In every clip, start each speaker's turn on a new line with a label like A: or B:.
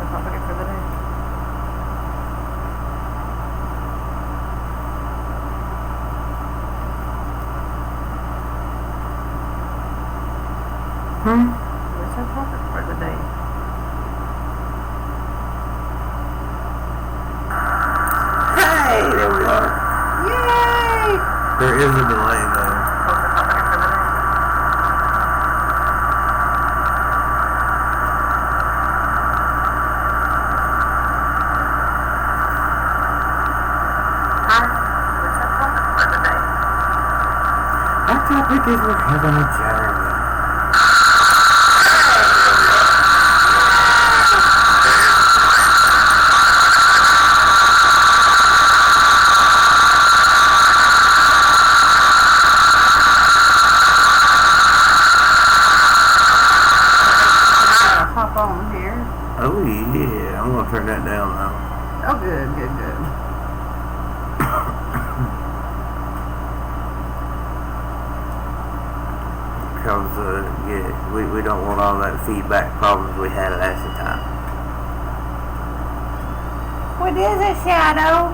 A: the topic for the day? What's our topic for the day?
B: Hey, there we are.
A: Yay!
B: There is a delay though.
A: What's the topic for the day? What's our topic for the day?
B: Our topic is we're having a journey.
A: Hop on here.
B: Oh yeah, I'm gonna turn that down now.
A: Oh, good.
B: Because yeah, we don't want all that feedback problems we had last time.
A: What is it, Shadow?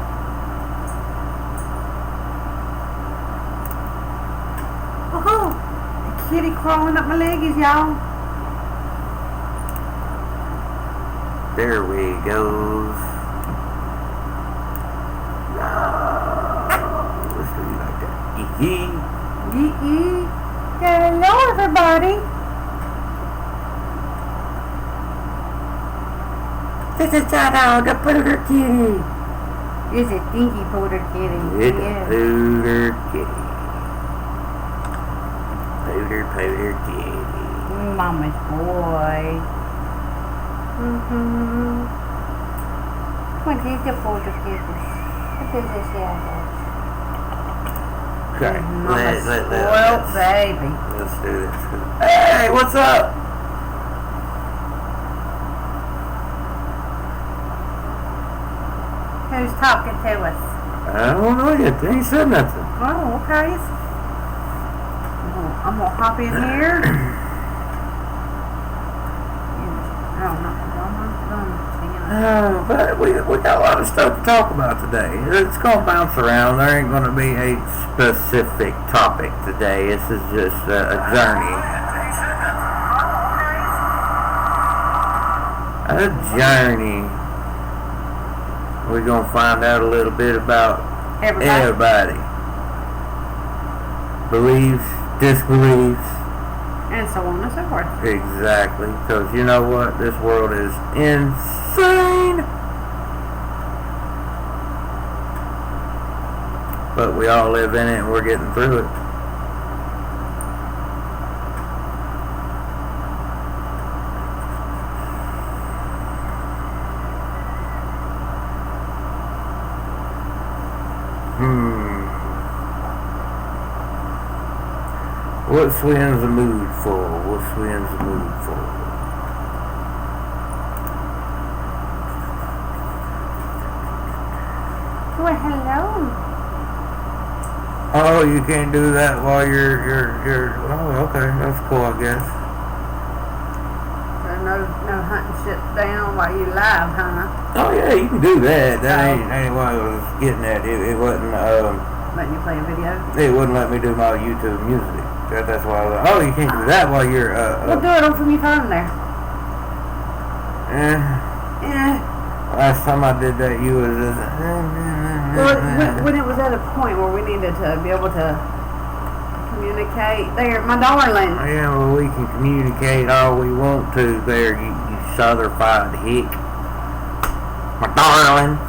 A: Oh, the kitty crawling up my leggies, y'all.
B: There we goes. No, let's do it like that.
A: Yee. Hello, everybody.
B: This is Shadow, the Pooter Kitty.
A: It's a dinky Pooter Kitty.
B: It's a Pooter Kitty. Pooter Kitty.
A: Mama's boy. What is the Pooter Kitty? What is this, Shadow?
B: Okay,
A: Mama's
B: let's
A: spoiled baby.
B: Let's do this. Hey, what's up?
A: Who's talking to us?
B: I don't know yet. They ain't said nothing.
A: Oh, okay. I'm gonna hop in here.
B: But we got a lot of stuff to talk about today. It's going to bounce around. There ain't going to be a specific topic today. This is just a journey. A journey. We're going to find out a little bit about everybody. Beliefs, disbeliefs.
A: And so on and so forth.
B: Exactly. Because you know what? This world is insane. But we all live in it and we're getting through it. What's we in the mood for? What's we in the mood for?
A: Well, hello.
B: Oh, you can't do that while you're. Oh, okay, that's cool, I guess.
A: So no hunting shit down while you live, huh?
B: Oh yeah, you can do that. That ain't what I was getting at. It wasn't.
A: Letting you play a video.
B: It wouldn't let me do my YouTube music. That's why I was like, oh, you can't do that while you're.
A: Well, do it on from your phone there.
B: Last time I did that, you was just.
A: Well, when it was at a point where we needed to be able to communicate, there, my darling.
B: Yeah, well, we can communicate all we want to there, you southerfied hick. My darling.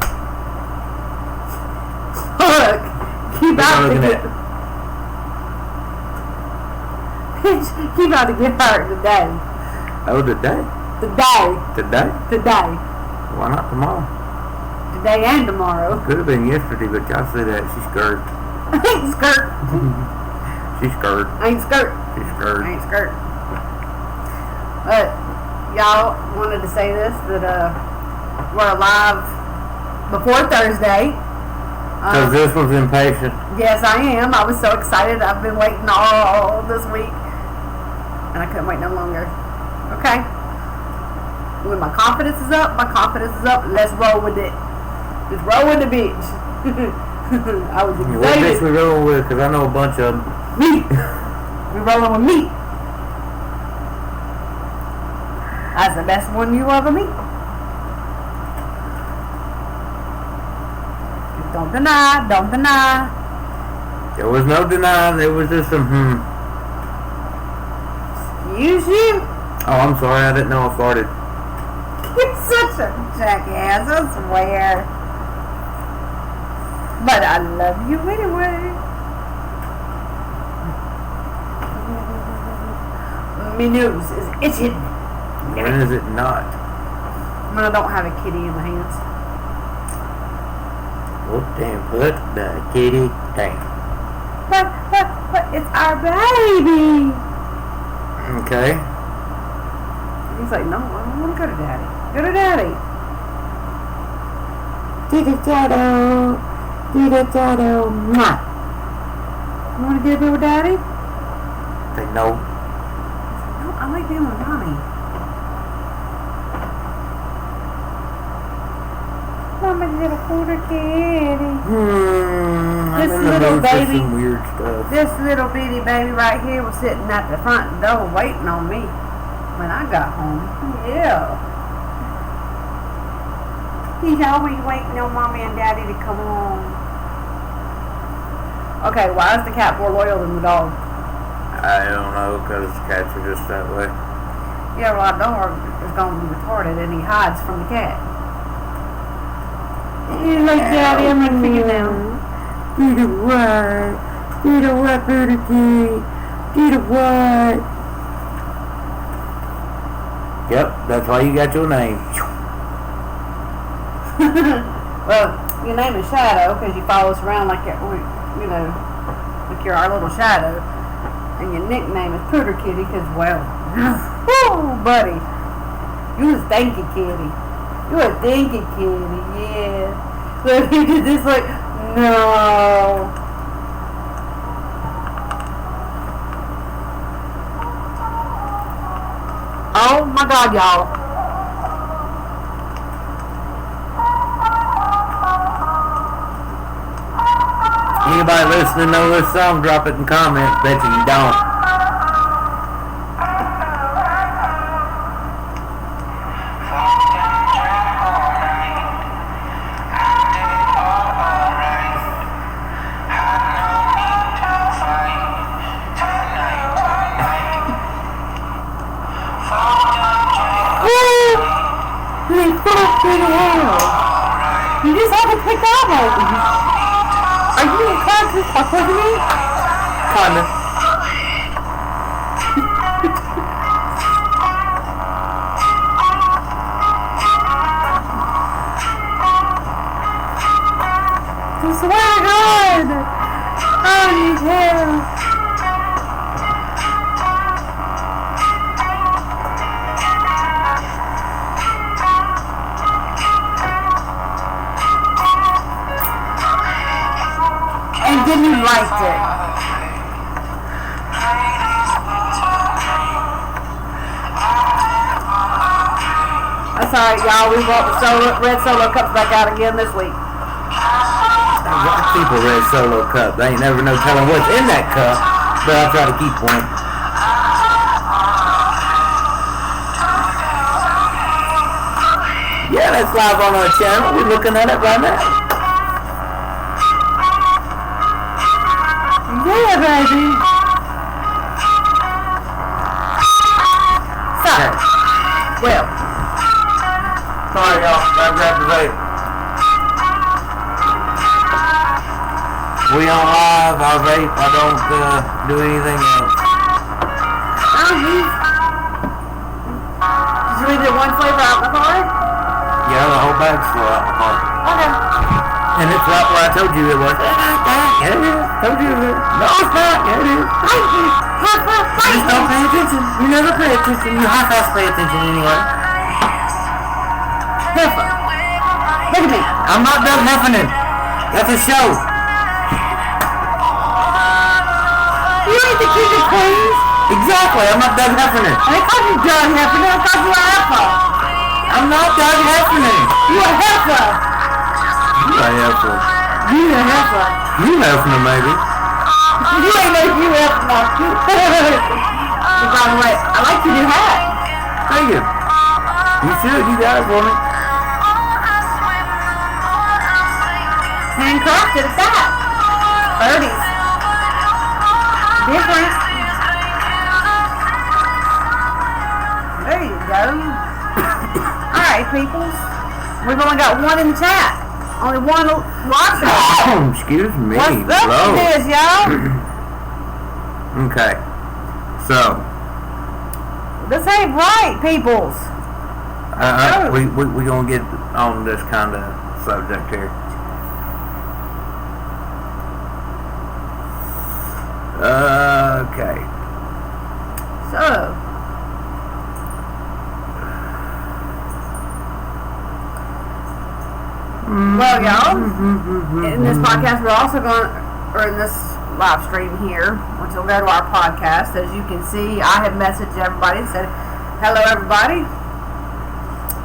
A: Look, you about to get. You about to get hurt today.
B: Oh, today? Today? Why not tomorrow?
A: Today and tomorrow.
B: Could have been yesterday, but y'all see that. She's scared.
A: I ain't scared.
B: She's scared.
A: I ain't scared.
B: She's scared.
A: I ain't scared. But y'all wanted to say this, that we're alive before Thursday.
B: Because this was impatient.
A: Yes, I am. I was so excited. I've been waiting all this week. And I couldn't wait no longer. Okay. when my confidence is up, let's roll with it. Just roll with the bitch. I was excited.
B: What bitch we rolling with? Because I know a bunch of them.
A: Meat. We rolling with meat. That's the best one you ever meet. Don't deny.
B: There was no denying. There was just some
A: Excuse you?
B: Oh, I'm sorry. I didn't know I farted.
A: You're such a jackass, I swear. But I love you anyway. My nose is itching.
B: When is it not?
A: When I don't have a kitty in my hands.
B: Well, then put the kitty down.
A: But, it's our baby.
B: Okay.
A: He's like, no, I don't want to go to daddy. Go to daddy. Diddy-dado. Mwah. You want to get with daddy?
B: Say no.
A: No, I like being with mommy. Mama little quarter kitty. This little baby,
B: some weird stuff.
A: this little bitty baby right here was sitting at the front door waiting on me when I got home. Yeah. He's always waiting on mommy and daddy to come home. Okay, why is the cat more loyal than the dog?
B: I don't know, because cats are just that way.
A: Yeah, well, our dog is going to be retarded and he hides from the cat. You like daddy, I'm ready for you now. Get a what? Get a what, Booty Key? Get a what?
B: Yep, that's why you got your name.
A: Well, your name is Shadow because you follow us around like like you're our little shadow. And your nickname is Pooter Kitty because, well, whoo, buddy, you a stinky kitty. You a stinky kitty, yeah. Look, he did this like, no. Oh my God, y'all.
B: Anybody listening know this song, drop it in comments. Bet you don't.
A: You just have to pick up on me. Are you in contact with me?
B: Kinda.
A: I swear to God. I need help. And then you liked it. That's alright, y'all. We brought the red Solo cups back out again this week.
B: White people red Solo cup. They ain't never no telling what's in that cup, but I'll try to keep one. Yeah, that's live on our channel. We're looking at it right now.
A: Yeah, baby. So, well,
B: Sorry, y'all. I grabbed the vape. We on live. I vape. I don't do anything else.
A: Did you leave it one flavor out in the car?
B: Yeah, the whole bag's full out my car.
A: Okay.
B: And it's right where I told you it was. Yeah, it is. Told you it is. No, it's not. Yeah, it is. Just don't pay attention. You never pay attention. You half-ass pay attention anyway.
A: Heifer. Look at me.
B: I'm not done heffing. That's a show.
A: You ain't the king of queens.
B: Exactly. I'm not done heffing.
A: I called you done heifer. I called you a heifer.
B: not Doug Heffernan.
A: You a heifer.
B: You a heifer.
A: You a heifer.
B: You Heffernan, maybe.
A: You ain't no you heifer. By the way, I like your new hat.
B: Thank you. You should. You got it for me.
A: Handcrafted at that. 30s. Different. There you go. Alright, peoples. We've only got one in the chat. Only one watching.
B: Excuse me.
A: What's up with this, y'all?
B: Okay. So.
A: This ain't right, peoples.
B: We gonna get on this kind of subject here. Okay.
A: So. Well, y'all, in this podcast, we're also going, or in this live stream here, which will go to our podcast. As you can see, I have messaged everybody and said, hello, everybody.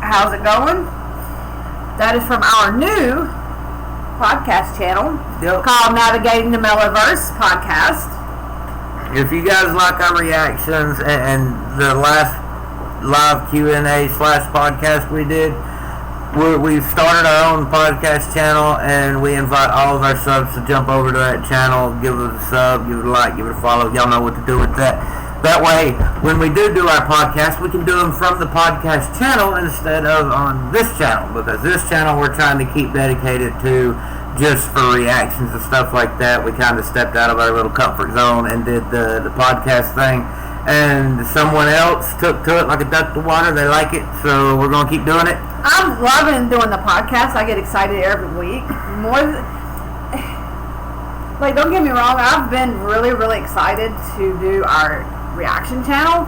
A: How's it going? That is from our new podcast channel called Navigating the Mellowverse podcast.
B: If you guys like our reactions and the last live Q&A / podcast we did, we've started our own podcast channel, and we invite all of our subs to jump over to that channel, give it a sub, give it a like, give it a follow. Y'all know what to do with that. That way, when we do our podcast, we can do them from the podcast channel instead of on this channel, because this channel we're trying to keep dedicated to just for reactions and stuff like that. We kind of stepped out of our little comfort zone and did the podcast thing, and someone else took to it like a duck to water. They like it, so we're going to keep doing it.
A: I'm loving doing the podcast. I get excited every week. Like, don't get me wrong, I've been really, really excited to do our reaction channel.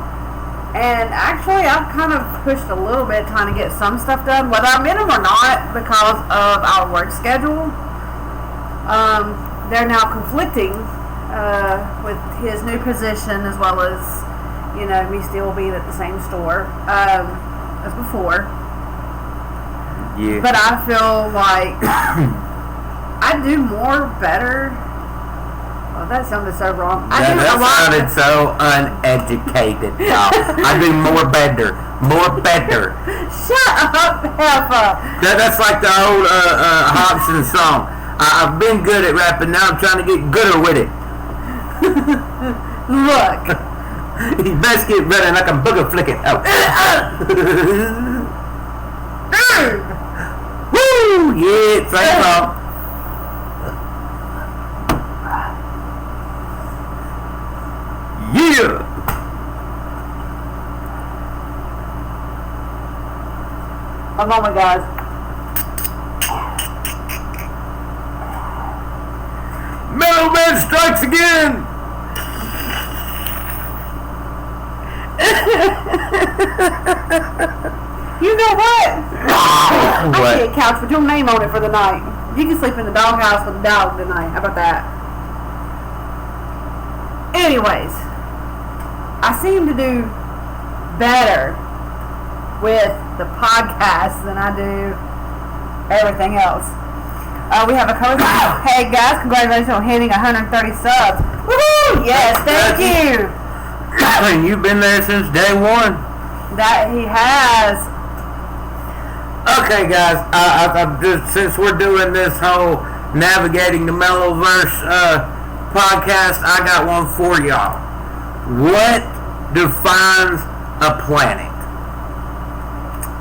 A: And actually, I've kind of pushed a little bit trying to get some stuff done, whether I'm in them or not, because of our work schedule. They're now conflicting with his new position, as well as, you know, me still being at the same store as before.
B: Yeah.
A: But I feel like I do better. Oh, that sounded so wrong.
B: That sounded so uneducated, y'all. I do more better. Shut
A: up, Heffa.
B: That's like the old Hobson song. I've been good at rapping, now I'm trying to get gooder with it.
A: Look.
B: You best get running like I'm booger flicking. Oh. Woo! Yeah, thanks all. Yeah!
A: A moment, guys.
B: Mellowverse strikes again!
A: You know what?
B: What?
A: I get a couch with your name on it for the night. You can sleep in the doghouse with the dog tonight. How about that? Anyways, I seem to do better with the podcast than I do everything else. We have a coach. Hey guys, congratulations on hitting 130 subs. Woohoo! Yes, thank you.
B: And you've been there since day one.
A: That he has.
B: Okay, guys. I'm just, since we're doing this whole Navigating the Mellowverse podcast, I got one for y'all. What defines a planet?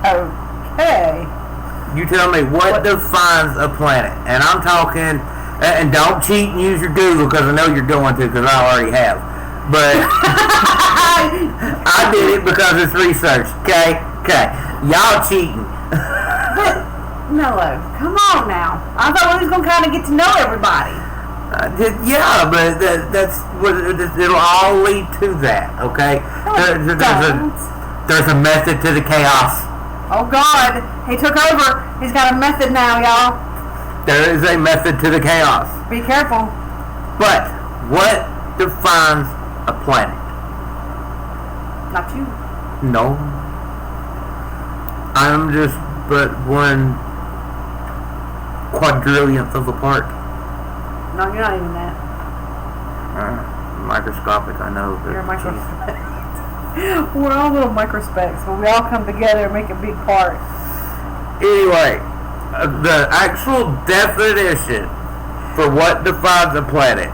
A: Okay.
B: You tell me what defines a planet. And I'm talking, and don't cheat and use your Google, because I know you're going to, because I already have. But I did it because it's research. Okay. Y'all cheating.
A: Mellow, come on now. I thought we was going to kind of get to know everybody.
B: Yeah, but that's what it'll all lead to that, okay? There's a method to the chaos.
A: Oh God, he took over. He's got a method now, y'all.
B: There is a method to the chaos.
A: Be careful.
B: But what defines a planet?
A: Not you.
B: No. I'm just but 1/4 of a part.
A: No, you're not even that.
B: Microscopic, I know. But
A: You're a microspeck. We're all little microspecks, but we all come together and make a big part.
B: Anyway, the actual definition for what defines a planet.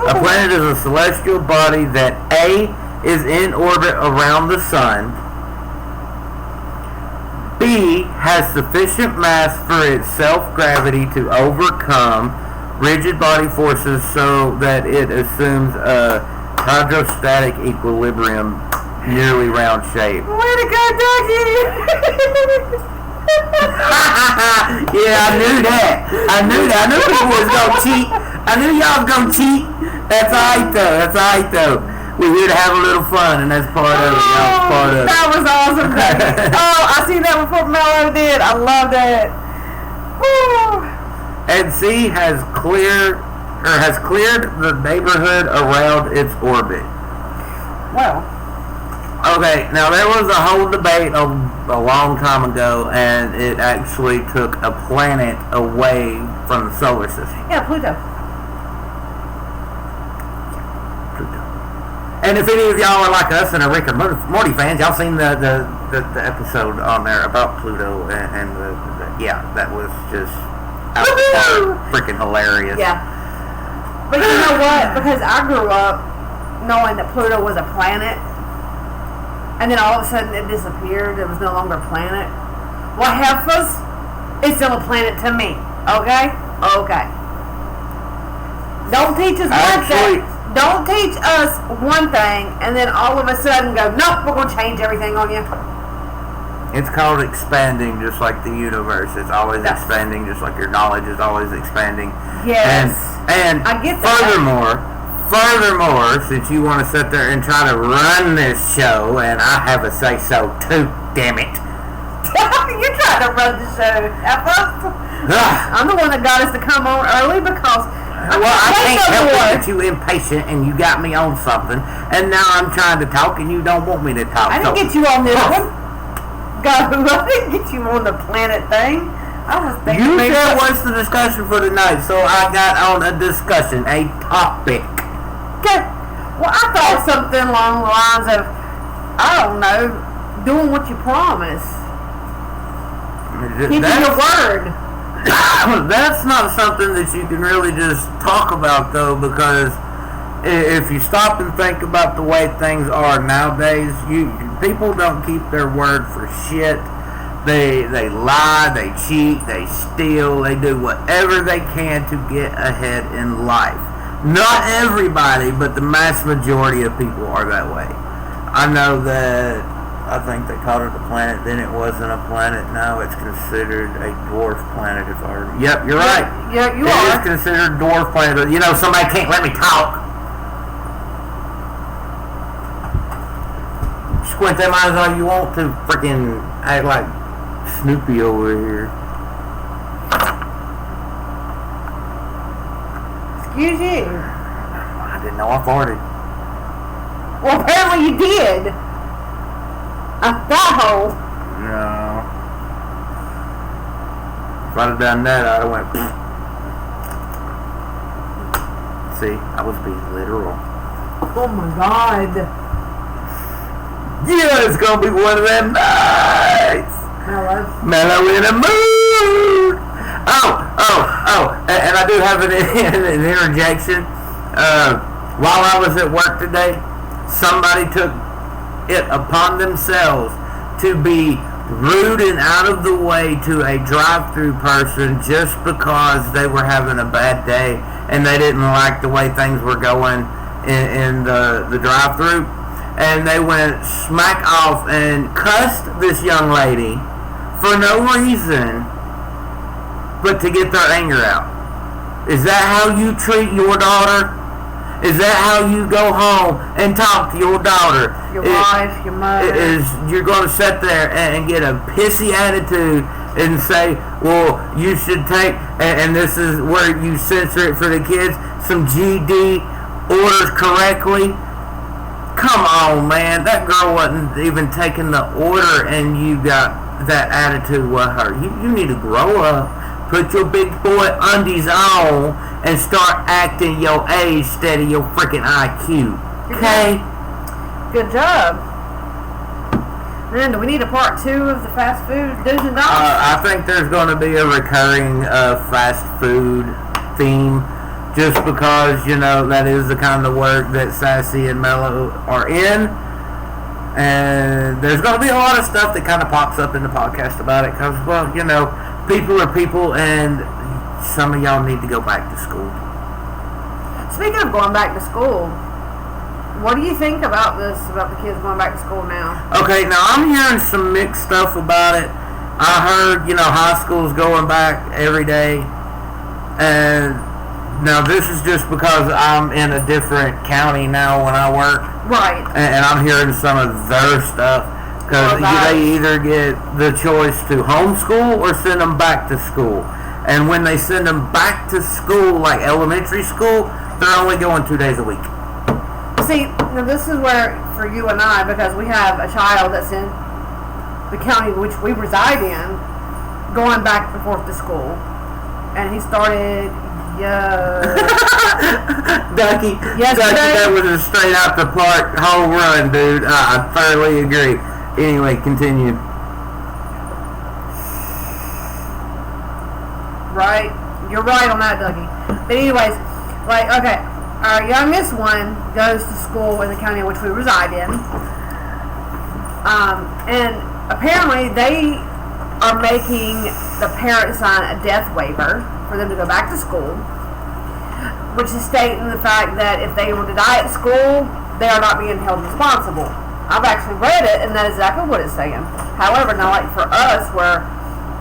B: A planet is a celestial body that A, is in orbit around the sun, B, has sufficient mass for its self-gravity to overcome rigid body forces so that it assumes a hydrostatic equilibrium nearly round shape.
A: Way to go, Dougie!
B: Yeah, I knew that. I knew people was gonna cheat. I knew y'all was gonna cheat. That's alright though. We're here to have a little fun, and that's part of it. Y'all part of it.
A: That was awesome, Dougie. Oh, I seen that before Mello did. I love that. Woo!
B: And C has cleared the neighborhood around its orbit.
A: Well.
B: Okay, now there was a whole debate a long time ago, and it actually took a planet away from the solar system.
A: Yeah, Pluto.
B: And if any of y'all are like us and are Rick and Morty fans, y'all seen the episode on there about Pluto and that was just freaking hilarious.
A: Yeah. But you know what? Because I grew up knowing that Pluto was a planet, and then all of a sudden it disappeared. It was no longer a planet. Well, heifers, it's still a planet to me. Okay? Okay. Don't teach us one thing. Don't teach us one thing, and then all of a sudden go, nope, we're going to change everything on you.
B: It's called expanding, just like the universe. It's always expanding, just like your knowledge is always expanding.
A: Yes.
B: And
A: I get that.
B: Furthermore, since you want to sit there and try to run this show, and I have a say-so too, damn it.
A: You're trying to run the show, Effa. I'm the one that got us to come on early because
B: I can't help it that you impatient and you got me on something, and now I'm trying to talk and you don't want me to talk.
A: I didn't get you on this one. I didn't get you on the planet thing. I was thinking
B: you said what's the discussion for tonight, so I got on a discussion, a topic.
A: Okay. Well, I thought something along the lines of, I don't know, doing what you promise. Keeping your word.
B: That's not something that you can really just talk about, though, because if you stop and think about the way things are nowadays, people don't keep their word for shit. They lie, they cheat, they steal, they do whatever they can to get ahead in life. Not everybody, but the mass majority of people are that way. I know that I think they called it a planet, then it wasn't a planet. Now it's considered a dwarf planet. Yep, you're right.
A: Yeah, you
B: are.
A: are.
B: It is considered a dwarf planet. You know, somebody can't let me talk. Squint them eyes all you want to, freaking act like Snoopy over here.
A: Excuse you.
B: I didn't know I farted.
A: Well, apparently you did. That hole.
B: No. If I'd have done that, I'd have went. See, I was being literal.
A: Oh my God.
B: Yeah, it's gonna be one of them nights. Mellow in a mood. And I do have an interjection. While I was at work today, somebody took it upon themselves to be rude and out of the way to a drive-through person just because they were having a bad day and they didn't like the way things were going in the drive-through, and they went smack off and cussed this young lady for no reason but to get their anger out. Is that how you treat your daughter? Is that how you go home and talk to your daughter?
A: Your wife, your mother.
B: You're going to sit there and get a pissy attitude and say, well, you should take, and this is where you censor it for the kids, some GD orders correctly. Come on, man. That girl wasn't even taking the order, and you got that attitude with her. You need to grow up, put your big boy undies on, and start acting your age instead of your freaking IQ. Okay?
A: Good job. Man, do we need a part 2 of the fast food do's and don'ts?
B: I think there's going to be a recurring fast food theme, just because, that is the kind of work that Sassy and Mellow are in. And there's going to be a lot of stuff that kind of pops up in the podcast about it, because, well, people are people, and some of y'all need to go back to school.
A: Speaking of going back to school, what do you think about this, about the kids going back to school now?
B: Okay, now I'm hearing some mixed stuff about it. I heard, high school's going back every day. And now this is just because I'm in a different county now when I work.
A: Right.
B: And I'm hearing some of their stuff. Because they either get the choice to homeschool or send them back to school. And when they send them back to school, like elementary school, they're only going 2 days a week.
A: See, now this is where, for you and I, because we have a child that's in the county which we reside in, going back and forth to school. And he started,
B: Ducky, that was a straight out the park home run, dude. I thoroughly agree. Anyway, continue.
A: Right? You're right on that, Ducky. But anyways, okay, our youngest one goes to school in the county in which we reside in. And apparently they are making the parents sign a death waiver for them to go back to school, which is stating the fact that if they were to die at school, they are not being held responsible. I've actually read it, and that is exactly what it's saying. However, now, like for us, where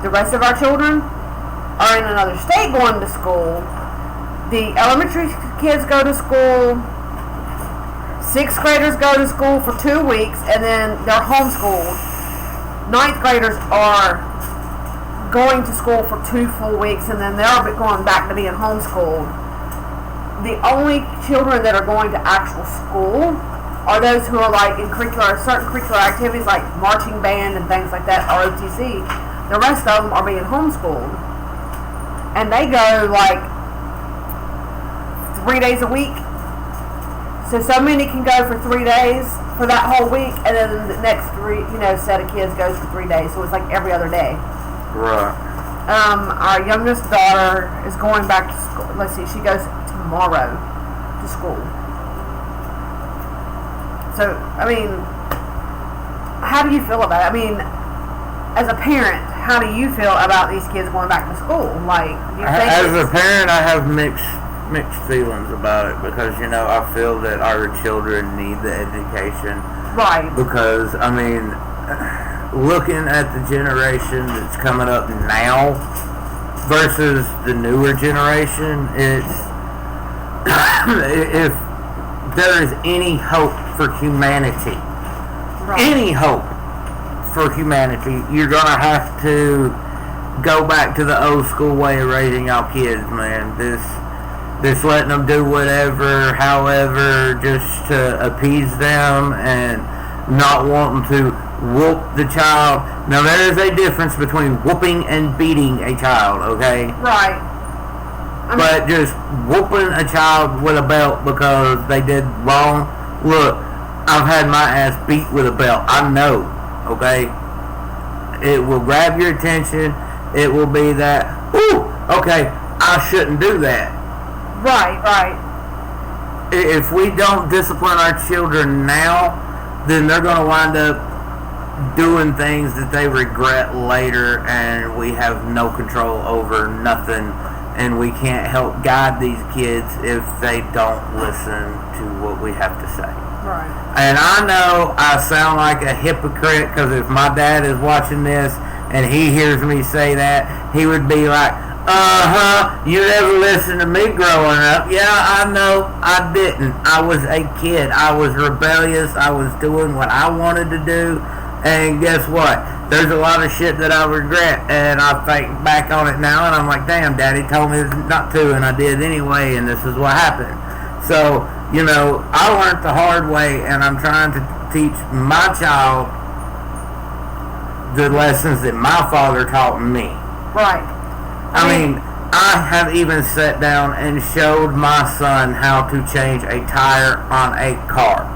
A: the rest of our children are in another state going to school, the elementary kids go to school, 6th graders go to school for 2 weeks, and then they're homeschooled. 9th graders are going to school for 2 full weeks, and then they're going back to being homeschooled. The only children that are going to actual school are those who are like in certain curricular activities like marching band and things like that, ROTC. The rest of them are being homeschooled. And they go like 3 days a week. So many can go for 3 days for that whole week, and then the next set of kids goes for 3 days. So it's like every other day.
B: Right.
A: Our youngest daughter is going back to school. Let's see, she goes tomorrow to school. So, I mean, how do you feel about it? I mean, as a parent, how do you feel about these kids going back to school? Like, do you think
B: as a parent, I have mixed feelings about it, because I feel that our children need the education.
A: Right.
B: Because I mean, looking at the generation that's coming up now versus the newer generation, it's if there is any hope for humanity, any hope for humanity, you're gonna have to go back to the old school way of raising y'all kids, man. This letting them do whatever, however, just to appease them, and not wanting to whoop the child. Now, there is a difference between whooping and beating a child, okay?
A: Right.
B: But just whooping a child with a belt because they did wrong. Look, I've had my ass beat with a belt. I know, okay? It will grab your attention. It will be that, ooh, okay, I shouldn't do that.
A: Right.
B: If we don't discipline our children now, then they're going to wind up doing things that they regret later, and we have no control over nothing, and we can't help guide these kids if they don't listen to what we have to say.
A: Right.
B: And I know I sound like a hypocrite, because if my dad is watching this and he hears me say that, he would be like, you never listened to me growing up. Yeah, I know, I didn't. I was a kid. I was rebellious. I was doing what I wanted to do. And guess what? There's a lot of shit that I regret. And I think back on it now, and I'm like, damn, Daddy told me not to, and I did anyway, and this is what happened. So, I learned the hard way, and I'm trying to teach my child the lessons that my father taught me.
A: Right.
B: I mean, I have even sat down and showed my son how to change a tire on a car.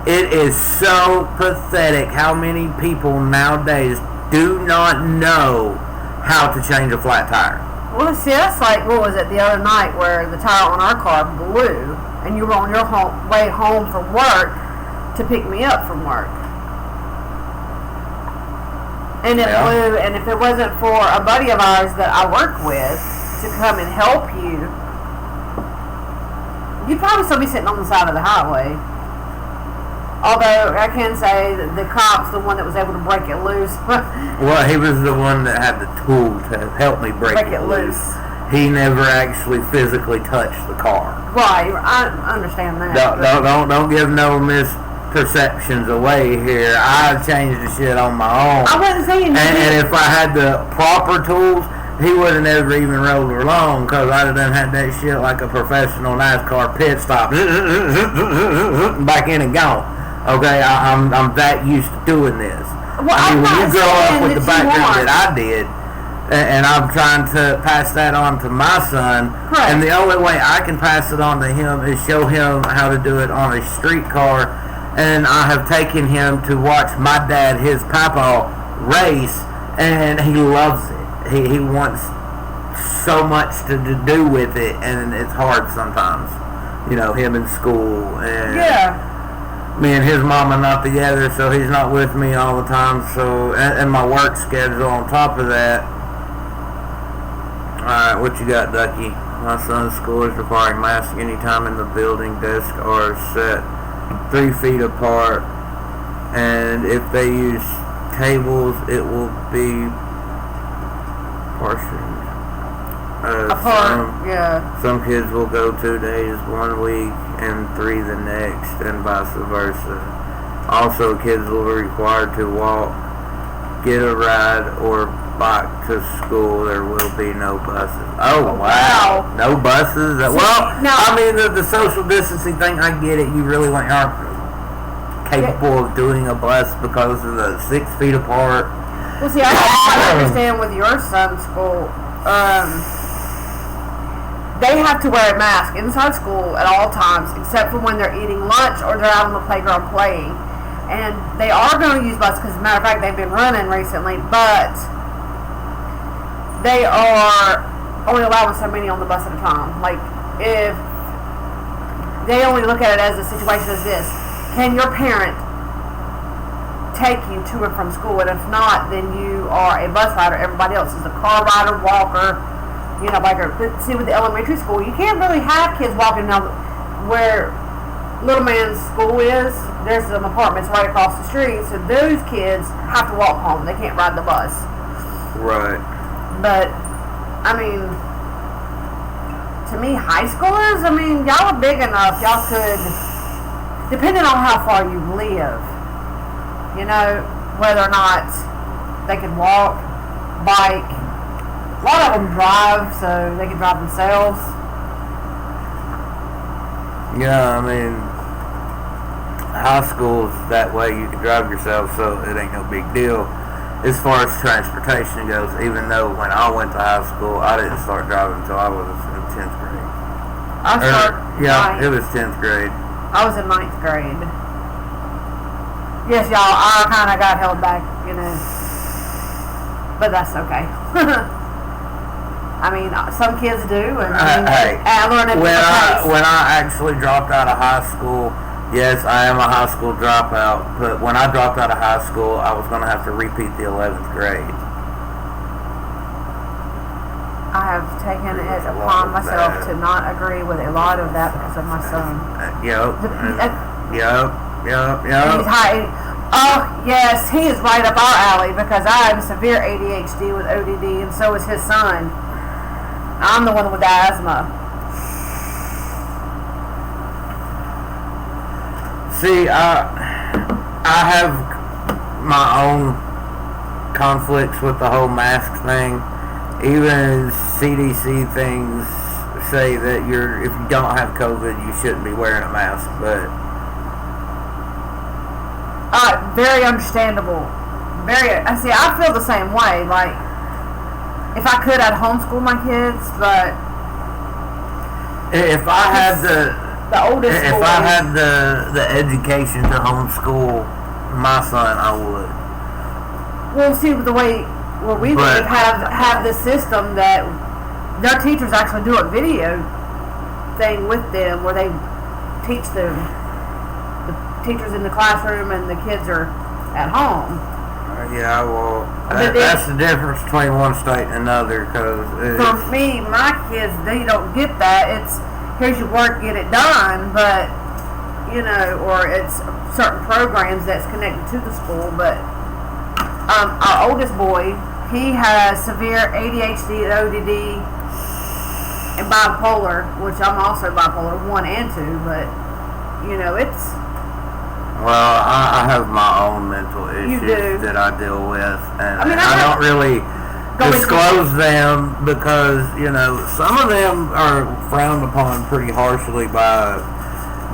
B: It is so pathetic how many people nowadays do not know how to change a flat tire.
A: Well, see, that's like, what was it, the other night where the tire on our car blew and you were on your way home from work to pick me up from work. And it blew, and if it wasn't for a buddy of ours that I work with to come and help you, you'd probably still be sitting on the side of the highway. Although, I can say that the cop's the one that was able to break it loose.
B: Well, he was the one that had the tool to help me break it loose. He never actually physically touched the car.
A: Right, I understand that.
B: Don't give no misperceptions away here. I changed the shit on my own.
A: I wasn't saying
B: and if I had the proper tools, he would have never even rolled along, because I'd have done had that shit like a professional NASCAR pit stop. Back in and gone. Okay, I'm that used to doing this.
A: Well,
B: I mean, when you grow up with the background that I did, and I'm trying to pass that on to my son,
A: right.
B: And the only way I can pass it on to him is show him how to do it on a street car. And I have taken him to watch my dad, his papa, race, and he loves it. He wants so much to do with it, and it's hard sometimes. You know, him in school, and me and his mom are not together, so he's not with me all the time. So, and my work schedule on top of that. Alright, what you got, Ducky? My son's school is requiring masks anytime in the building. Desks are set 3 feet apart, and if they use tables, it will be partially
A: apart.
B: Some kids will go 2 days 1 week and 3 the next, and vice versa. Also, kids will be required to walk, get a ride, or bike to school. There will be no buses. Oh, wow. No buses? I mean, the social distancing thing, I get it. You really aren't capable of doing a bus because of the 6 feet apart.
A: Well, see, I understand with your son's school, they have to wear a mask inside school at all times, except for when they're eating lunch or they're out on the playground playing. And they are going to use buses, because as a matter of fact, they've been running recently, but they are only allowing so many on the bus at a time. Like, if they only look at it as a situation as this, can your parent take you to and from school? And if not, then you are a bus rider. Everybody else is a car rider, walker, biker. But see, with the elementary school, you can't really have kids walking down where little man's school is. There's some apartments right across the street, so those kids have to walk home. They can't ride the bus.
B: Right.
A: But, I mean, to me, high schoolers, y'all are big enough. Y'all could, depending on how far you live, whether or not they can walk, bike. A lot of them drive, so they can drive themselves.
B: Yeah, high school's that way. You can drive yourself, so it ain't no big deal. As far as transportation goes, even though when I went to high school, I didn't start driving until I was in 10th grade. It was 10th grade.
A: I was in 9th grade. Yes, y'all, I kind of got held back, but that's okay. Some kids do, and I learned it.
B: When I actually dropped out of high school, yes, I am a high school dropout, but when I dropped out of high school, I was going to have to repeat the 11th grade.
A: I have taken it upon myself to not agree with a lot of that because of my son.
B: Yep.
A: Oh, yes, he is right up our alley because I have severe ADHD with ODD, and so is his son. I'm the one with the asthma.
B: See, I have my own conflicts with the whole mask thing. Even CDC things say that if you don't have COVID, you shouldn't be wearing a mask. But
A: very understandable. I feel the same way. Like, if I could, I'd homeschool my kids, but
B: if I had the
A: oldest
B: if
A: boy,
B: I had the education to homeschool my son, I would.
A: Well, see, the way where we live have the system that their teachers actually do a video thing with them where they teach them, the teachers in the classroom and the kids are at home.
B: Yeah, well, that's the difference between one state and another. Because
A: for me, my kids, they don't get that. It's here's your work, get it done. But or it's certain programs that's connected to the school. But our oldest boy, he has severe ADHD, ODD, and bipolar, which I'm also bipolar 1 and 2. But it's.
B: Well, I have my own mental issues that I deal with, and I don't really disclose them because, some of them are frowned upon pretty harshly by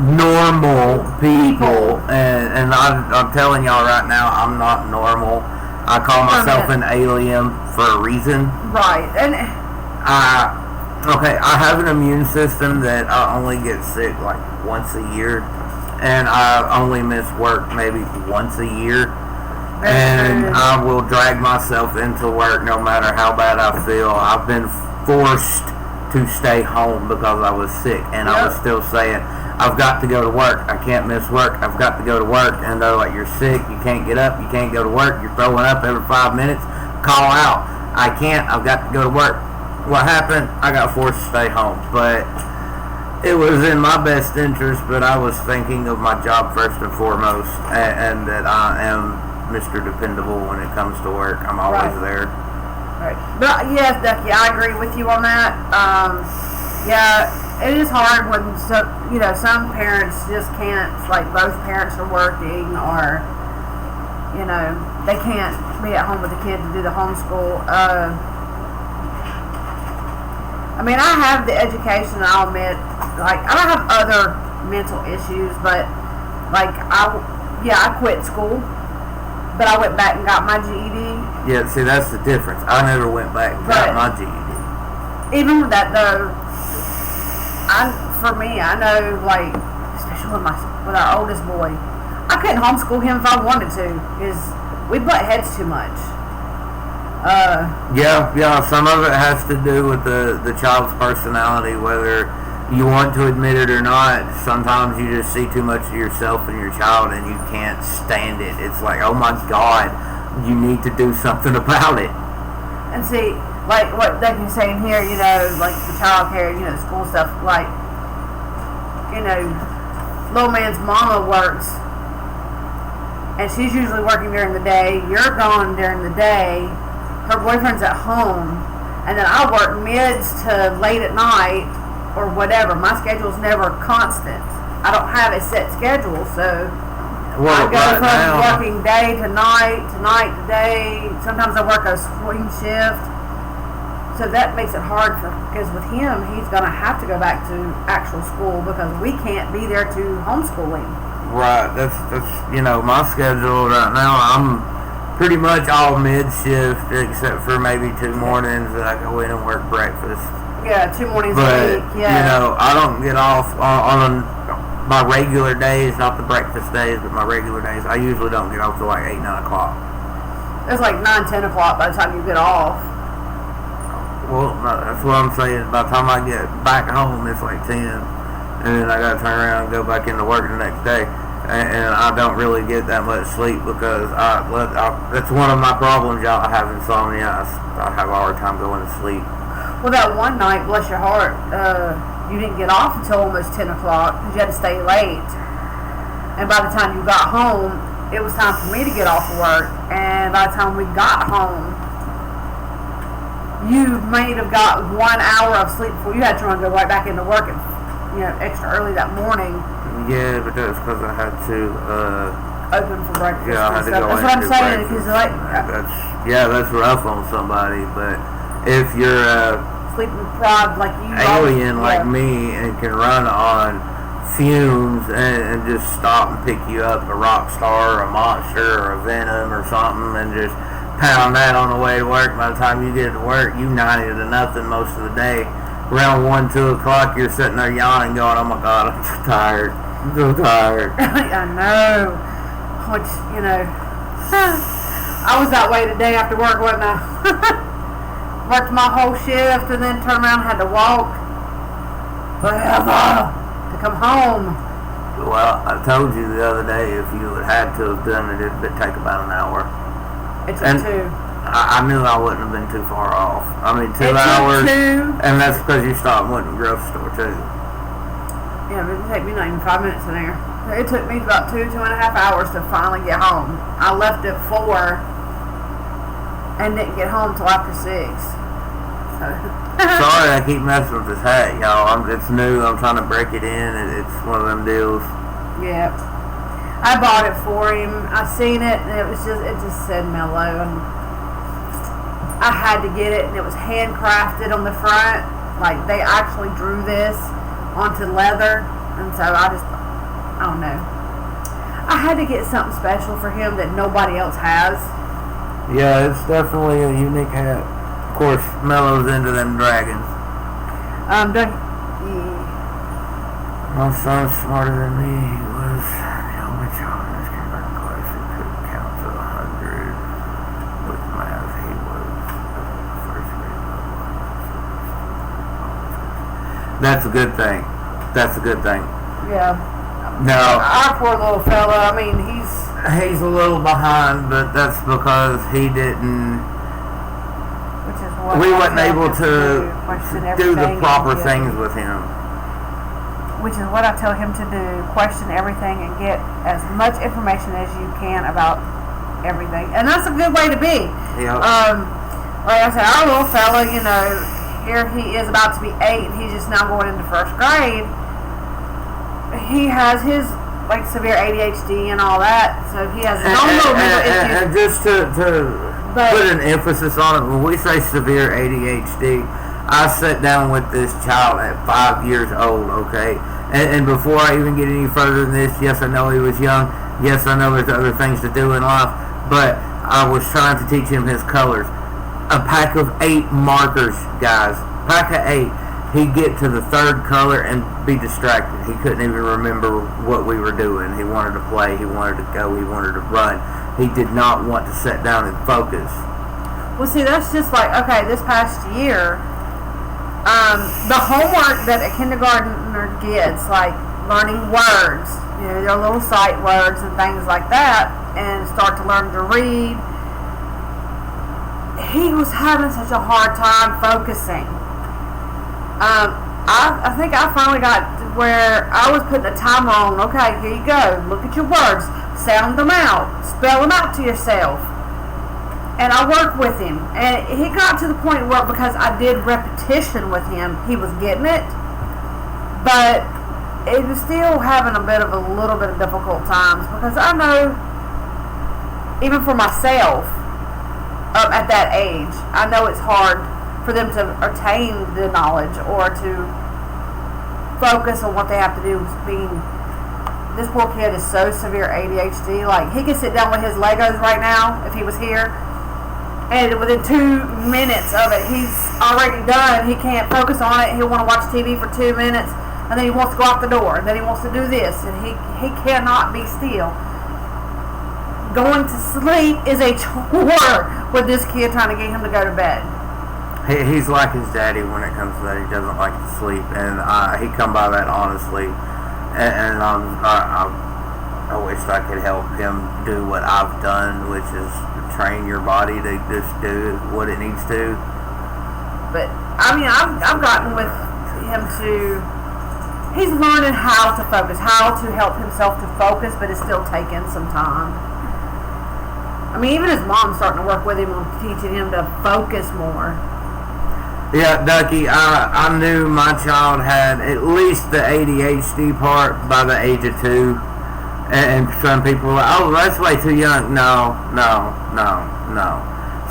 B: normal people, and I'm telling y'all right now, I'm not normal. I call myself an alien for a reason.
A: Right, and
B: I have an immune system that I only get sick like once a year. And I only miss work maybe once a year. And I will drag myself into work no matter how bad I feel. I've been forced to stay home because I was sick. And I was still saying, I've got to go to work. I can't miss work. I've got to go to work. And they're like, you're sick. You can't get up. You can't go to work. You're throwing up every 5 minutes. Call out. I can't. I've got to go to work. What happened? I got forced to stay home. But it was in my best interest, but I was thinking of my job first and foremost, and that I am Mr. Dependable when it comes to work. I'm always there.
A: Right. But yes, Ducky, I agree with you on that. It is hard when some parents just can't, like both parents are working, or they can't be at home with the kid to do the homeschool. I have the education, I'll admit. Like, I don't have other mental issues, but, like, I quit school, but I went back and got my GED.
B: Yeah, see, that's the difference. I never went back and got my GED.
A: Even with that, though, for me, I know, like, especially with our oldest boy, I couldn't homeschool him if I wanted to, because we butt heads too much.
B: Some of it has to do with the child's personality, whether you want to admit it or not. Sometimes you just see too much of yourself in your child and you can't stand it. It's like, oh my God, you need to do something about it.
A: And see, like what Ducky's saying here, like the child care, school stuff, like, little man's mama works, and she's usually working during the day. You're gone during the day. Her boyfriend's at home, and then I work mids to late at night or whatever. My schedule's never constant. I don't have a set schedule, so I go from working day to night to day. Sometimes I work a swing shift, so that makes it hard because with him, he's gonna have to go back to actual school because we can't be there to homeschool him.
B: Right. That's my schedule right now. I'm pretty much all mid-shift, except for maybe 2 mornings that I go in and work breakfast.
A: Yeah, 2 mornings a week, yeah.
B: I don't get off on my regular days, not the breakfast days, but my regular days. I usually don't get off till like 8, 9 o'clock.
A: It's like 9, 10 o'clock by the time you get off.
B: Well, no, that's what I'm saying. By the time I get back home, it's like 10. And then I got to turn around and go back into work the next day. And I don't really get that much sleep because that's one of my problems, y'all. I have insomnia. I have a hard time going to sleep.
A: Well, that one night, bless your heart, you didn't get off until almost 10 o'clock because you had to stay late. And by the time you got home, it was time for me to get off of work. And by the time we got home, you might have got 1 hour of sleep before you had to run and go right back into work extra early that morning.
B: Yeah, but that's because I had to
A: open for breakfast.
B: Yeah, I had to go.
A: That's what I'm saying. Because
B: that's rough on somebody. But if you're
A: sleep deprived like you,
B: alien like me, and can run on fumes and just stop and pick you up a rock star or a monster or a venom or something and just pound that on the way to work. By the time you get to work, you 90 to nothing most of the day. Around 1, 2 o'clock, you're sitting there yawning, going, "Oh my God, I'm so tired. I'm so tired."
A: I know. Which, you know, I was that way today after work, wasn't I? Worked my whole shift and then turned around and had to walk forever to come home.
B: Well, I told you the other day if you had to have done it, it'd take about an hour.
A: It took 2.
B: I knew I wouldn't have been too far off. I mean, 2
A: it
B: hours.
A: Took 2.
B: And that's because you stopped and went to the grocery store, too.
A: Yeah, but it took me not even 5 minutes in there. It took me about 2.5 hours to finally get home. I left at 4 and didn't get home till after 6. So.
B: Sorry, I keep messing with this hat, y'all. It's new. I'm trying to break it in. It's one of them deals.
A: Yeah. I bought it for him. I seen it, and it just said Mellow, and I had to get it, and it was handcrafted on the front. Like, they actually drew this onto leather, and so I don't know. I had to get something special for him that nobody else has.
B: Yeah, it's definitely a unique hat. Of course, Mellow's into them dragons. My son's smarter than me. He was the only child in his kindergarten class who could count to 100 with math. He was first grade level. That's a good thing. That's a good thing.
A: Yeah.
B: Now,
A: our poor little fella, I mean,
B: he's a little behind, but that's because he didn't.
A: Which is what
B: we wasn't able to do the proper things with him.
A: Which is what I tell him to do: question everything and get as much information as you can about everything. And that's a good way to be.
B: Yeah.
A: Like I said, our little fella, you know, here he is about to be 8. He's just now going into 1st grade. He has his like severe ADHD and all that, so he has no mental issues.
B: And just to put an emphasis on it, when we say severe ADHD, I sat down with this child at 5 years old, okay? And before I even get any further than this, yes, I know he was young. Yes, I know there's other things to do in life, but I was trying to teach him his colors. A pack of 8 markers, guys. Pack of 8. He'd get to the 3rd color and be distracted. He couldn't even remember what we were doing. He wanted to play. He wanted to go. He wanted to run. He did not want to sit down and focus.
A: Well, see, that's just like, okay, this past year, the homework that a kindergartner gets, like learning words, you know, their little sight words and things like that, and start to learn to read, he was having such a hard time focusing. I think I finally got to where I was putting a timer on. Okay, here you go. Look at your words. Sound them out. Spell them out to yourself. And I worked with him. And he got to the point where, because I did repetition with him, he was getting it. But it was still having a little bit of difficult times. Because I know, even for myself, at that age, I know it's hard for them to attain the knowledge or to focus on what they have to do. This poor kid is so severe ADHD. Like, he could sit down with his Legos right now if he was here, and within 2 minutes of it, he's already done. He can't focus on it. He'll want to watch TV for 2 minutes, and then he wants to go out the door, and then he wants to do this, and he cannot be still. Going to sleep is a chore with this kid, trying to get him to go to bed.
B: He's like his daddy when it comes to that. He doesn't like to sleep, and he come by that honestly. And I wish I could help him do what I've done, which is train your body to just do what it needs to.
A: But I mean, I've gotten with him to. He's learning how to focus, how to help himself to focus, but it's still taking some time. I mean, even his mom's starting to work with him on teaching him to focus more.
B: Yeah, Ducky, I knew my child had at least the ADHD part by the age of 2. And some people are like, oh, that's way too young. No.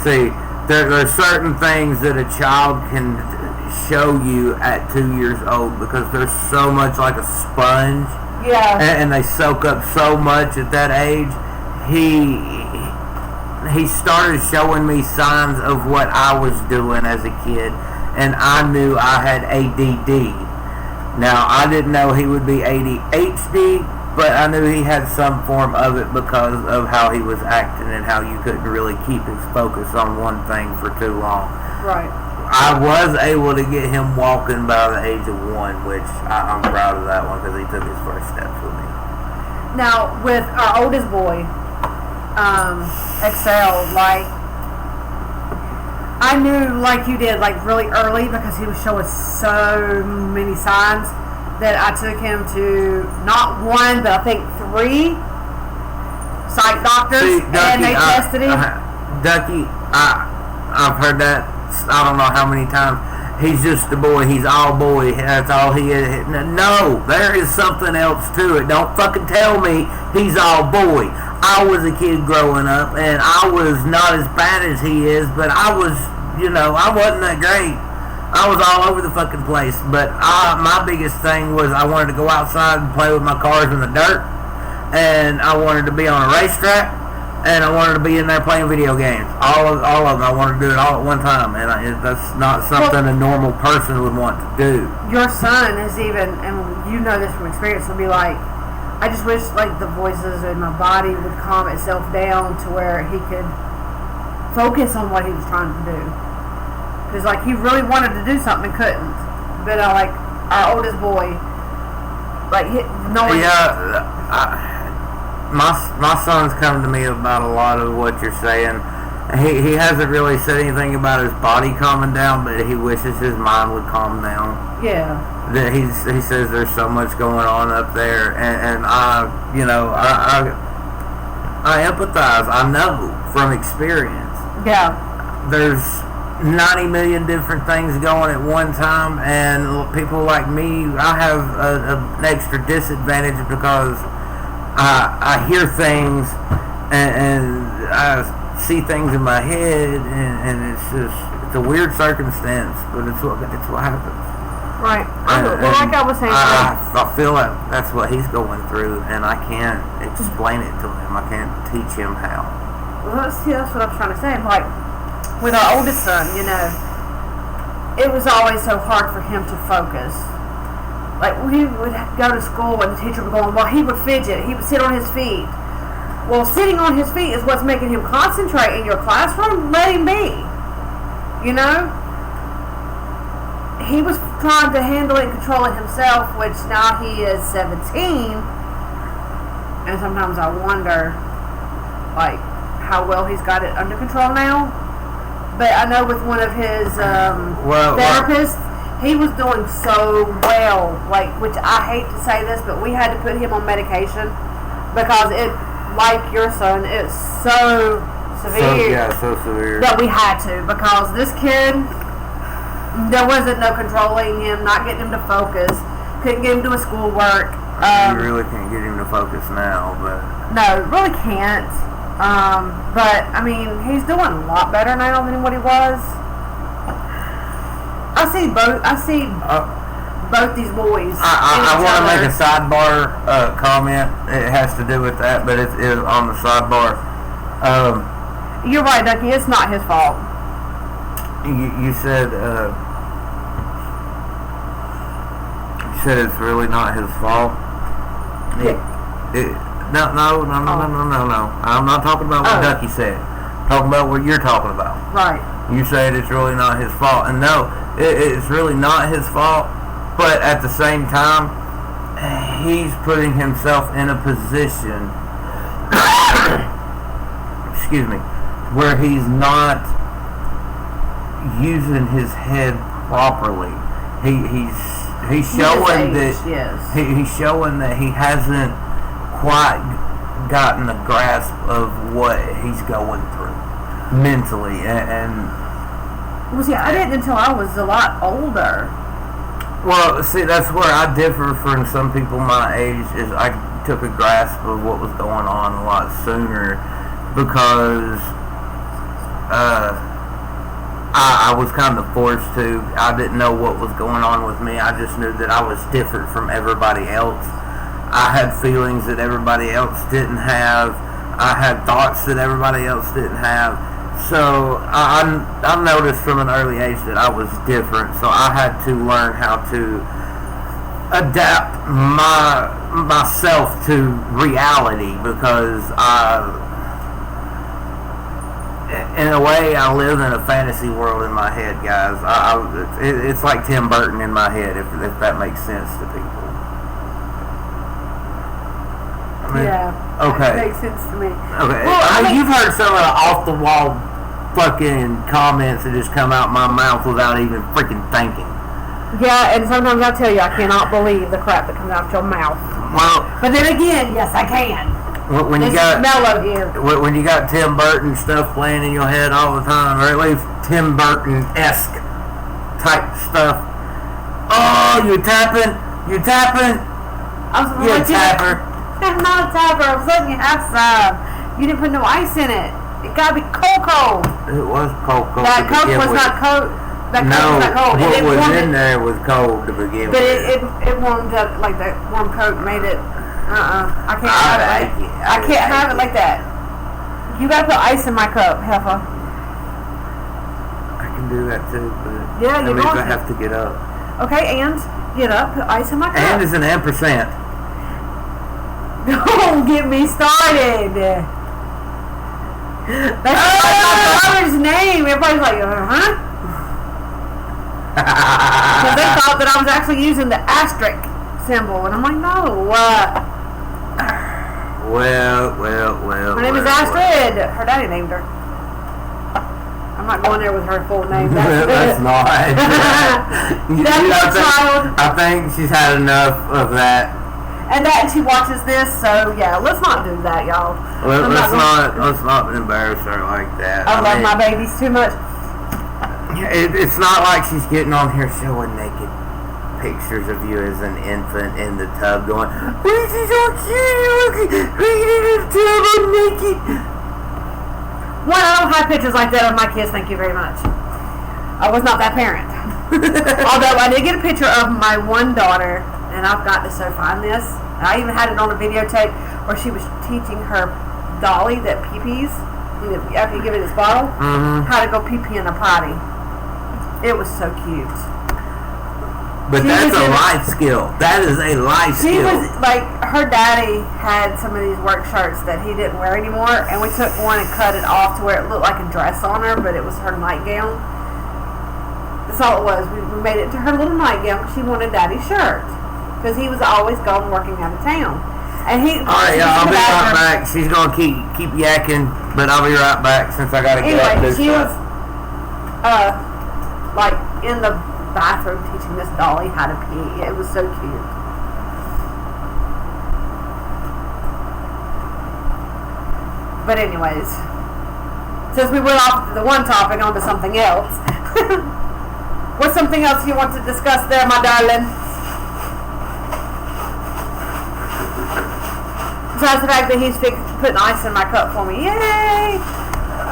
B: See, there's certain things that a child can, show you at 2 years old because they're so much like a sponge.
A: Yeah.
B: And they soak up so much at that age. He started showing me signs of what I was doing as a kid, and I knew I had ADD. Now, I didn't know he would be ADHD, but I knew he had some form of it because of how he was acting and how you couldn't really keep his focus on one thing for too long.
A: Right.
B: I was able to get him walking by the age of 1, which I'm proud of that one because he took his first steps with me.
A: Now, with our oldest boy, Excel, like, I knew, like you did, like, really early because he was showing so many signs that I took him to not 1, but I think 3 psych doctors. See, Ducky, and they tested him.
B: Ducky, I've heard that I don't know how many times. He's just a boy. He's all boy. That's all he is. No, there is something else to it. Don't fucking tell me he's all boy. I was a kid growing up, and I was not as bad as he is, but I was, I wasn't that great. I was all over the fucking place. But my biggest thing was I wanted to go outside and play with my cars in the dirt, and I wanted to be on a racetrack, and I wanted to be in there playing video games. All of them. I wanted to do it all at one time, and that's not something a normal person would want to do.
A: Your son is even, and you know this from experience, will be like, I just wish like the voices in my body would calm itself down to where he could focus on what he was trying to do. Because like he really wanted to do something and couldn't. But like our oldest boy, like knowing.
B: Yeah. My son's come to me about a lot of what you're saying. He hasn't really said anything about his body calming down, but he wishes his mind would calm down.
A: Yeah.
B: That he says there's so much going on up there, and I empathize. I know from experience.
A: Yeah.
B: There's 90 million different things going at one time, and people like me, I have an extra disadvantage because I hear things and I see things in my head, and it's a weird circumstance, but it's what happens.
A: Right. Well, like I was saying,
B: I feel like that's what he's going through, and I can't explain it to him. I can't teach him how.
A: Well, see, that's what I was trying to say. Like with our oldest son, it was always so hard for him to focus. Like, we would go to school and the teacher would go, well, he would fidget. He would sit on his feet. Well, sitting on his feet is what's making him concentrate in your classroom. Let him be. He was trying to handle it and control it himself, which now he is 17. And sometimes I wonder, like, how well he's got it under control now. But I know with one of his therapists, he was doing so well, like, which I hate to say this, but we had to put him on medication because it, like your son, it's so severe.
B: So severe.
A: That we had to, because this kid, there wasn't no controlling him, not getting him to focus, couldn't get him to his schoolwork.
B: You really can't get him to focus now, but...
A: No, really can't. But, I mean, he's doing a lot better now than what he was. I see both these boys.
B: I want to make a sidebar comment. It has to do with that, but it is on the sidebar.
A: You're right, Ducky. It's not his fault.
B: You said it's really not his fault. No. I'm not talking about what Ducky said. I'm talking about what you're talking about.
A: Right.
B: You said it's really not his fault, and no, it's really not his fault. But at the same time, he's putting himself in a position, excuse me, where he's not using his head properly. He's showing he's showing that he hasn't quite gotten a grasp of what he's going through mentally, and
A: well, see, I didn't until I was a lot older.
B: Well, see, that's where I differ from some people my age. Is I took a grasp of what was going on a lot sooner because I was kind of forced to. I didn't know what was going on with me. I just knew that I was different from everybody else. I had feelings that everybody else didn't have. I had thoughts that everybody else didn't have. So I noticed from an early age that I was different. So I had to learn how to adapt myself to reality, because in a way, I live in a fantasy world in my head, guys. It's like Tim Burton in my head, if that makes sense to people. I mean,
A: yeah.
B: Okay.
A: That makes sense to me.
B: Okay.
A: Well,
B: I mean, you've heard some of the off-the-wall fucking comments that just come out my mouth without even freaking thinking.
A: Yeah, and sometimes I tell you, I cannot believe the crap that comes out your mouth.
B: Well,
A: but then again, yes, I can.
B: When you
A: this
B: got
A: is Mellow here.
B: When you got Tim Burton stuff playing in your head all the time, or at least Tim Burton-esque type stuff. Oh, you tapping? You tapping?
A: You're a tapper. I'm not a tapper. I'm letting you have some. You didn't put no ice in it. It gotta be cold.
B: It was cold.
A: That Coke was not cold. That Coke was not cold.
B: What was in there was cold to begin with.
A: But it warmed up, like that warm Coke made it. I can't have it. I can't have it like that. You gotta put ice in my cup, Heffa.
B: I can do that too, but
A: yeah,
B: that means I have to get up.
A: Okay, and get up, put ice in my cup.
B: And is an ampersand.
A: Don't get me started. That's my father's name. Everybody's like, huh? Because they thought that I was actually using the asterisk symbol, and I'm like, no.
B: Well.
A: My name is Astrid. Her daddy named her. I'm not going there with her full name.
B: That's not.
A: That's child.
B: I think she's had enough of that.
A: And that she watches this, so yeah, let's not do that, y'all.
B: Let's not embarrass her like that.
A: I love my babies too much.
B: It's not like she's getting on here showing naked pictures of you as an infant in the tub going, this is so cute, look at the tub, I'm naked.
A: One, I don't have pictures like that of my kids, thank you very much. I was not that parent. Although I did get a picture of my one daughter, and I've got to so find this. I even had it on a videotape where she was teaching her dolly that pee-pees, after you give it its bottle, how to go pee-pee in a potty. It was so cute.
B: But that's a life skill. That is a life skill.
A: She was like, her daddy had some of these work shirts that he didn't wear anymore, and we took one and cut it off to where it looked like a dress on her, but it was her nightgown. That's all it was. We made it to her little nightgown because she wanted daddy's shirt, because he was always gone working out of town. And he.
B: All right, yeah, I'll be right back. She's gonna keep yakking, but I'll be right back since I gotta get up and do
A: she
B: stuff.
A: was like in the bathroom teaching Miss Dolly how to pee. It was so cute. But anyways, since we went off the one topic onto something else, what's something else you want to discuss there, my darling? Besides the fact that he's putting ice in my cup for me. Yay!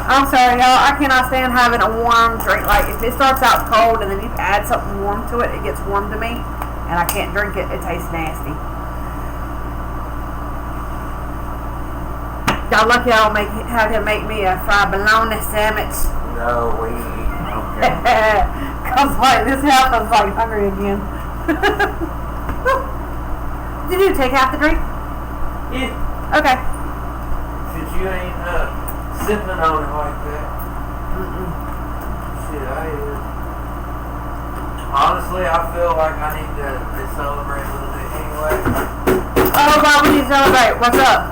A: I'm sorry, y'all. I cannot stand having a warm drink. Like, if it starts out cold and then you add something warm to it, it gets warm to me. And I can't drink it. It tastes nasty. Y'all lucky I don't have him make me a fried bologna sandwich.
B: No, we okay.
A: Cause like, this happens like hungry again. Did you take half the drink?
B: Yeah.
A: Okay.
B: Since you ain't sipping on it like that. Shit, I is. Honestly, I feel like I need to celebrate a little bit anyway.
A: Oh, God, we need to celebrate. What's up?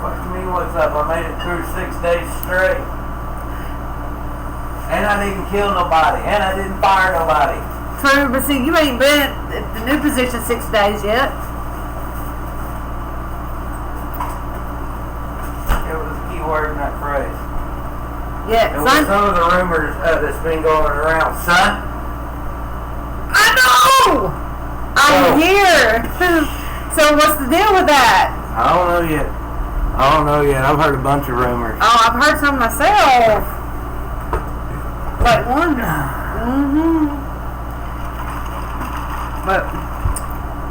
B: What do you mean, what's up? I made it through 6 days straight. And I didn't kill nobody. And I didn't fire nobody.
A: True, but see, you ain't been at the new position 6 days yet.
B: Word in that phrase.
A: Yeah,
B: and with some of the rumors that's been going around, son.
A: I know. I'm here. So what's the deal with that?
B: I don't know yet. I've heard a bunch of rumors.
A: Oh, I've heard some myself. Like one.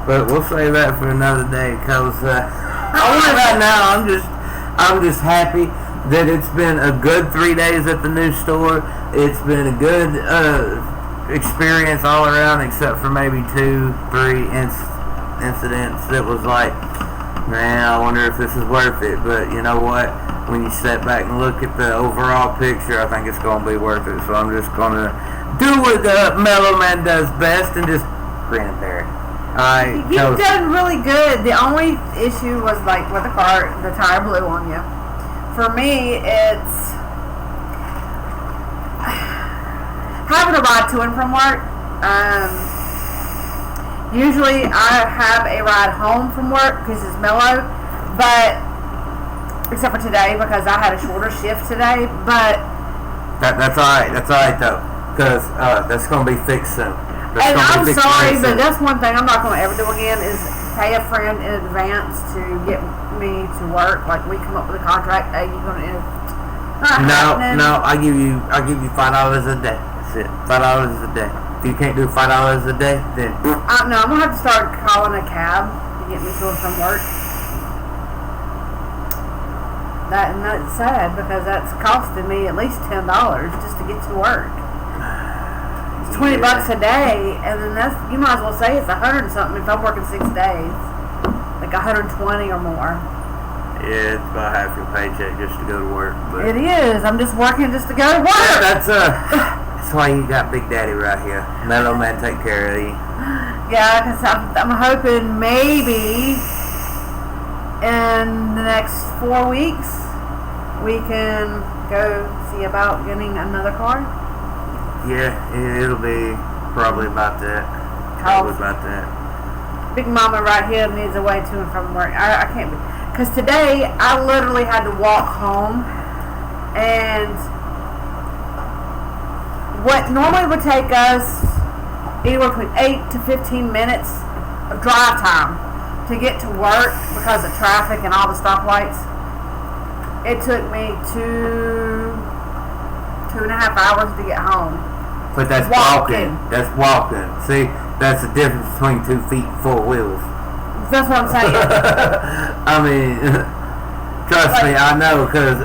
B: But we'll save that for another day, cause right now I'm just happy that it's been a good 3 days at the new store. It's been a good experience all around, except for maybe 2-3 incidents that was like, man, I wonder if this is worth it. But you know what? When you step back and look at the overall picture, I think it's going to be worth it. So I'm just going to do what Mellow Man does best and just grin and bear it.
A: You've done really good. The only issue was like with the car, the tire blew on you. For me, it's having to ride to and from work. Usually I have a ride home from work because it's mellow, but except for today because I had a shorter shift today. But
B: that's alright. That's alright though, because that's going to be fixed soon.
A: And I'm sorry, but that's one thing I'm not going to ever do again is pay a friend in advance to get me to work. Like we come up with a contract, hey, you're going to.
B: No, I'll give you $5 a day. That's it, $5 a day. If you can't do $5 a day, then
A: no, I'm gonna have to start calling a cab to get me to and from work. That's sad because that's costing me at least $10 just to get to work. It's $20 a day, and then that's, you might as well say it's 100 and something if I'm working 6 days, like 120 or more.
B: Yeah, it's about half your paycheck just to go to work. But
A: it is. I'm just working just to go to work.
B: That's why you got Big Daddy right here. Mellow Man take care of you.
A: Yeah, because I'm hoping maybe in the next 4 weeks we can go see about getting another car.
B: Yeah, it'll be probably about that. Probably about that.
A: Big Mama right here needs a way to and from work. I can't be, because today I literally had to walk home, and what normally would take us anywhere between 8 to 15 minutes of drive time to get to work because of traffic and all the stoplights, it took me 2.5 hours to get home.
B: But that's walking. That's walking. See, that's the difference between 2 feet and 4 wheels.
A: That's what I'm saying.
B: I mean, trust me, I know, because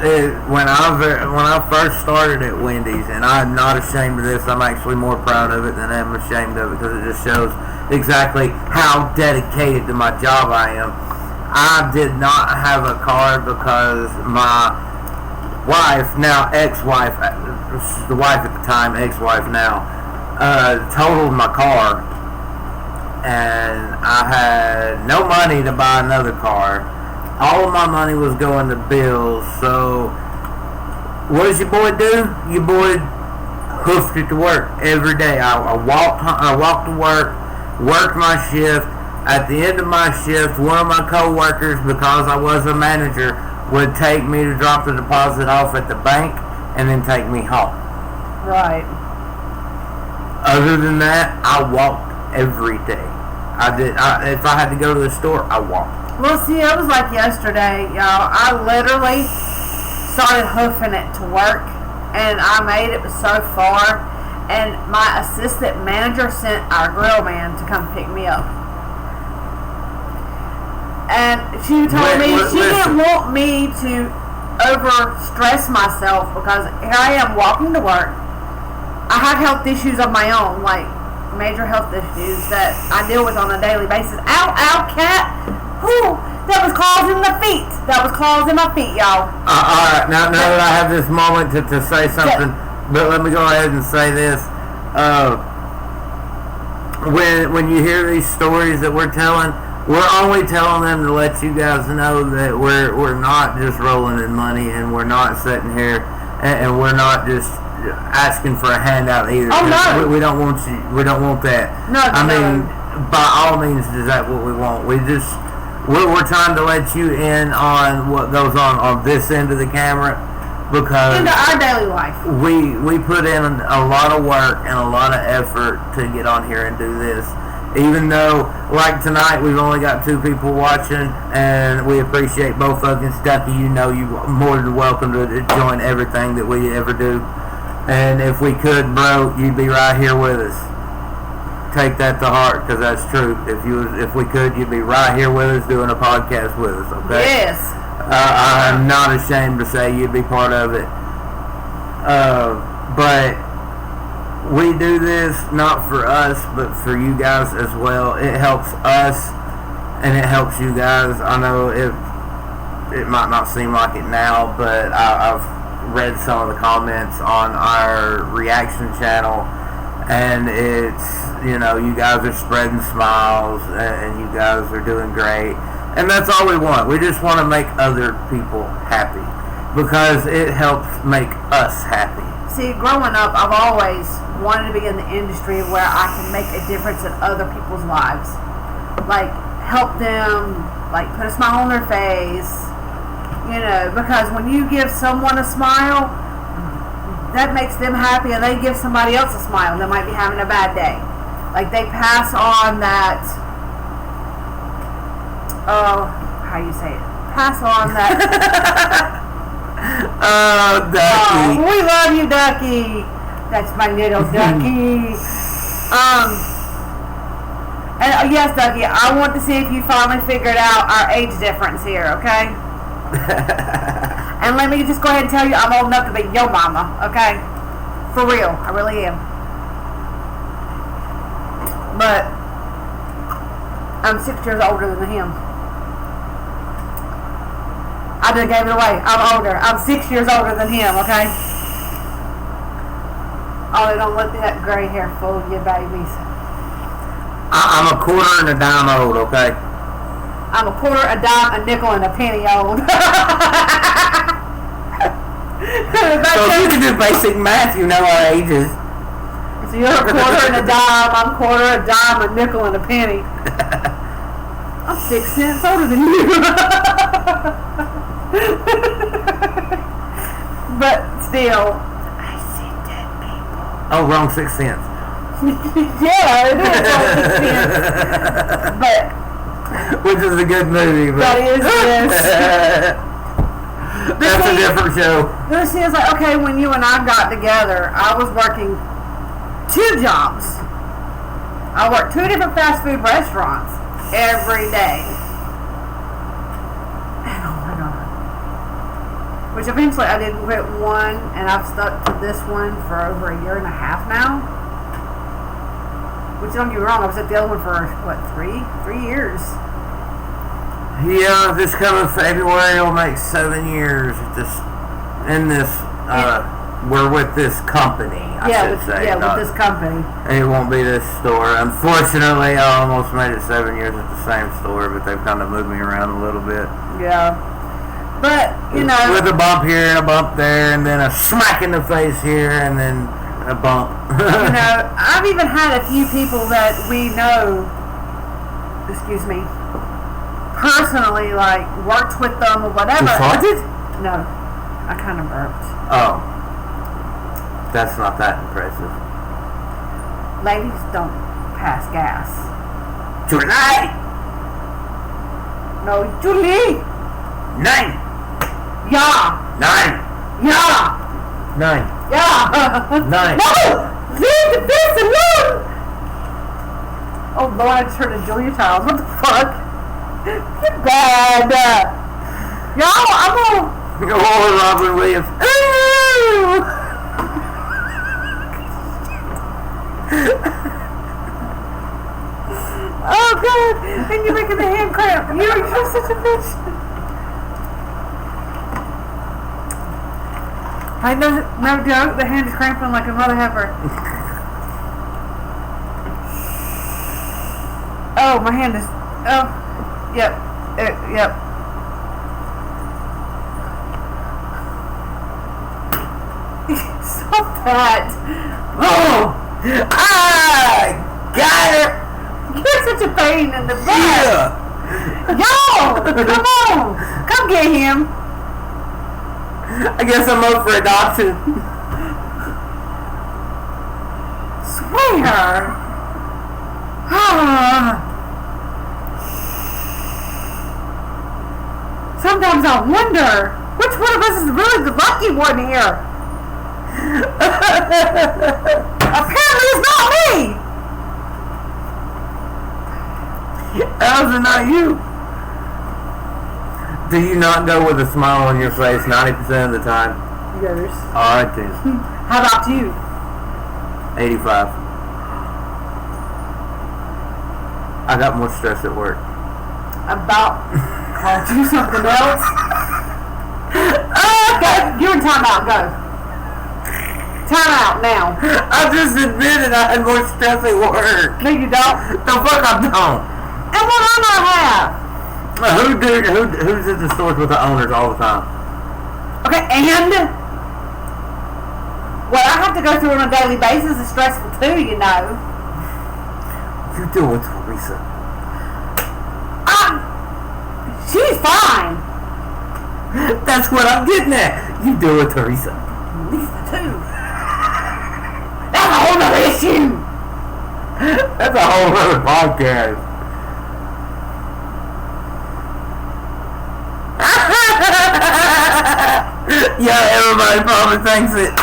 B: when I first started at Wendy's, and I'm not ashamed of this, I'm actually more proud of it than I'm ashamed of it, because it just shows exactly how dedicated to my job I am. I did not have a car because my wife, now ex-wife, the wife at the time, ex-wife now, totaled my car, and I had no money to buy another car. All of my money was going to bills. So what does your boy do? Your boy hoofed it to work every day. I walked to work, worked my shift. At the end of my shift, one of my co-workers, because I was a manager, would take me to drop the deposit off at the bank and then take me home.
A: Right.
B: Other than that, I walked every day. If I had to go to the store, I walked.
A: Well, see, it was like yesterday, y'all. I literally started hoofing it to work, and I made it so far, and my assistant manager sent our grill man to come pick me up. And she told me she didn't want me to over-stress myself because here I am walking to work. I have health issues of my own, like major health issues that I deal with on a daily basis. Ow, ow, cat. Whew, that was claws in the feet. That was claws in my feet, y'all.
B: Alright, now that I have this moment to say something, but let me go ahead and say this. When you hear these stories that we're telling, we're only telling them to let you guys know that we're not just rolling in money, and we're not sitting here, and we're not just asking for a handout either.
A: Oh no,
B: we don't want you. We don't want that.
A: No,
B: I mean, by all means, is that what we want? We're trying to let you in on what goes on this end of the camera, because
A: into our daily life.
B: We put in a lot of work and a lot of effort to get on here and do this. Even though, like tonight, we've only got 2 people watching, and we appreciate both of you. Ducky, you know you're more than welcome to join everything that we ever do. And if we could, bro, you'd be right here with us. Take that to heart, because that's true. If we could, you'd be right here with us doing a podcast with us, okay?
A: Yes.
B: I'm not ashamed to say you'd be part of it. But we do this not for us, but for you guys as well. It helps us, and it helps you guys. I know it might not seem like it now, but I've read some of the comments on our reaction channel, and it's, you know, you guys are spreading smiles, and you guys are doing great, and that's all we want. We just want to make other people happy, because it helps make us happy.
A: See, growing up, I've always wanted to be in the industry where I can make a difference in other people's lives. Like, help them, like, put a smile on their face, you know, because when you give someone a smile, that makes them happy, and they give somebody else a smile that might be having a bad day. Like, they pass on that, how you say it? Pass on that.
B: Oh, Ducky.
A: Oh, we love you, Ducky. That's my little Ducky. And yes, Ducky, I want to see if you finally figured out our age difference here, okay? And let me just go ahead and tell you, I'm old enough to be your mama, okay? For real, I really am. But I'm 6 years older than him. I just gave it away. I'm older. I'm 6 years older than him, okay? Oh, don't let that gray hair fool you, babies.
B: I'm a quarter and a dime old, okay?
A: I'm a quarter, a dime, a nickel, and a penny old.
B: So if you can do basic math, you know our ages.
A: So you're a quarter and a dime, I'm quarter, a dime, a nickel, and a penny. I'm 6 cents older than you. But still, I see dead people.
B: Oh, wrong 6 cents.
A: Yeah, it is wrong 6 cents. But
B: which is a good movie, but
A: that is, yes.
B: That's a different show.
A: This is like, okay, when you and I got together, I was working 2 jobs. I worked 2 different fast food restaurants every day. And oh my God. Which eventually I did quit one, and I've stuck to this one for over a year and a half now. Which, don't get me wrong, I was at the other one for, what, 3 years?
B: Yeah, this coming February will make 7 years. We're with this company, I should say.
A: Yeah, with this company.
B: It won't be this store. Unfortunately, I almost made it 7 years at the same store, but they've kind of moved me around a little bit.
A: Yeah. But, you know.
B: With a bump here and a bump there, and then a smack in the face here, and then a bump.
A: You know, I've even had a few people that we know, excuse me, personally, like, worked with them or whatever.
B: You farted?
A: No. I kind of burped.
B: Oh. That's not that impressive.
A: Ladies don't pass gas.
B: July!
A: No, Julie!
B: 9!
A: Yeah!
B: 9!
A: Yeah!
B: 9!
A: Yeah!
B: 9!
A: No! Leave the bitch alone! Oh Lord, I just heard a Julia Childs. What the fuck? You're bad. Y'all, I'm gonna...
B: Oh, Robin Williams.
A: Ooh! Oh God! And you're making the hand cramp. You're such a bitch. I know, no joke. The hand is cramping like a mother heifer. Oh, my hand is. Oh, yep, yep. Stop that!
B: Oh! I got her!
A: You're such a pain in the butt!
B: Yeah!
A: Yo! Come on! Come get him!
B: I guess I'm up for adoption.
A: Swear! Sometimes I wonder which one of us is really the lucky one here. Apparently it's not me.
B: How's it not you? Do you not go with a smile on your face 90% of the time?
A: Yours.
B: Alright then.
A: How about you?
B: 85. I got more stress at work.
A: About called you something else? Go. You're in timeout. Go. Timeout now.
B: I just admitted I had more stress at work.
A: No, you don't.
B: The fuck I don't.
A: And what am I have?
B: Who's at the stores with the owners all the time?
A: Okay, and what I have to go through on a daily basis is stressful too, you know.
B: You do it, Teresa.
A: She's fine.
B: That's what I'm getting at. You do it, Teresa.
A: Lisa too. That's a whole other issue.
B: That's a whole other podcast. Yeah, everybody probably thinks it.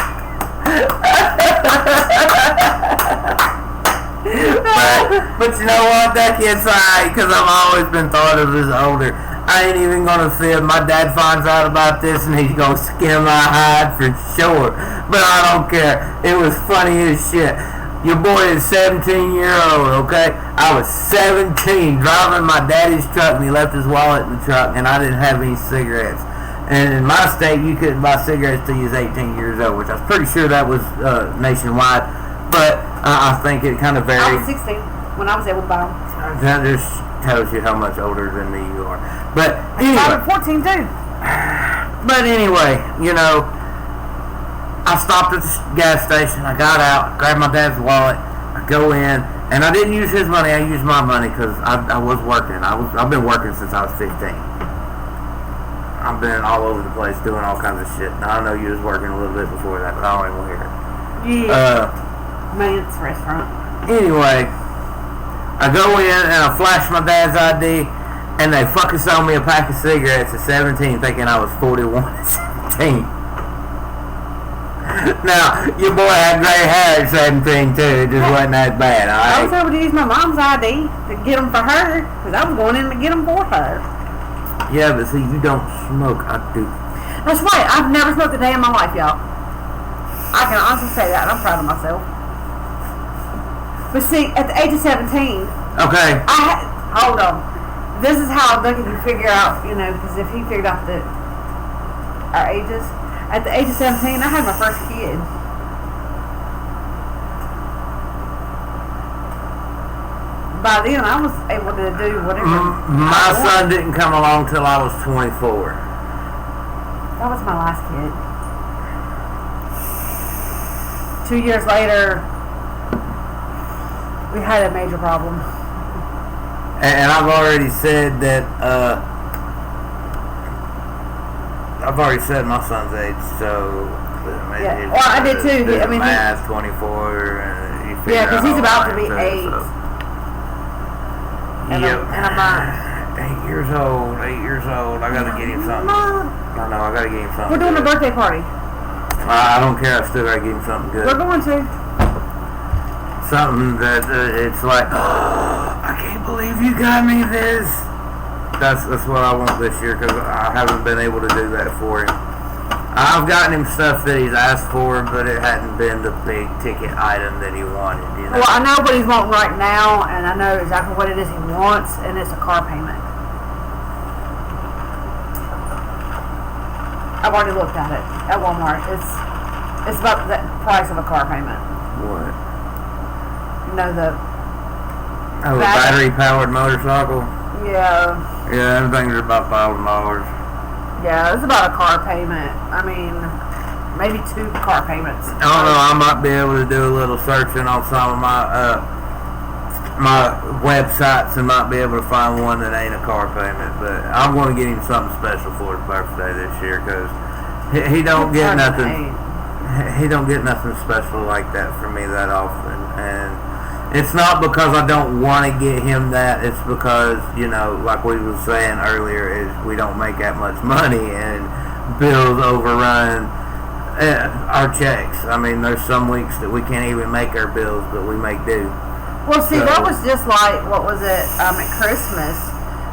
B: but you know what? That kid's alright, because I've always been thought of as older. I ain't even gonna see if my dad finds out about this and he's gonna skin my hide for sure. But I don't care. It was funny as shit. Your boy is 17-year-old, okay? I was 17 driving my daddy's truck and he left his wallet in the truck and I didn't have any cigarettes. And in my state, you couldn't buy cigarettes till you was 18 years old, which I was pretty sure that was nationwide. But I think it kind of
A: I
B: varied.
A: was 16 when I was able to buy them.
B: That just tells you how much older than me you are. But
A: I
B: anyway.
A: was 14 too.
B: But anyway, you know, I stopped at the gas station. I got out, grabbed my dad's wallet. I go in, and I didn't use his money. I used my money because I was working. I've been working since I was 15. I've been all over the place doing all kinds of shit. Now, I know you was working a little bit before that, but I don't even hear it.
A: Yeah. Man's restaurant.
B: Anyway, I go in and I flash my dad's ID, and they fucking sold me a pack of cigarettes at 17, thinking I was 41 at 17. Now, your boy had gray hair at 17 too. It just wasn't that bad,
A: I was
B: alright?
A: able to use my mom's ID to get them for her, because I was going in to get them for her.
B: Yeah, but see, you don't smoke. I do.
A: That's right. I've never smoked a day in my life, y'all. I can honestly say that, and I'm proud of myself. But see, at the age of 17,
B: Okay.
A: hold on. This is how Duncan can figure out, you know, because if he figured out that our ages, at the age of 17, I had my first kid. By then, I was able to do whatever.
B: My son didn't come along till I was 24.
A: That was my last kid. 2 years later, we had a major problem.
B: And I've already said that, I've already said my son's age, so...
A: Yeah, well, I did too. I mean,
B: math, 24, and you figure
A: yeah, because he's about to be
B: too,
A: 8.
B: So.
A: And
B: Yep.
A: I'm
B: 8 years old, 8 years old. I gotta get him something. I know, I gotta get him something.
A: We're doing
B: good.
A: a birthday party.
B: I don't care, I still gotta get him something good.
A: We're going to.
B: Something that it's like, oh, I can't believe you got me this. That's what I want this year, because I haven't been able to do that for him. I've gotten him stuff that he's asked for, but it hadn't been the big ticket item that he wanted, you know?
A: Well, I know what he's wanting right now, and I know exactly what it is he wants, and it's a car payment. I've already looked at it at Walmart. It's about the price of a car payment.
B: What?
A: You know, the
B: battery-powered motorcycle?
A: Yeah.
B: Yeah, everything's about $1,000.
A: Yeah, it's about a car payment. I mean, maybe 2 car payments.
B: I don't know, I might be able to do a little searching on some of my my websites and might be able to find one that ain't a car payment, but I'm going to get him something special for his birthday this year, because he don't get nothing. He don't get nothing special like that from me that often, and it's not because I don't want to get him that. It's because, you know, like we was saying earlier, is we don't make that much money and bills overrun. our checks. I mean, there's some weeks that we can't even make our bills, but we make do.
A: Well, see, that was just like, what was it, at Christmas.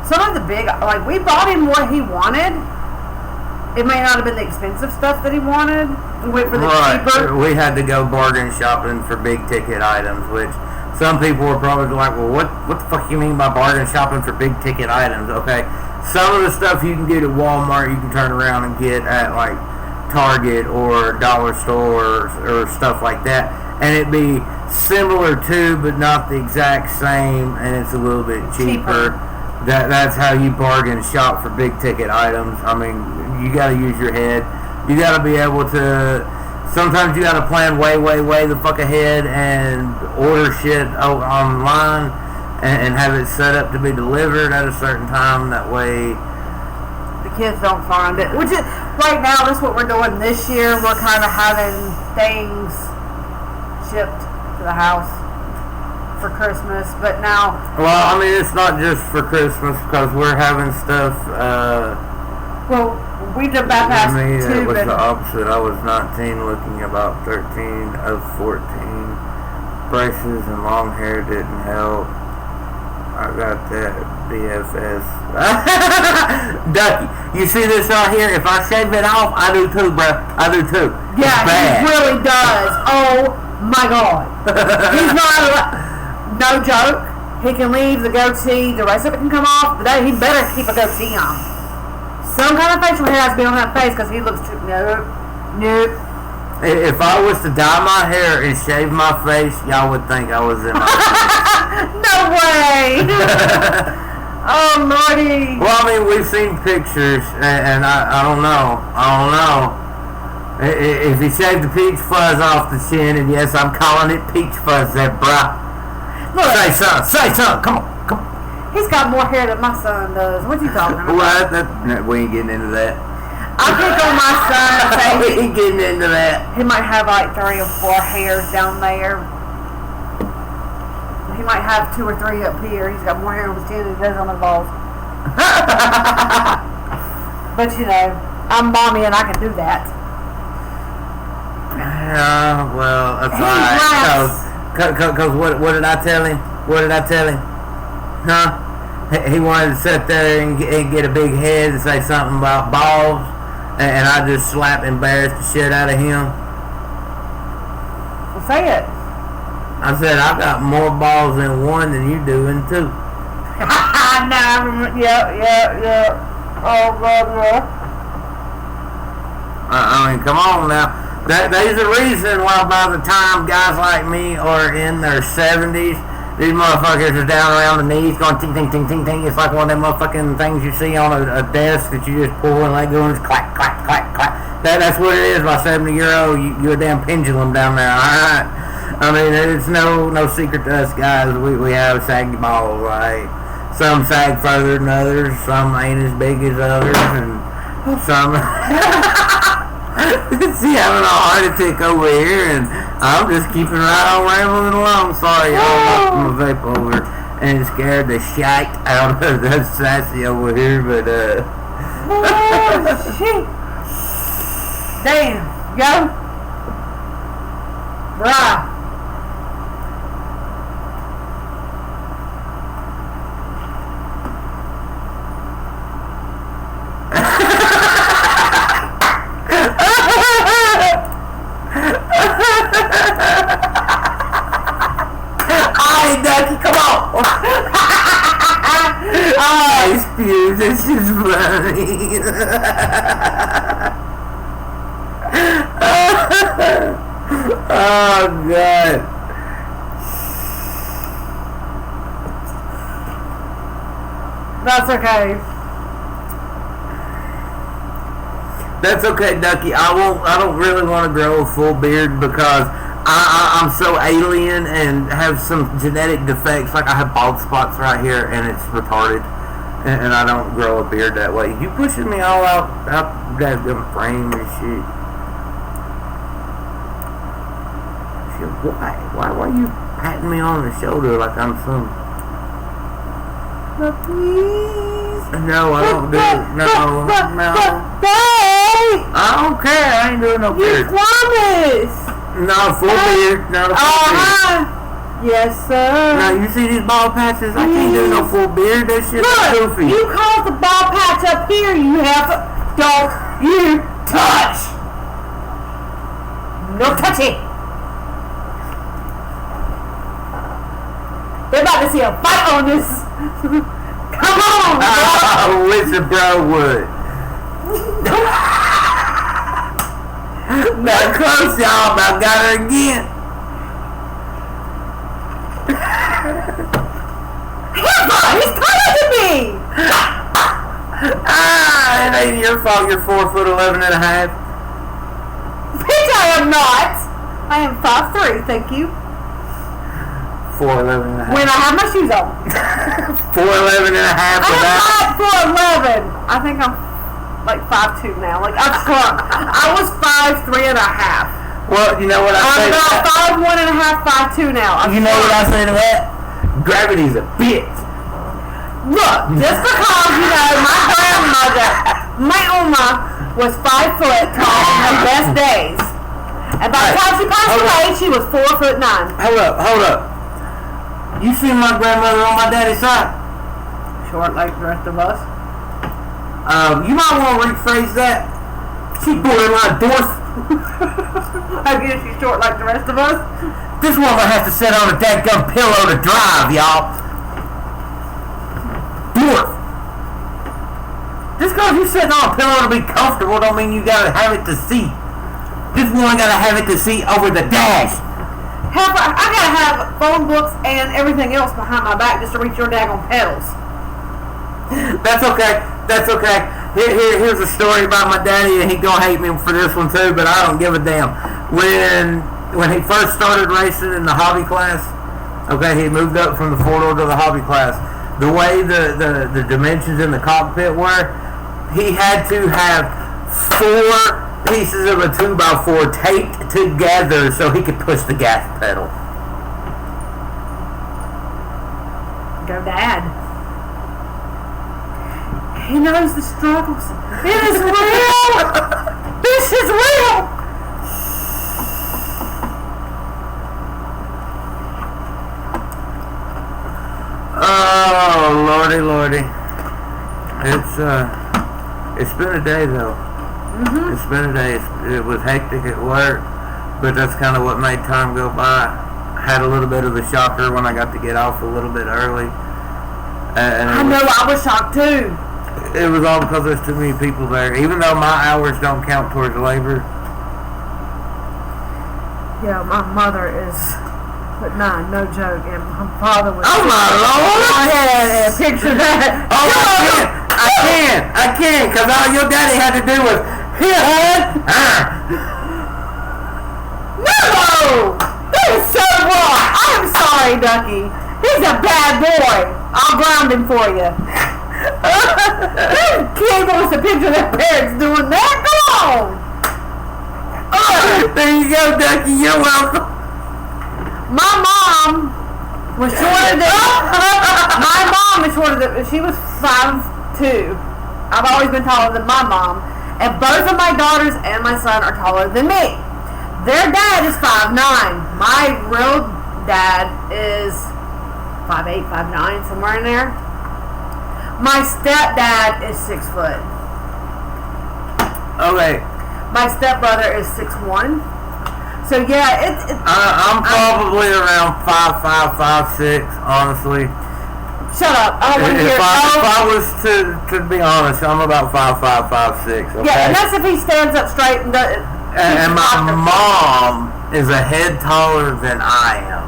A: Some of the big, like, we bought him what he wanted. It may not have been the expensive stuff that he wanted. We went for the cheaper.
B: We had to go bargain shopping for big ticket items, which some people were probably like, well, what the fuck you mean by bargain shopping for big ticket items? Okay, some of the stuff you can get at Walmart, you can turn around and get at, like, Target or Dollar Store or stuff like that. And it'd be similar to, but not the exact same, and it's a little bit cheaper. That's how you bargain shop for big ticket items. I mean, you got to use your head. You got to be able to. Sometimes you got to plan way the fuck ahead and order shit online and have it set up to be delivered at a certain time. That way,
A: the kids don't find it. Which is right now. That's what we're doing this year. We're kind of having things shipped to the house for Christmas, but now.
B: Well, I mean, it's not just for Christmas because we're having stuff.
A: Well, we did bypass
B: me,
A: too,
B: it was
A: but
B: the opposite. I was 19, looking about 13 of 14. Braces and long hair didn't help. I got that BFS. Ducky, you see this right here? If I shave it off, I do too, bro. I do too.
A: Yeah, he really does. Oh my God. He's not. No joke. He can leave the goatee. The rest of it can come off. But he better keep a goatee on. Some kind of facial hair has to be on that face because he looks too. Nope.
B: If I was to dye my hair and shave my face, y'all would think I was in my
A: No way. Oh, Lordy.
B: Well, I mean, we've seen pictures, and I don't know. If he shaved the peach fuzz off the chin, and yes, I'm calling it peach fuzz there, bruh. Look, say something, come on.
A: He's got more hair than my son does. What's he talking about?
B: Well, we ain't getting into that.
A: I pick on my son and say
B: we ain't getting into that.
A: He might have like 3 or 4 hairs down there. He might have 2 or 3 up here. He's got more hair on his chin than he does on his balls. But you know, I'm mommy and I can do that.
B: Yeah, well, that's alright. Cause what did I tell him? Huh? He wanted to sit there and get a big head and say something about balls, and I just embarrassed the shit out of him.
A: Well, say it.
B: I said, I got more balls in one than you do in 2. Yeah. Oh, God, yeah. I mean, come on now. There's a reason why by the time guys like me are in their 70s, these motherfuckers are down around the knees going ting, ting, ting, ting, ting. It's like one of them motherfucking things you see on a desk that you just pull and let go and just clack, clack, clack, clack. That's what it is by 70-year-old. You're a damn pendulum down there, alright? I mean, it's no secret to us guys. We have saggy balls, right? Some sag further than others. Some ain't as big as others. And some... See, having a heart attack over here, and I'm just keeping right on rambling along. Sorry, y'all, knocked my vape over and scared the shite out of that sassy over here, but
A: Oh, shit. Damn, yo. Bruh.
B: Come on! Ice Cube, this is funny. Oh, God.
A: That's okay.
B: That's okay, Ducky. I don't really want to grow a full beard because I'm so alien and have some genetic defects. Like I have bald spots right here, and it's retarded. And I don't grow a beard that way. You pushing me all out that frame and shit. Why are you patting me on the shoulder like I'm some?
A: Please.
B: No, I don't do it. No. I don't care. I ain't doing no
A: You
B: beard.
A: promised.
B: No, full beard. Not a full beard.
A: Yes, sir.
B: Now, you see these bald patches? I can't do no full beard. That shit is
A: Look,
B: goofy.
A: you cause the bald patch up here. You have to. Don't you touch. No touchy. They're about to see a fight on this. Come on, bro.
B: I wish a bro would. Now close, y'all. About got her again.
A: He's taller than me.
B: It ain't your fault. You're 4'11" and a half.
A: Bitch, I am not. I am 5'3", thank you.
B: 4'11" and a half.
A: When I have my shoes on.
B: 4'11" and a half
A: I'm
B: without.
A: not 4'11". I think I'm like 5'2" now. Like I've shrunk. I was 5'3" and a half.
B: Well, you know what I say?
A: I'm about 5'1" and a half, 5'2" now.
B: You know what I say to that? Gravity's a bitch.
A: Look, just because, you know, my grandmother, my Oma, was 5 foot tall in her best days. And by the time she passed away, she was 4'9".
B: Hold up. You seen my grandmother on my daddy's side?
A: Short like the rest of us.
B: You might want to rephrase that. She's borderline dwarf.
A: I guess she's short like the rest of us.
B: This woman has to sit on a dadgum pillow to drive, y'all. Dwarf. Just because you're sitting on a pillow to be comfortable don't mean you gotta have it to see. This woman gotta have it to see over the dash.
A: I gotta have phone books and everything else behind my back just to reach your daggone pedals.
B: That's okay. Here's a story about my daddy, and he gonna hate me for this one too, but I don't give a damn. When he first started racing in the hobby class, okay, he moved up from the 4-door to the hobby class. The way the dimensions in the cockpit were, he had to have 4 pieces of a 2x4 taped together so he could push the gas pedal.
A: Go Dad. He knows the struggles. It is real. This is real.
B: Oh, lordy. It's been a day though. Mm-hmm. It's been a day. It was hectic at work, but that's kind of what made time go by. Had a little bit of a shocker when I got to get off a little bit early. And
A: I know, I was shocked too.
B: It was all because there's too many people there. Even though my hours don't count towards labor.
A: Yeah, my mother is but nah, no joke. And my father was.
B: Oh my Lord!
A: Go ahead and picture that.
B: Oh, I can, because all your daddy had to do was
A: No! That is so wrong. I am sorry, Ducky. He's a bad boy. I'll ground him for you. Kid wants to picture their parents doing that. Come on.
B: There you go, Ducky. You're welcome.
A: My mom was shorter than. My mom is shorter than. She was 5'2". I've always been taller than my mom, and both of my daughters and my son are taller than me. Their dad is 5'9". My real dad is 5'8", 5'9", somewhere in there. My stepdad is 6 foot.
B: Okay.
A: My stepbrother is 6'1". So yeah,
B: I'm probably around 5'5", 5'6", honestly.
A: Shut up. I don't want to hear
B: If I was to be honest, I'm about 5'5", 5'6", okay?
A: Yeah, and that's if he stands up straight and does.
B: And my mom is a head taller than I am.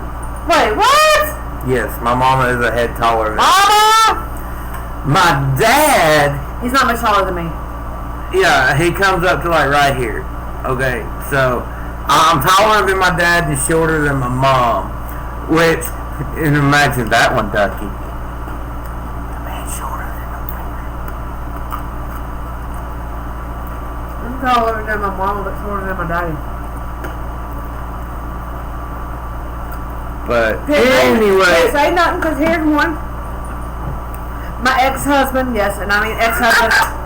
A: Wait, what?
B: Yes, my mama is a head taller than
A: Mama!
B: My dad,
A: He's not much taller than me.
B: yeah, he comes up to like right here. Okay, so I'm taller than my dad and shorter than my mom. Which, and imagine that one, Ducky. The man shorter than my parents.
A: I'm taller than my mom, but shorter than my daddy.
B: But
A: Can't
B: anyway,
A: say nothing because here's one. My ex-husband, yes, and I mean ex-husband.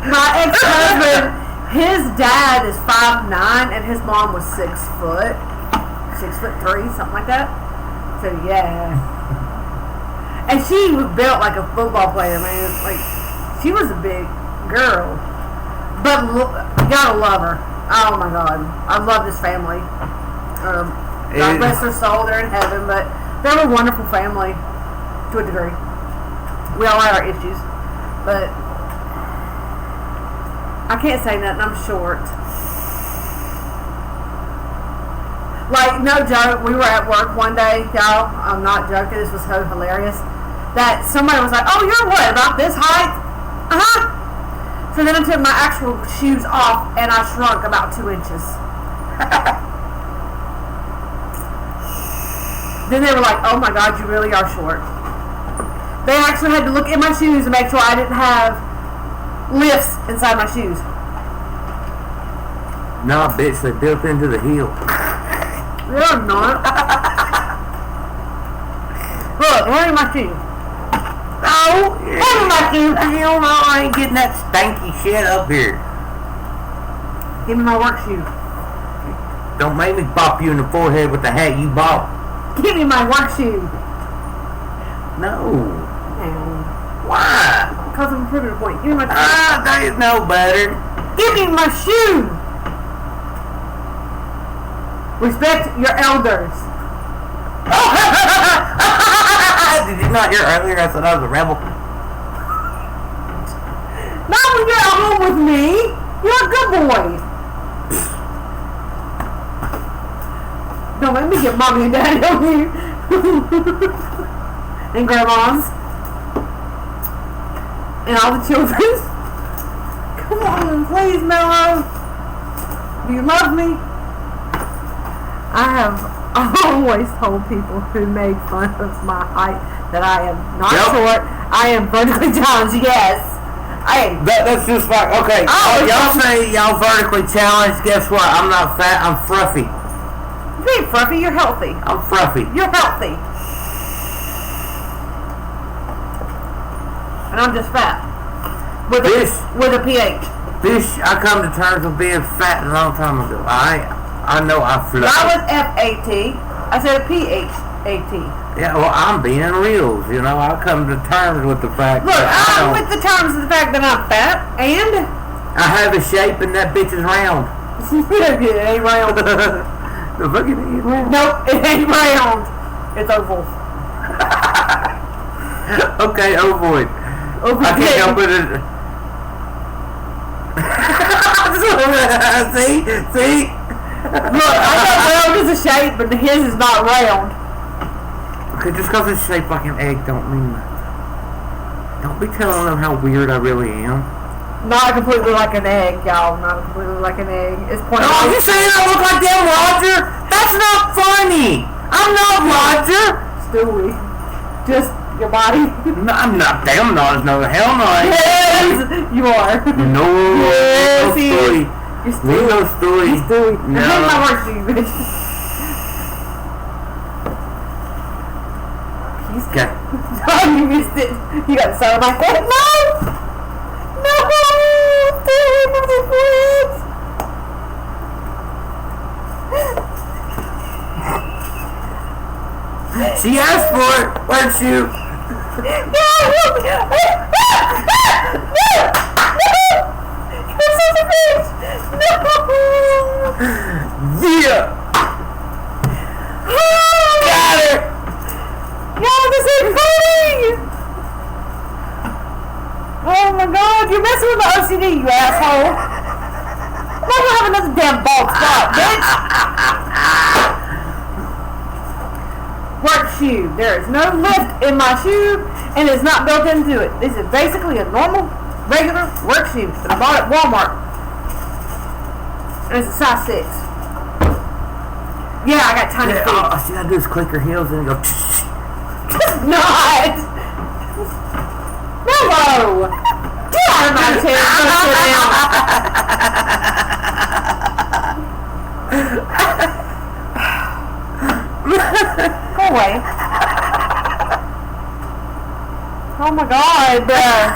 A: My ex-husband, his dad is 5'9", and his mom was 6 foot. 6'3", something like that. So yeah. And she was built like a football player, man. Like, she was a big girl. But you gotta love her. Oh my God. I love this family. God bless their soul, they're in heaven, but they're a wonderful family to a degree. We all have our issues. But I can't say nothing, I'm short. Like, no joke, we were at work one day, y'all, I'm not joking, this was so hilarious, that somebody was like, oh, you're what, about this height? Uh-huh. So then I took my actual shoes off, and I shrunk about 2 inches. Then they were like, oh my God, you really are short. They actually had to look at my shoes and make sure I didn't have lifts inside my shoes.
B: Nah, bitch, they built into the heel.
A: They're not. Look, where are my shoes?
B: Oh,
A: Where are my shoes?
B: hell no, I ain't getting that stanky shit up here.
A: Give me my work shoes.
B: Don't make me bop you in the forehead with the hat you bought.
A: Give me my work shoes.
B: No.
A: No.
B: Why?
A: Because I'm proving a point. Give me my shoes.
B: Ah, there is no better.
A: Give me my shoes. Respect your elders.
B: Did you not hear earlier I said I was a rebel?
A: Not when you're at home with me. You're a good boy. Don't let me get mommy and daddy on you. And grandmas. And all the children. Come on, please, Mello. Do you love me? I have always told people who made fun of my height that I am not short. I am vertically challenged, yes.
B: That's just like, okay, y'all say y'all vertically challenged, guess what? I'm not fat, I'm fruffy.
A: You ain't fruffy, you're healthy.
B: I'm fruffy.
A: You're healthy. And I'm just fat. With a PH.
B: This, I come to terms with being fat a long time ago. I know I fluffy.
A: I was F-A-T. I said a P-H-A-T.
B: Yeah, well, I'm being real. You know, I come to terms with the fact
A: Look,
B: that
A: I'm with the terms of the fact that I'm fat, and
B: I have a shape and that bitch is round.
A: it ain't round.
B: The fucking ain't round.
A: Nope, it ain't round. It's oval.
B: Okay, ovoid.
A: Oval.
B: I can't help it. See?
A: Look, I know round is a shape, but his is not round.
B: Okay, just because it's shaped like an egg don't mean that. Don't be telling them how weird I really am.
A: Not completely like an egg, y'all. Not completely like an egg. It's pointless.
B: Oh, you saying I look like that, Roger? That's not funny. I'm not Roger.
A: Stewie. Just your body.
B: No, I'm not. Damn, not. No, hell no.
A: Yes, you are.
B: No.
A: Yes,
B: No story.
A: You're Stewie.
B: No story.
A: You're Stewie.
B: No.
A: Here's my work shoe, bitch.
B: Okay.
A: Oh, you missed it. You got to sound like that. No! No! Stewie, mother, please!
B: She asked for it. Where'd you?
A: No! You're such a bitch! No!
B: Yeah! Got her!
A: Y'all, this ain't funny! Oh my God, you're messing with my OCD, you asshole! I'm not gonna have another damn bald spot, bitch! Work shoe. There is no lift in my shoe, and it's not built into it. This is basically a normal, regular work shoe that I bought at Walmart. And it's a size 6. Yeah, I got tiny feet.
B: All she gotta do is click her heels and go.
A: Not! No! Get out of my chair and go sit down. Go away. God!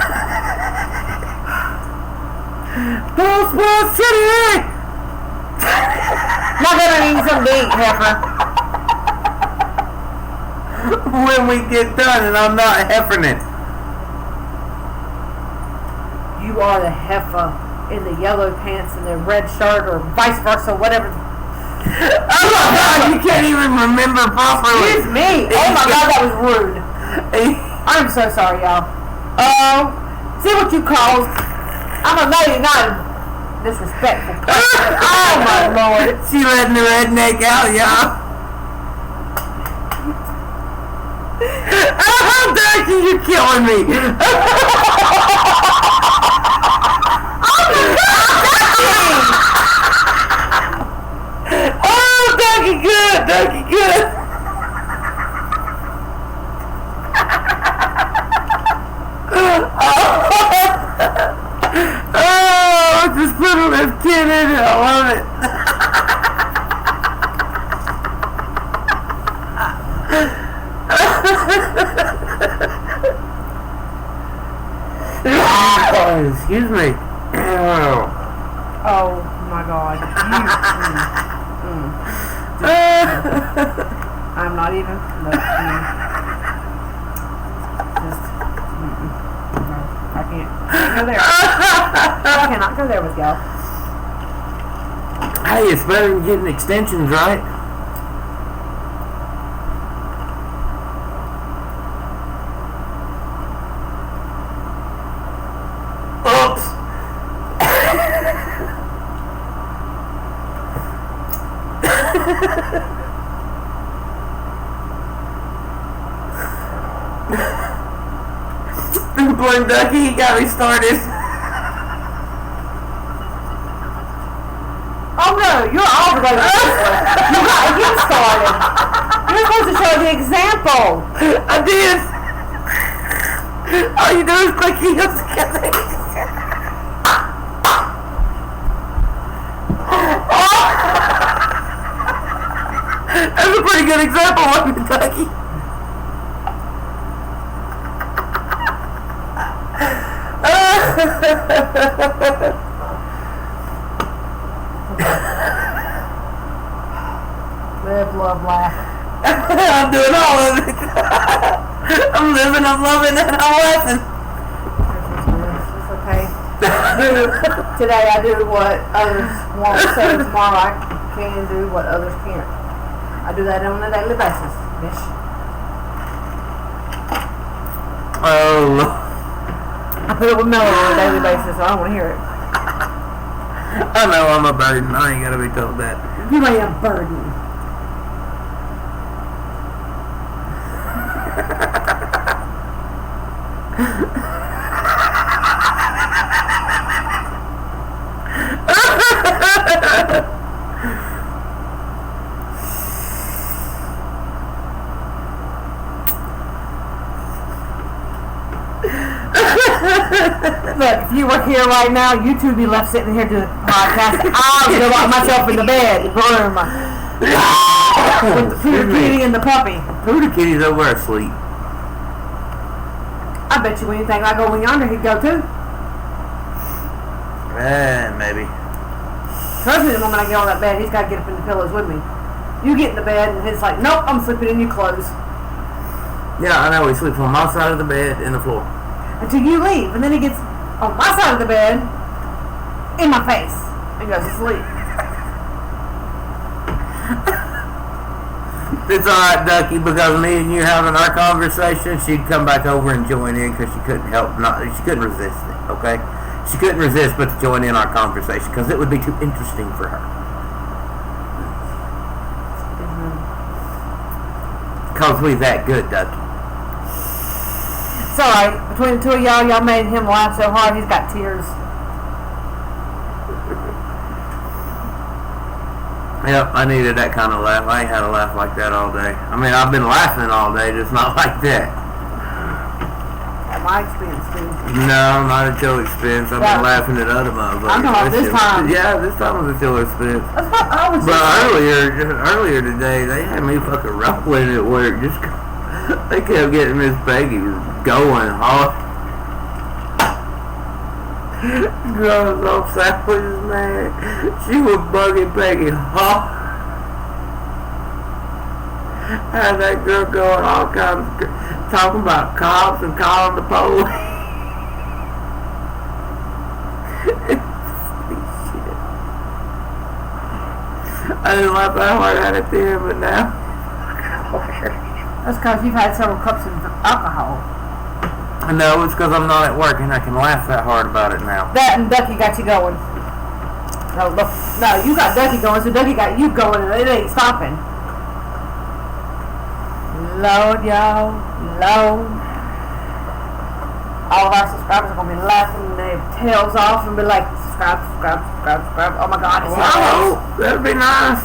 B: Ball City!
A: Not gonna need some to eat, heifer.
B: When we get done and I'm not heffing it.
A: You are the heifer in the yellow pants and the red shirt, or vice versa, whatever.
B: Oh my God, you can't even remember properly.
A: Excuse me. Oh my God, that was rude. I'm so sorry, y'all. Oh, see what you caused. I'm a lady, not a disrespectful person. Oh my Lord.
B: She letting the redneck out, y'all. Oh, Ducky, you're killing me. Oh, Ducky good, Ducky good. Oh, just put a little kid in it. I love it. Oh, excuse me.
A: Oh my God. I'm not even. No, just. No, I can't go there. I cannot go there with y'all.
B: Hey, it's better than getting extensions, right? Oops. Poor Ducky, he got me started.
A: Oh no, you're all the way this way. You got him started. You're supposed to show the example.
B: I did. All you do is click heels together. That's a pretty good example, wasn't it, Ducky?
A: Live, love, laugh.
B: I'm doing all of it. I'm living, I'm loving, and I'm laughing.
A: It's okay. Today I do what others won't, so tomorrow I can do what others can't. I do that on a daily basis, bitch.
B: Oh.
A: I put it with Melody on a daily basis, so I don't want to hear it.
B: I know I'm a burden. I ain't gotta be told that.
A: You ain't a burden. Look, if you were here right now, you two be left sitting here doing a podcast. I'll go lock myself in the bed, the room, with the Pooter Kitty and the puppy.
B: Pooter Kitty's over asleep.
A: I bet you anything I go in yonder, he'd go too.
B: Maybe.
A: Trust me, the moment I get on that bed, he's got to get up in the pillows with me. You get in the bed, and he's like, nope, I'm sleeping in your clothes.
B: Yeah, I know. He sleeps on my side of the bed in the floor.
A: Until you leave, and then he gets on my side of the bed, in my face, and goes to sleep.
B: It's alright, Ducky, because me and you having our conversation, she'd come back over and join in because she couldn't she couldn't resist it, okay? She couldn't resist but to join in our conversation because it would be too interesting for her. Because we that good, Ducky.
A: It's alright. Between the two of y'all made him laugh so hard he's got tears.
B: Yep, I needed that kind of laugh. I ain't had a laugh like that all day. I mean, I've been laughing all day, just not like that.
A: At my expense, too.
B: No, not at your expense. I've been laughing at other motherfuckers.
A: I'm talking about this time.
B: Yeah, this time was at your expense.
A: That's what I was
B: But earlier today, they had me fucking rolling at work. They kept getting Miss Peggy going hard. Girls on sandwiches, man. She was bugging Peggy hard. Had that girl going all kinds of talking about cops and calling the police. Shit. I didn't laugh that hard at it then, but now.
A: That's because you've had several cups of alcohol.
B: No, it's because I'm not at work and I can laugh that hard about it now.
A: That and Ducky got you going. No, you got Ducky going, so Ducky got you going, and it ain't stopping. Lord, y'all, Lord. All of our subscribers are going to be laughing their tails off and be like, subscribe. Oh my God, it's
B: wow, that'd be nice.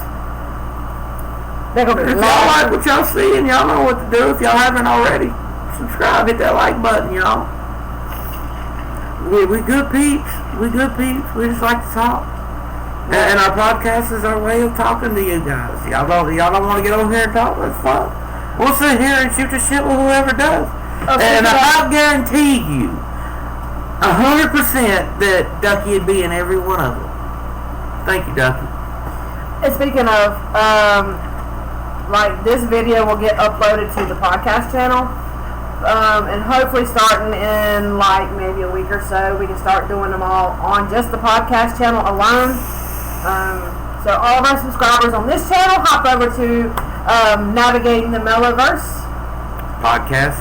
A: They're going to be
B: if y'all like what y'all see and y'all know what to do, if y'all haven't already, subscribe, hit that like button, y'all. We good peeps. We good peeps. We just like to talk. And our podcast is our way of talking to you guys. Y'all don't want to get over here and talk? That's fine. We'll sit here and shoot the shit with whoever does. Okay, and I guarantee you 100% that Ducky would be in every one of them. Thank you, Ducky.
A: And speaking of, like, this video will get uploaded to the podcast channel. And hopefully starting in like maybe a week or so, we can start doing them all on just the podcast channel alone. So all of our subscribers on this channel, hop over to Navigating the Mellowverse
B: podcast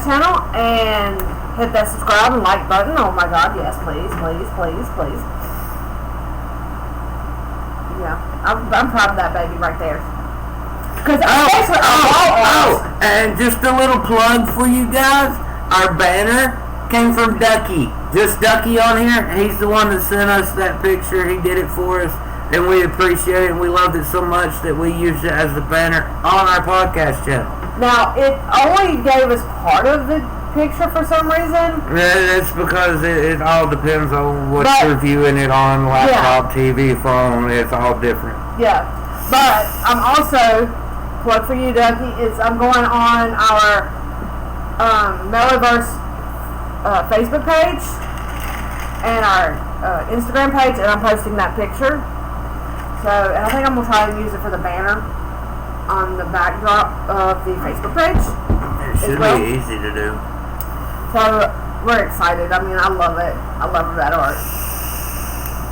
A: channel and hit that subscribe and like button. Oh my God, yes, please. Yeah, I'm proud of that baby right there.
B: And just a little plug for you guys. Our banner came from Ducky. Just Ducky on here. He's the one that sent us that picture. He did it for us. And we appreciate it. And we loved it so much that we used it as the banner on our podcast channel.
A: Now, it only gave us part of the picture for some reason.
B: It's because it all depends on what you're viewing it on. Laptop, TV, phone. It's all different.
A: Yeah. But I'm also... plug for you, Ducky, is I'm going on our Mellowverse Facebook page and our Instagram page, and I'm posting that picture. So, and I think I'm going to try and use it for the banner on the backdrop of the Facebook page.
B: It should be easy to do.
A: So, we're excited. I mean, I love it. I love that art.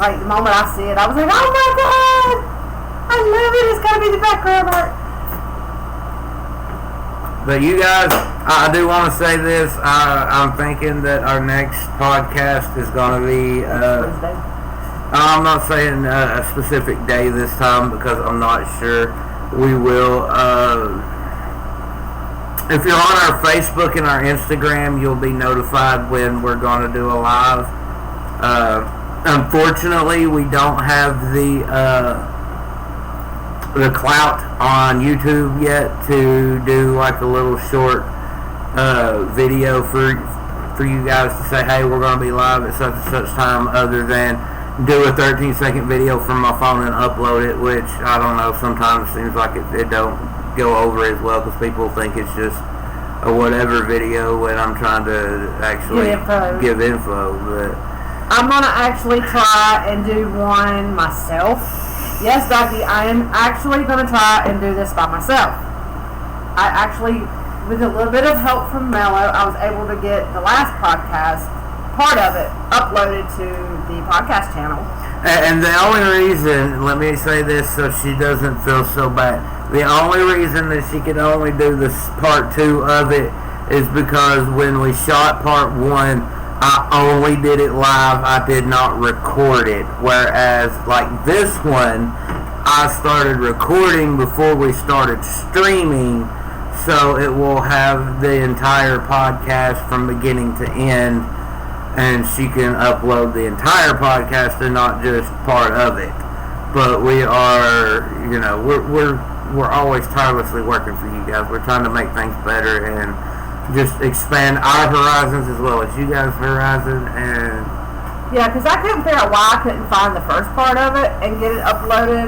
A: Like, the moment I see it, I was like, oh my God! I love it. It's got to be the background art.
B: But you guys, I do want to say this. I'm thinking that our next podcast is going to be... I'm not saying a specific day this time because I'm not sure. We will... if you're on our Facebook and our Instagram, you'll be notified when we're going to do a live. Unfortunately, we don't have the clout on YouTube yet to do like a little short video for you guys to say, hey, we're going to be live at such and such time, other than do a 13-second video from my phone and upload it, which I don't know, sometimes it seems like it don't go over as well because people think it's just a whatever video when I'm trying to actually give info. But
A: I'm going to actually try and do one myself. Yes, Ducky, I am actually going to try and do this by myself. I actually, with a little bit of help from Mello, I was able to get the last podcast, part of it, uploaded to the podcast channel.
B: And the only reason, let me say this so she doesn't feel so bad, the only reason that she could only do this part 2 of it is because when we shot part 1, I only did it live. I did not record it. Whereas, like this one, I started recording before we started streaming, so it will have the entire podcast from beginning to end, and she can upload the entire podcast and not just part of it. But we are, you know, we're always tirelessly working for you guys. We're trying to make things better and just expand our horizons as well as you guys' horizon. And
A: yeah, because I couldn't figure out why I couldn't find the first part of it and get it uploaded,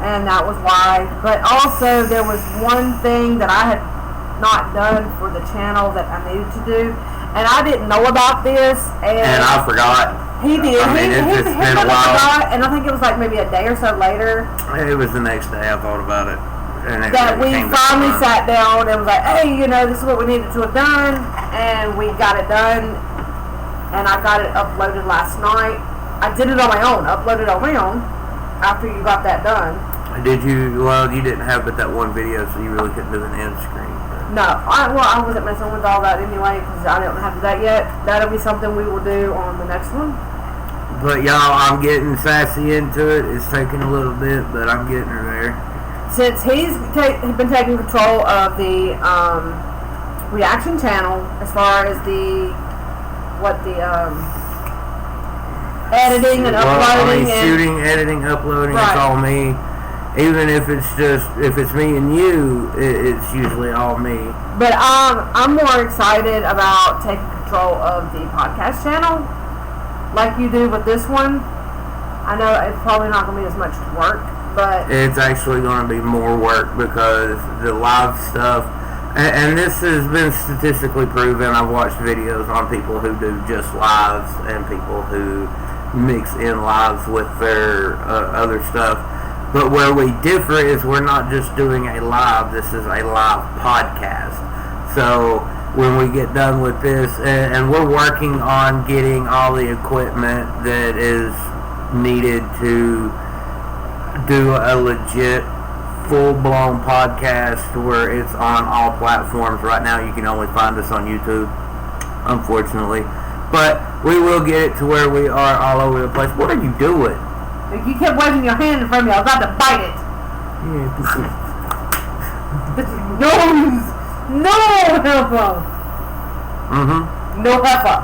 A: and that was why. But also there was one thing that I had not done for the channel that I needed to do, and I didn't know about this, and
B: I forgot.
A: He did.
B: I mean, it's been a while.
A: And I think it was like maybe a day or so later.
B: It was the next day I thought about it. And
A: that we finally sat down and was like, hey, this is what we needed to have done. And we got it done. And I got it uploaded last night. I did it on my own. Uploaded on my own after you got that done.
B: Did you? Well, you didn't have but that one video, so you really couldn't do an end screen.
A: No, I wasn't messing with all that anyway because I don't have that yet. That'll be something we will do on the next one.
B: But y'all, I'm getting sassy into it. It's taking a little bit, but I'm getting her there.
A: Since he's been taking control of the reaction channel, as far as the editing and uploading,
B: shooting, editing, uploading,
A: right.
B: It's all me. Even if it's me and you, it's usually all me.
A: But I'm more excited about taking control of the podcast channel, like you do with this one. I know it's probably not going to be as much work, but
B: it's actually going to be more work because the live stuff, and this has been statistically proven. I've watched videos on people who do just lives and people who mix in lives with their other stuff. But where we differ is we're not just doing a live, this is a live podcast. So when we get done with this, and we're working on getting all the equipment that is needed to do a legit full-blown podcast where it's on all platforms. Right now you can only find us on YouTube, unfortunately. But we will get it to where we are all over the place. What are you doing?
A: You kept waving your hand in front of me. I was about to bite it. No heifer.
B: Mm-hmm.
A: No heifer.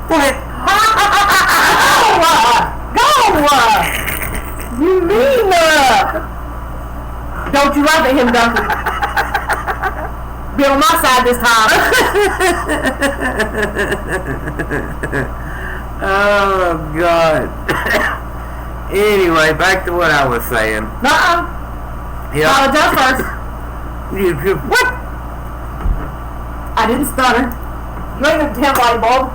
B: What?
A: Go! You mean don't you laugh at him, Duncan. Be on my side this time.
B: Oh, God. Anyway, back to what I was saying. Yeah.
A: Apologize first.
B: What?
A: I didn't stutter. You ain't a damn light bulb.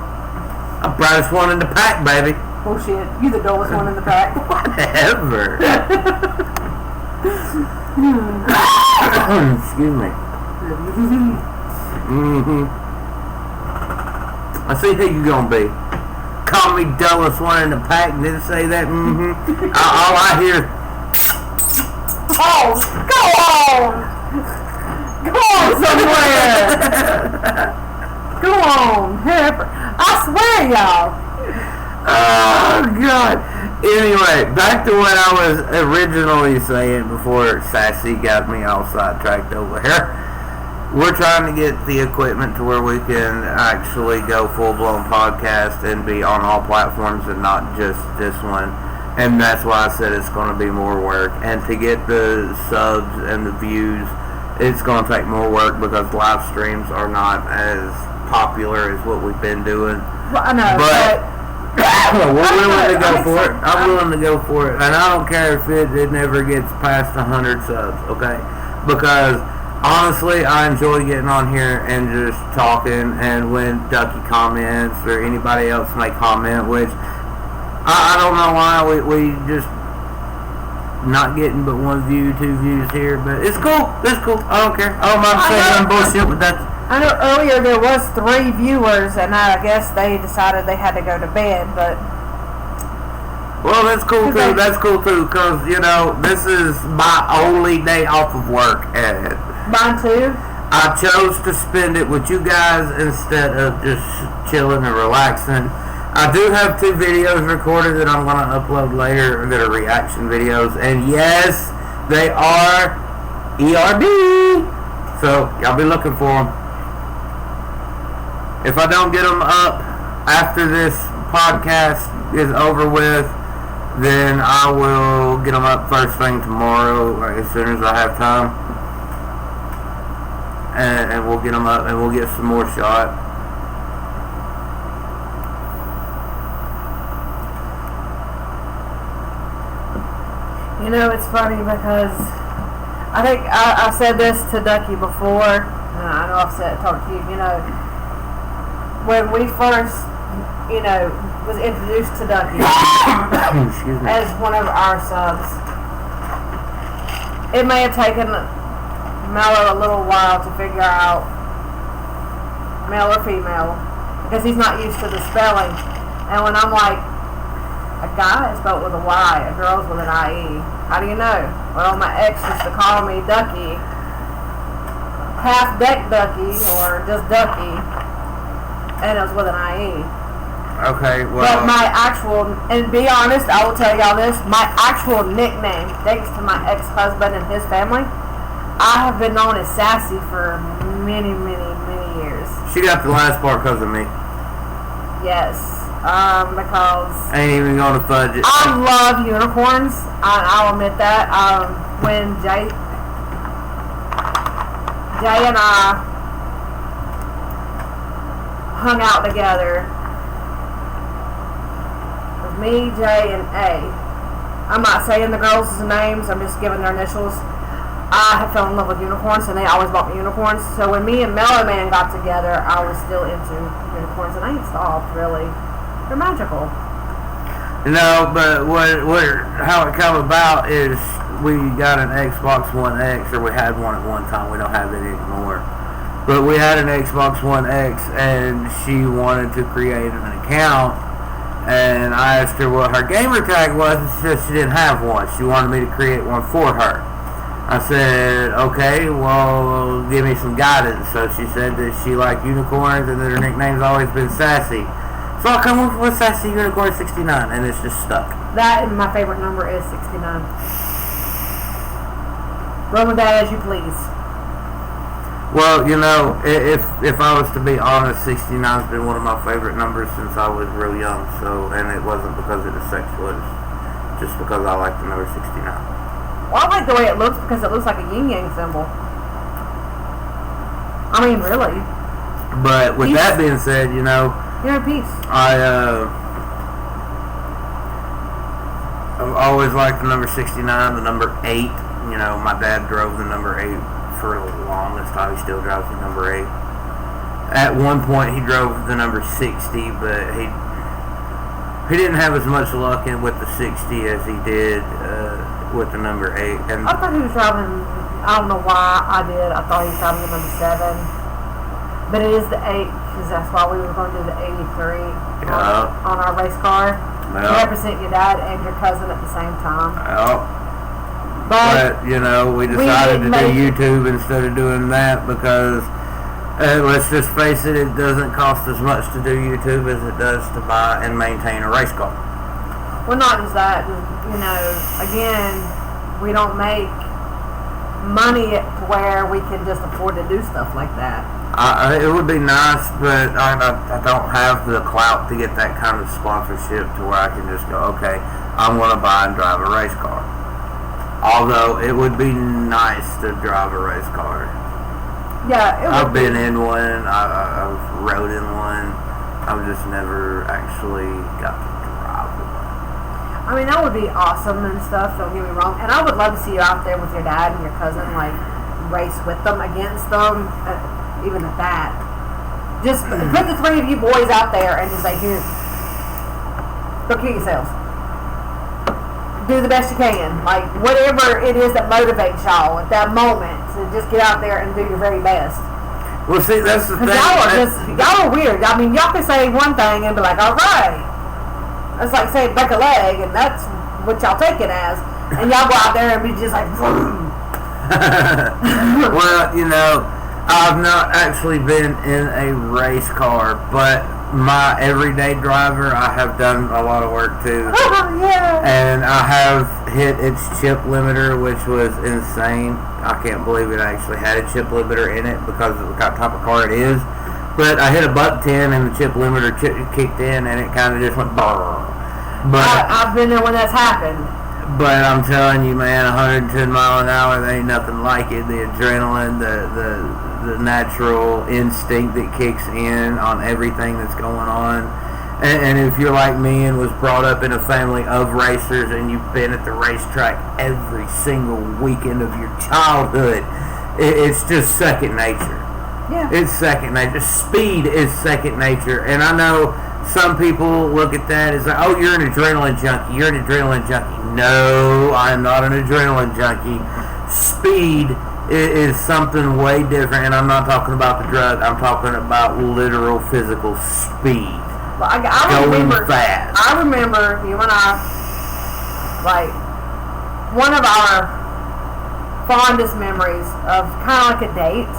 B: I'm brightest one in the pack, baby.
A: Bullshit. You the dullest one in the pack.
B: Whatever. Excuse me. Mm-hmm. I see who you gonna be. Call me dullest one in the pack. Didn't say that. Mm-hmm. All I hear.
A: Oh, go on. Go on somewhere. Go on, heifer. I swear, y'all.
B: Oh God. Anyway, back to what I was originally saying before Sassy got me all sidetracked over here. We're trying to get the equipment to where we can actually go full-blown podcast and be on all platforms and not just this one. And that's why I said it's going to be more work. And to get the subs and the views, it's going to take more work because live streams are not as popular as what we've been doing.
A: Well, I know, but
B: we're willing to go for it. I'm willing to go for it. And I don't care if it never gets past 100 subs, okay? Because honestly, I enjoy getting on here and just talking, and when Ducky comments or anybody else may comment, which I don't know why we just not getting but 1 view, 2 views here, but it's cool. It's cool. I don't care. I don't mind saying bullshit with that.
A: I know earlier there was 3 viewers, and I guess they decided they had to go to bed, but
B: well, that's cool too. That's cool too, because this is my only day off of work.
A: Mine too.
B: I chose to spend it with you guys instead of just chilling and relaxing. I do have 2 videos recorded that I'm going to upload later that are reaction videos. And yes, they are ERD. So, y'all be looking for them. If I don't get them up after this podcast is over with, then I will get them up first thing tomorrow, as soon as I have time. And we'll get them up and we'll get some more shot.
A: It's funny because I think I said this to Ducky before, and I know I've talked to you, you know, when we first, you know, was introduced to Ducky as one of our subs, it may have taken Mellow a little while to figure out male or female, because he's not used to the spelling. And when I'm like, a guy is spelled with a Y, a girl's with an IE. How do you know? Well, my ex used to call me Ducky, half deck Ducky, or just Ducky, and it was with an IE.
B: Okay, well.
A: But my actual, and be honest, I will tell y'all this, my actual nickname, thanks to my ex-husband and his family, I have been known as Sassy for many, many, many years.
B: She got the last part because of me.
A: Yes. Because
B: ain't even gonna fudge it.
A: I love unicorns. I'll admit that. When Jay and I hung out together, with me, Jay, and A. I'm not saying the girls' names. I'm just giving their initials. I have fell in love with unicorns, and they always bought me unicorns. So when me and Mellow Man got together, I was still into unicorns, and I ain't stopped, really. They're magical.
B: No, but how it come about is we got an Xbox One X, or we had one at one time. We don't have it anymore. But we had an Xbox One X, and she wanted to create an account, and I asked her what her gamer tag was, and she said she didn't have one. She wanted me to create one for her. I said, okay, well, give me some guidance. So she said that she liked unicorns and that her nickname's always been Sassy. So I come up with Sassy Unicorn 69, and it's just stuck.
A: That and my favorite number is 69. Run with that as you please.
B: Well, you know, if I was to be honest, 69's been one of my favorite numbers since I was real young. So, and it wasn't because of the sex, was just because I like the number 69.
A: Well, I like the way it looks because it looks like a yin-yang symbol. I mean, really.
B: But with that being said, you know,
A: you're in peace.
B: I've always liked the number 69, the number 8. You know, my dad drove the number 8 for the longest time. He still drives the number 8. At one point, he drove the number 60, but he didn't have as much luck with the 60 as he did with the number 8. And
A: I thought he was driving, I don't know why I did. I thought he was driving the number 7. But it is the 8, because that's why we were going to do the 83 on our race car. To represent your dad and your cousin at the same time.
B: But you know, we decided to do YouTube instead of doing that because, let's just face it, it doesn't cost as much to do YouTube as it does to buy and maintain a race car.
A: Well, not just that, you know, again, we don't make money to where we can just afford to do stuff like that.
B: It would be nice, but I don't have the clout to get that kind of sponsorship to where I can just go, okay, I'm going to buy and drive a race car. Although it would be nice to drive a race car.
A: Yeah,
B: I've been in one, I've rode in one, I've just never actually got to drive one.
A: I mean, that would be awesome and stuff, don't get me wrong. And I would love to see you out there with your dad and your cousin, like, race with them, against them, even at that. Just put the 3 of you boys out there and just say, here, go kill yourselves. Do the best you can. Like, whatever it is that motivates y'all at that moment, so just get out there and do your very best.
B: Well, see, that's the thing.
A: Y'all are weird. I mean, y'all can say one thing and be like, all right. It's like saying break a leg, and that's what y'all take it as. And y'all go out there and be just like, vroom.
B: Well, you know, I've not actually been in a race car, but my everyday driver, I have done a lot of work too.
A: Yeah.
B: And I have hit its chip limiter, which was insane. I can't believe it actually had a chip limiter in it because of the type of car it is. But I hit a buck 10 and the chip limiter kicked in and it kind of just went brrr. But
A: I've been there when that's happened.
B: But I'm telling you, man, 110 mile an hour, there ain't nothing like it. The adrenaline, the natural instinct that kicks in on everything that's going on. And if you're like me and was brought up in a family of racers and you've been at the racetrack every single weekend of your childhood, it's just second nature.
A: Yeah.
B: It's second nature. Speed is second nature. And I know some people look at that as like, oh, you're an adrenaline junkie. You're an adrenaline junkie. No, I'm not an adrenaline junkie. Speed is something way different. And I'm not talking about the drug. I'm talking about literal physical speed.
A: Well, I remember
B: fast.
A: I remember you and I, like, one of our fondest memories of kind of like a date.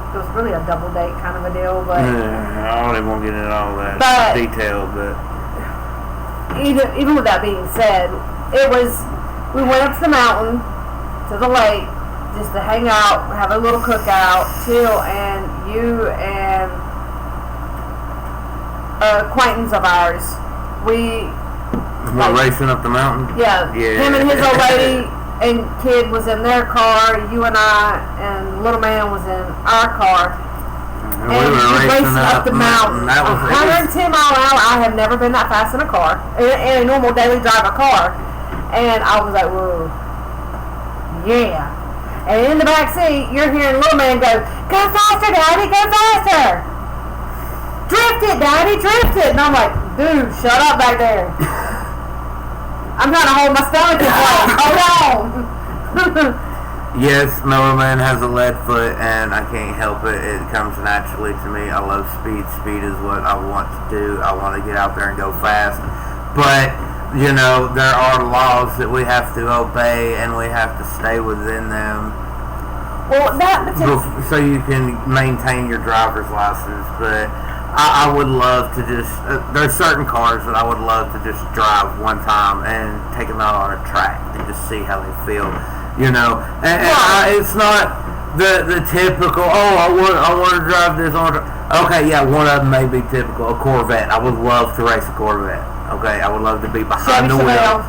A: It was really a double date kind of a deal, but
B: I don't even want to get into all that detail. But
A: even with that being said, we went up to the mountain, to the lake, just to hang out, have a little cookout, chill, and you and an acquaintance of ours, we
B: racing up the mountain.
A: Yeah. Him and his old lady and kid was in their car. You and I and little man was in our car.
B: And we were racing up the mountain.
A: That was 110 mile an hour. I have never been that fast in a car, in a normal daily driver car. And I was like, whoa, yeah. And in the back seat, you're hearing little man go faster, Daddy, go faster. Drift it, Daddy, drift it. And I'm like, dude, shut up back there. I'm trying to hold my stomach in place. Hold on.
B: Yes, Mellowman has a lead foot, and I can't help it. It comes naturally to me. I love speed. Speed is what I want to do. I want to get out there and go fast. But, you know, there are laws that we have to obey, and we have to stay within them.
A: Well,
B: so you can maintain your driver's license. But I would love to just, there's certain cars that I would love to just drive one time and take them out on a track and just see how they feel, you know. And it's not the typical, I want to drive this on. Okay, yeah, one of them may be typical, a Corvette. I would love to race a Corvette. Okay, I would love to be behind the wheel.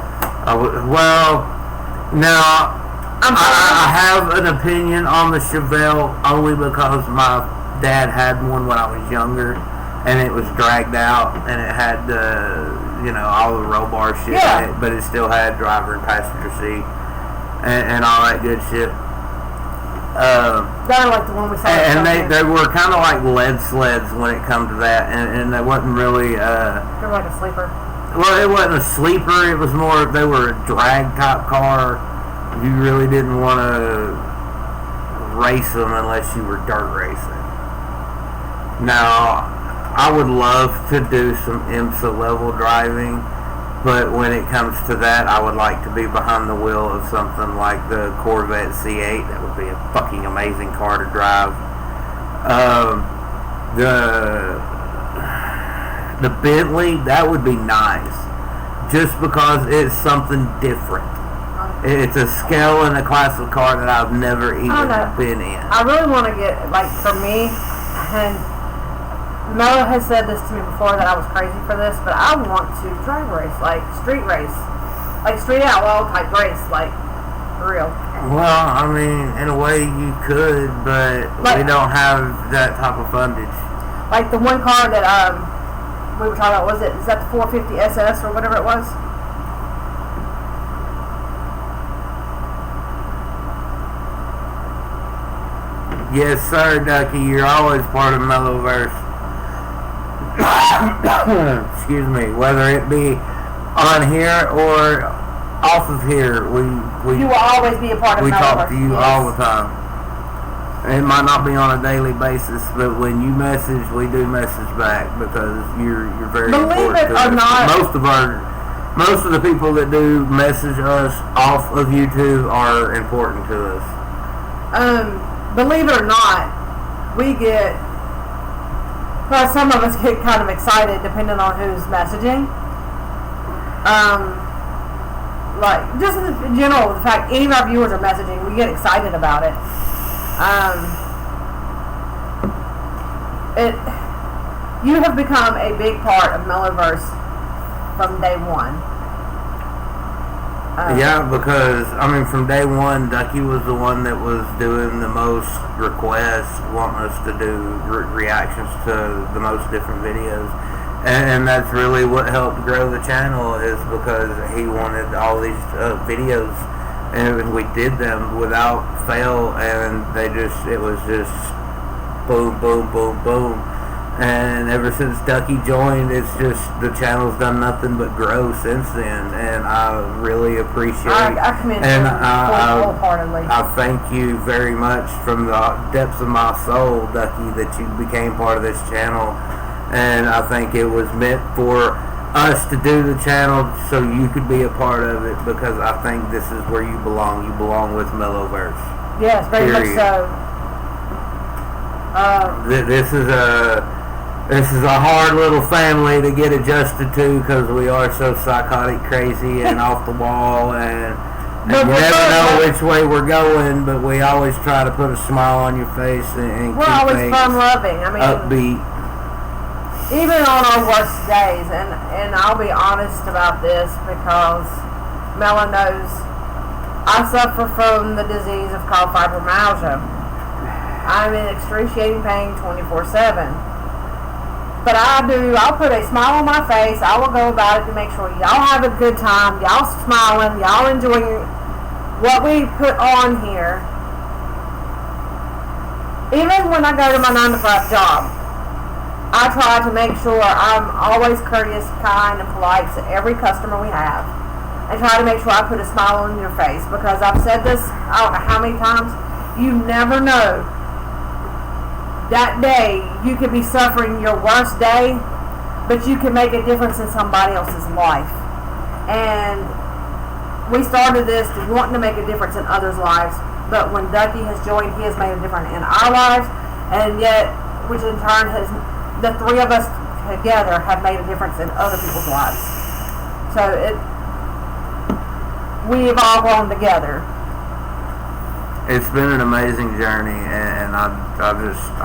B: Now, I have an opinion on the Chevelle only because my dad had one when I was younger. And it was dragged out, and it had all the roll bar shit in it, but it still had driver and passenger seat and all that good shit.
A: They're like the one we saw.
B: And they were kind of like lead sleds when it come to that, and they wasn't really.
A: They're like a sleeper.
B: Well, it wasn't a sleeper. It was more. They were a drag type car. You really didn't want to race them unless you were dirt racing. Now, I would love to do some IMSA level driving, but when it comes to that, I would like to be behind the wheel of something like the Corvette C8. That would be a fucking amazing car to drive. The Bentley, that would be nice, just because it's something different. It's a scale and a class of car that I've never even been in.
A: I really want to get, like, for me, and Mello has said this to me before that I was crazy for this, but I want to drag race, like street race, like street outlaw type race, like for real.
B: Well, I mean, in a way you could, but we don't have that type of fundage.
A: Like the one car that we were talking about, is that the 450 SS or whatever it was?
B: Yes, sir, Ducky. You're always part of Mellowverse. Excuse me, whether it be on here or off of here, you
A: will always be a part of
B: we
A: Mellowverse.
B: Talk to you all the time. It might not be on a daily basis, but when you message, we do message back because you're very important.
A: Believe it or not,
B: most of the people that do message us off of YouTube are important to us.
A: Believe it or not, we get. Well, some of us get kind of excited depending on who's messaging. Like, just in general, the fact any of our viewers are messaging, we get excited about it. You have become a big part of Mellowverse from day one.
B: Yeah, because, I mean, from day one, Ducky was the one that was doing the most requests, wanting us to do reactions to the most different videos. And that's really what helped grow the channel, is because he wanted all these videos, and we did them without fail, and it was just boom, boom, boom, boom. And ever since Ducky joined, it's just, the channel's done nothing but grow since then, and I really appreciate it.
A: I commend him wholeheartedly.
B: I thank you very much from the depths of my soul, Ducky, that you became part of this channel. And I think it was meant for us to do the channel so you could be a part of it, because I think this is where you belong. You belong with Mellowverse.
A: Yes, very much so.
B: This is a hard little family to get adjusted to, because we are so psychotic, crazy, and off the wall, and you never know which way we're going, but we always try to put a smile on your face and
A: we're
B: keep
A: always
B: things
A: fun-loving. I mean,
B: upbeat.
A: Even on our worst days, and I'll be honest about this because Mella knows I suffer from the disease of called fibromyalgia. I'm in excruciating pain 24/7. But I'll put a smile on my face. I will go about it to make sure y'all have a good time, y'all smiling, y'all enjoying what we put on here. Even when I go to my 9-to-5 job, I try to make sure I'm always courteous, kind, and polite to every customer we have. And try to make sure I put a smile on your face, because I've said this, I don't know how many times, you never know. That day, you could be suffering your worst day, but you can make a difference in somebody else's life. And we started this wanting to make a difference in others' lives, but when Ducky has joined, he has made a difference in our lives, and yet, which in turn has, the three of us together have made a difference in other people's lives. So we've all grown together.
B: It's been an amazing journey, and I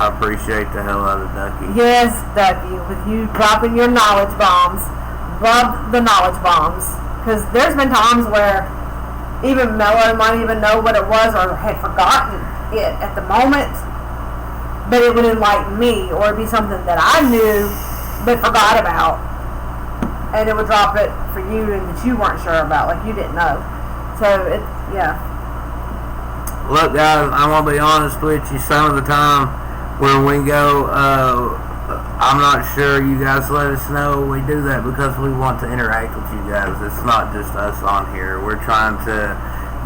B: appreciate the hell out of Ducky.
A: Yes, Ducky, with you dropping your knowledge bombs. Love the knowledge bombs. Because there's been times where even Mello might even know what it was or had forgotten it at the moment. But it would enlighten me, or it'd be something that I knew but forgot about, and it would drop it for you and that you weren't sure about, like you didn't know. So yeah.
B: Look, guys, I'm gonna be honest with you. Some of the time when we go, I'm not sure. You guys let us know. We do that because we want to interact with you guys. It's not just us on here. We're trying to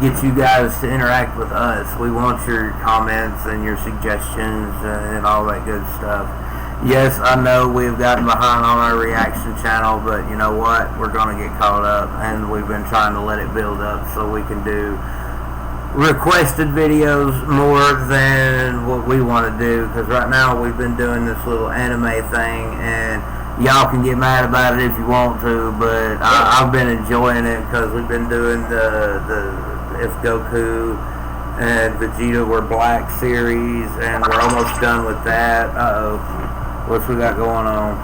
B: get you guys to interact with us. We want your comments and your suggestions and all that good stuff. Yes, I know we've gotten behind on our reaction channel, but you know what? We're going to get caught up, and we've been trying to let it build up so we can do requested videos more than what we want to do, because right now we've been doing this little anime thing, and y'all can get mad about it if you want to, but I've been enjoying it because we've been doing the If Goku and Vegeta Were Black series, and we're almost done with that. What's we got going on?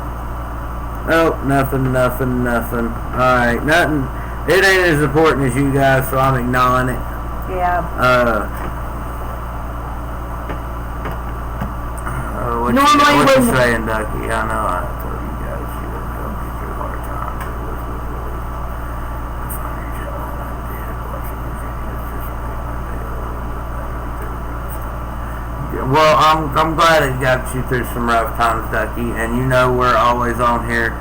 B: Oh, nothing. Alright, nothing. It ain't as important as you guys, so I'm ignoring it.
A: Yeah.
B: What you saying, Ducky? I know I told you guys you would go through hard times. It was literally, I found your channel and I did watching your videos just made my day a little better. Well, I'm glad it got you through some rough times, Ducky, and you know we're always on here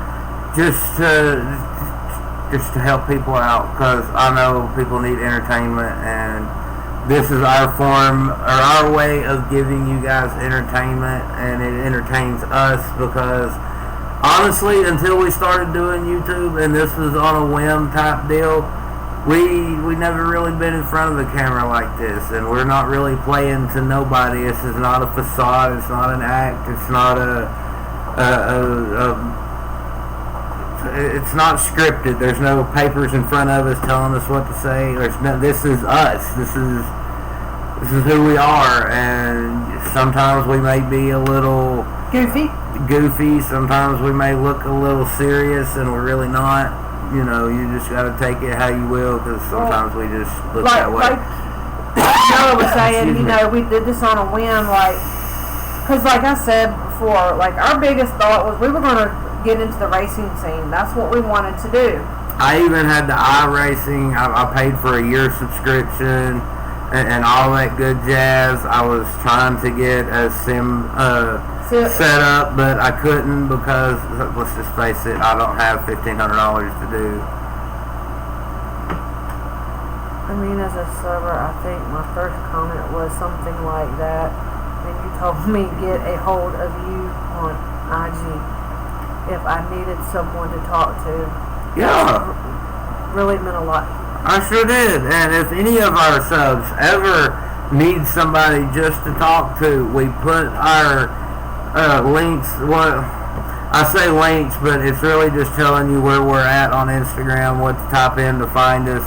B: just to help people out, because I know people need entertainment, and this is our form, or our way of giving you guys entertainment, and it entertains us, because honestly, until we started doing YouTube, and this was on a whim type deal, we never really been in front of the camera like this, and we're not really playing to nobody. This is not a facade, it's not an act, it's not it's not scripted. There's no papers in front of us telling us what to say. There's no. This is us. This is who we are. And sometimes we may be a little goofy. Sometimes we may look a little serious, and we're really not. You know, you just got to take it how you will, because sometimes we just look that way.
A: Like Noah was saying, you know, we did this on a whim, because like I said before, like our biggest thought was we were going to get into the racing scene. That's what we wanted to do.
B: I even had the iRacing. I paid for a year subscription and all that good jazz. I was trying to get a sim set up, but I couldn't because, let's just face it, I don't have $1,500 to do.
A: I mean, as a server, I think my first comment was something like that. And you told me get a hold of you on IG if I needed someone to talk to.
B: Yeah.
A: Really meant a lot.
B: I sure did. And if any of our subs ever need somebody just to talk to, we put our links. Well, I say links, but it's really just telling you where we're at on Instagram, what to type in to find us.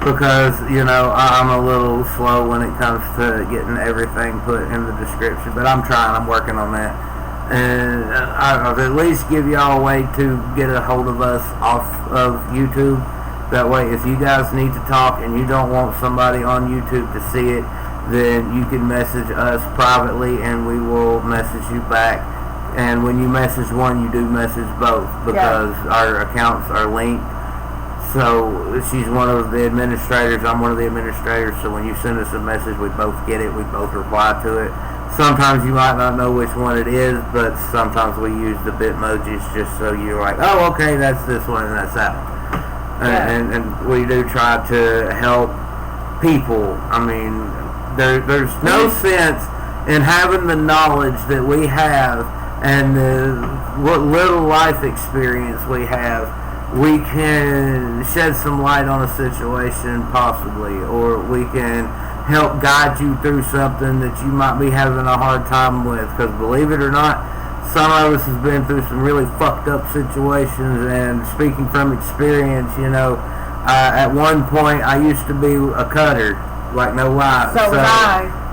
B: Because, you know, I'm a little slow when it comes to getting everything put in the description. But I'm trying. I'm working on that. And I'll at least give y'all a way to get a hold of us off of YouTube. That way, if you guys need to talk and you don't want somebody on YouTube to see it, then you can message us privately and we will message you back. And when you message one, you do message both because our accounts are linked. So she's one of the administrators, I'm one of the administrators, so when you send us a message, we both get it, we both reply to it. Sometimes you might not know which one it is, but sometimes we use the Bitmojis just so you're like, oh, okay, that's this one and that's that one. And we do try to help people. I mean, there's no sense in having the knowledge that we have and what little life experience we have. We can shed some light on a situation possibly, or we can help guide you through something that you might be having a hard time with, because believe it or not, some of us have been through some really fucked up situations, and speaking from experience, you know, at one point I used to be a cutter, like no lie.
A: So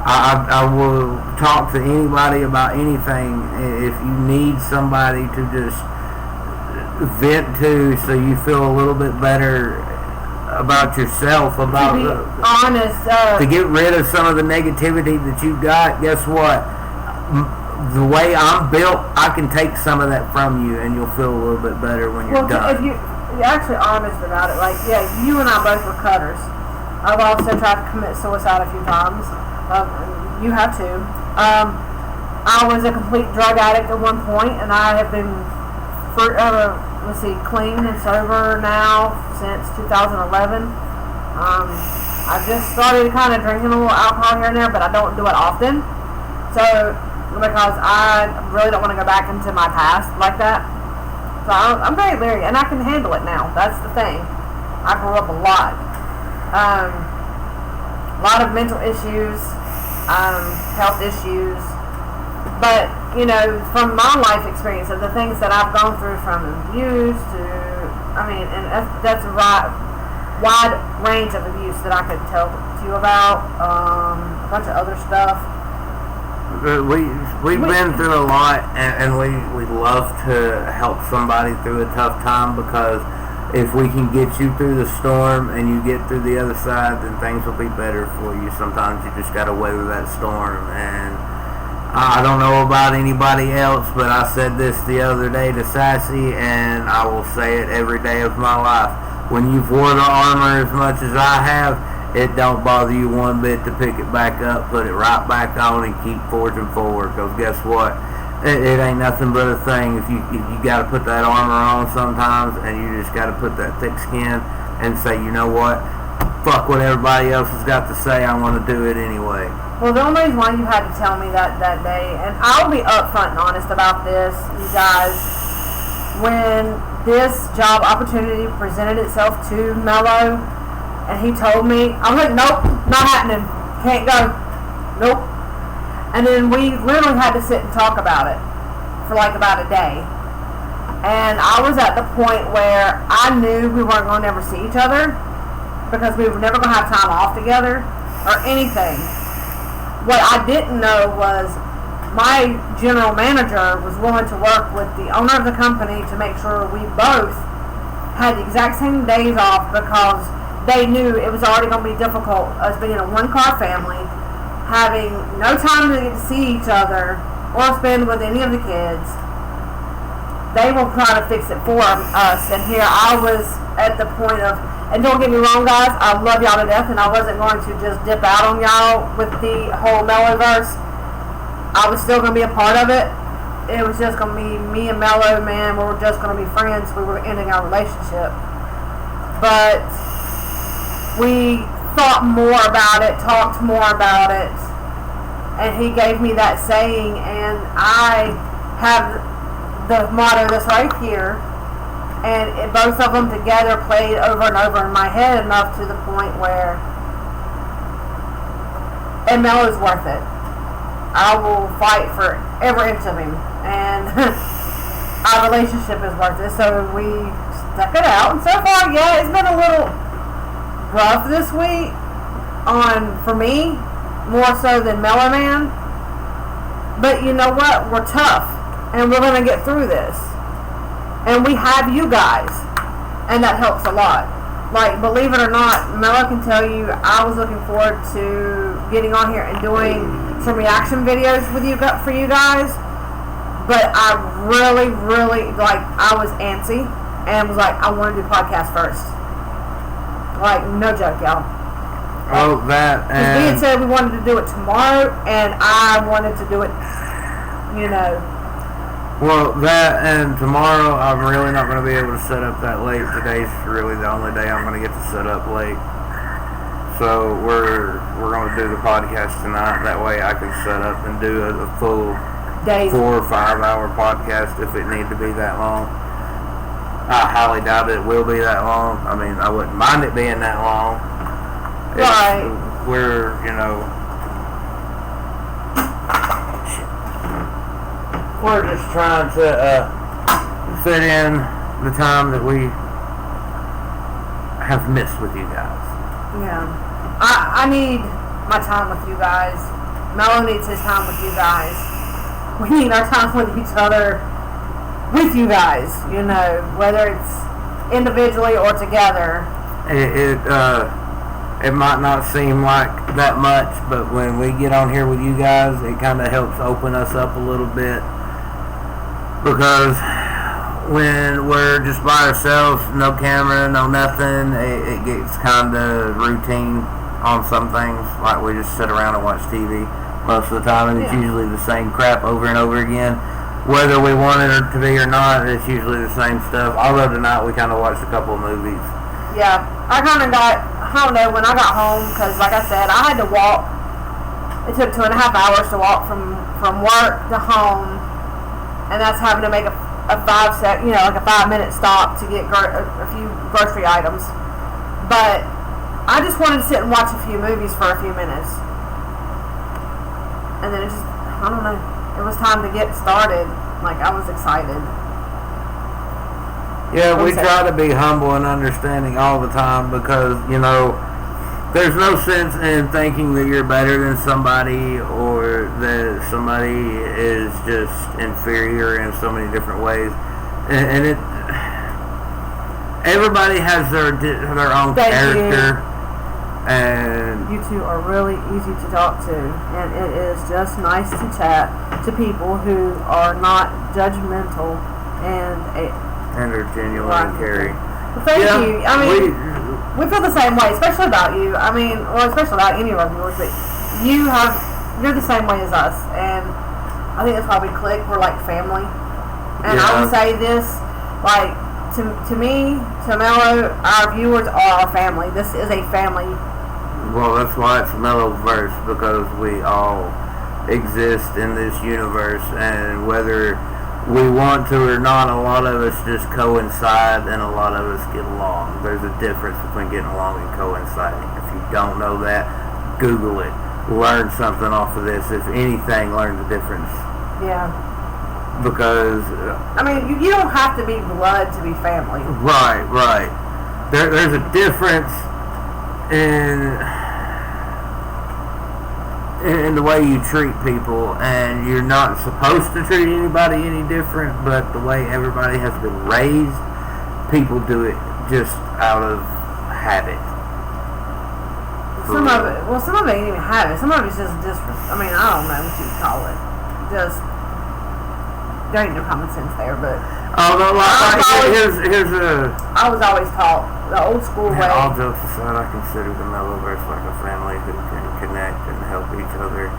B: I will talk to anybody about anything if you need somebody to just vent to, so you feel a little bit better about yourself, about
A: to be honest,
B: to get rid of some of the negativity that you got. Guess what? The way I'm built, I can take some of that from you, and you'll feel a little bit better when you're done.
A: If you're actually honest about it, like, yeah, you and I both were cutters. I've also tried to commit suicide a few times. You have too. I was a complete drug addict at one point, and I have been clean and sober now since 2011. I just started kind of drinking a little alcohol here and there, but I don't do it often. So, because I really don't want to go back into my past like that. So I'm very leery, and I can handle it now. That's the thing. I grew up a lot. A lot of mental issues, health issues. But, you know, from my life experience of the things that I've gone through, from abuse to, and that's a wide range of abuse that I could tell to you about, a bunch of other stuff.
B: We've been through a lot, and we love to help somebody through a tough time, because if we can get you through the storm and you get through the other side, then things will be better for you. Sometimes you just got to weather that storm, and I don't know about anybody else, but I said this the other day to Sassy, and I will say it every day of my life. When you've wore the armor as much as I have, it don't bother you one bit to pick it back up, put it right back on, and keep forging forward. Because guess what? It ain't nothing but a thing. If you got to put that armor on sometimes, and you just got to put that thick skin and say, you know what? Fuck what everybody else has got to say. I want to do it anyway.
A: Well, the only reason why you had to tell me that day, and I'll be upfront and honest about this, you guys, when this job opportunity presented itself to Mello, and he told me, I was like, nope, not happening, can't go, nope. And then we literally had to sit and talk about it for like about a day. And I was at the point where I knew we weren't going to ever see each other, because we were never going to have time off together or anything. What I didn't know was my general manager was willing to work with the owner of the company to make sure we both had the exact same days off, because they knew it was already going to be difficult, us being a one-car family, having no time to get to see each other or spend with any of the kids. they will try to fix it for us. And here I was at the point of, and don't get me wrong, guys, I love y'all to death, and I wasn't going to just dip out on y'all with the whole Mellowverse. I was still going to be a part of it. It was just going to be me and Mellow, man. We were just going to be friends. We were ending our relationship. But we thought more about it, talked more about it, and he gave me that saying, and I have the motto that's right here, and both of them together played over and over in my head enough to the point where, and Mellow's worth it. I will fight for every inch of him, and our relationship is worth it. So we stuck it out, and so far, yeah, it's been a little rough this week for me, more so than Mellow Man. But you know what? We're tough, and we're gonna get through this. And we have you guys, and that helps a lot. Like, believe it or not, Mellow can tell you, I was looking forward to getting on here and doing some reaction videos with you for you guys. But I really, like, I was antsy and was like, I want to do podcast first. Like, no joke, y'all.
B: Oh, that.
A: Because we had said we wanted to do it tomorrow, and I wanted to do it, you know.
B: Well, that and tomorrow I'm really not going to be able to set up that late. Today's really the only day I'm going to get to set up late. So we're going to do the podcast tonight. That way I can set up and do a full 4 or 5 hour podcast if it need to be that long. I highly doubt it will be that long. I mean, I wouldn't mind it being that long.
A: Right.
B: We're, you know, we're just trying to fit in the time that we have missed with you guys.
A: Yeah. I need my time with you guys. Mellow needs his time with you guys. We need our time with each other, with you guys, you know, whether it's individually or together.
B: It might not seem like that much, but when we get on here with you guys, it kind of helps open us up a little bit. Because when we're just by ourselves, no camera, no nothing, it gets kind of routine on some things. Like we just sit around and watch TV most of the time, and it's usually the same crap over and over again. Whether we want it to be or not, it's usually the same stuff. Although tonight we kind of watched a couple of movies.
A: Yeah, I kind of got, I don't know, when I got home, because like I said, I had to walk. It took 2.5 hours to walk from work to home, and that's having to make a 5-minute stop to get a few grocery items. But I just wanted to sit and watch a few movies for a few minutes, and then it just, I don't know, it was time to get started. Like, I was excited.
B: Yeah, we try to be humble and understanding all the time because, you know, there's no sense in thinking that you're better than somebody or that somebody is just inferior in so many different ways. And it, everybody has their own character. And
A: you two are really easy to talk to, and it is just nice to chat to people who are not judgmental and
B: are genuine and caring.
A: Well, thank you. I mean, we feel the same way, especially about you. I mean, well, especially about any of our viewers, but you're the same way as us, and I think that's why we click. We're like family. And I would say this, like, to me, to Mellow, our viewers are our family. This is a family.
B: Well, that's why it's Mellowverse, because we all exist in this universe, and whether we want to or not, a lot of us just coincide and a lot of us get along. There's a difference between getting along and coinciding. If you don't know that, Google it. Learn something off of this. If anything, learn the difference.
A: Yeah.
B: Because
A: I mean, you don't have to be blood to be family.
B: Right. There's a difference in the way you treat people, and you're not supposed to treat anybody any different, but the way everybody has been raised, people do it just out of habit.
A: Some of it ain't even habit. Some of it's just I mean, I don't know what you call it. Just there ain't no common sense there, but
B: oh no, here's a.
A: I was always taught the old school way.
B: All jokes aside, I consider the Mellowverse like a family who can connect and help each other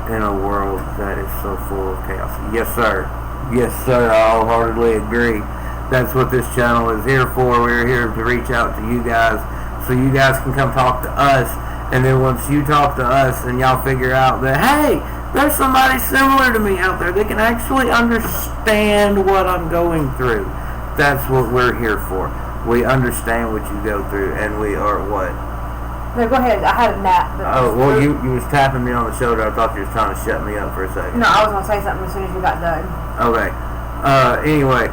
B: in a world that is so full of chaos. Yes, sir. Yes, sir. I wholeheartedly agree. That's what this channel is here for. We're here to reach out to you guys so you guys can come talk to us. And then once you talk to us and y'all figure out that, hey, there's somebody similar to me out there, they can actually understand what I'm going through. That's what we're here for. We understand what you go through, and we are what?
A: No, go ahead. I had a nap.
B: Oh, well, you was tapping me on the shoulder. I thought you was trying to shut me up for a second.
A: No, I was going to say something as soon as you got done.
B: Okay. Anyway.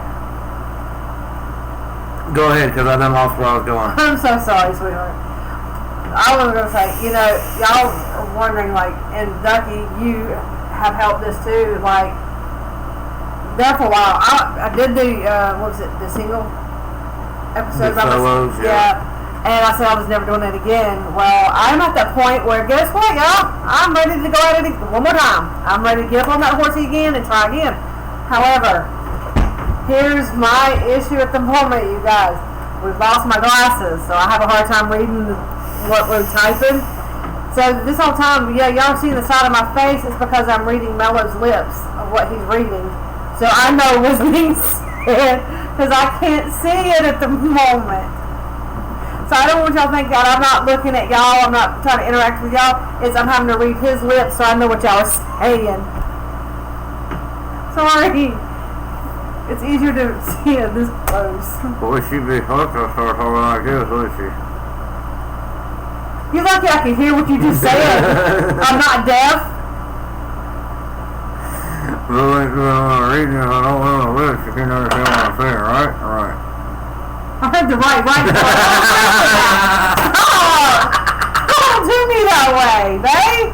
B: Go ahead, because I done lost where I was going.
A: I'm so sorry, sweetheart. I was going to say, you know, y'all are wondering, like, and Ducky, you have helped us too. Like, there for a while, I did the, what was it, the single episode?
B: The solos,
A: yeah. And I said I was never doing it again. Well, I'm at that point where, guess what, y'all? I'm ready to go at it one more time. I'm ready to get up on that horse again and try again. However, here's my issue at the moment, you guys. We've lost my glasses, so I have a hard time reading what we're typing. So this whole time, yeah, y'all see the side of my face. It's because I'm reading Mellow's lips of what he's reading. So I know what's being said because I can't see it at the moment. So I don't want y'all to think that I'm not looking at y'all. I'm not trying to interact with y'all. I'm having to read his lips so I know what y'all are saying. Sorry. It's easier to see it this close.
B: Boy, she'd be hot to start holding like this, wouldn't she?
A: You're lucky I can hear what you just said. I'm not deaf.
B: Well, when I'm reading it, I don't want to list. You can understand what I'm saying, right? Right.
A: I heard the right part. Oh! Don't do me that way, babe.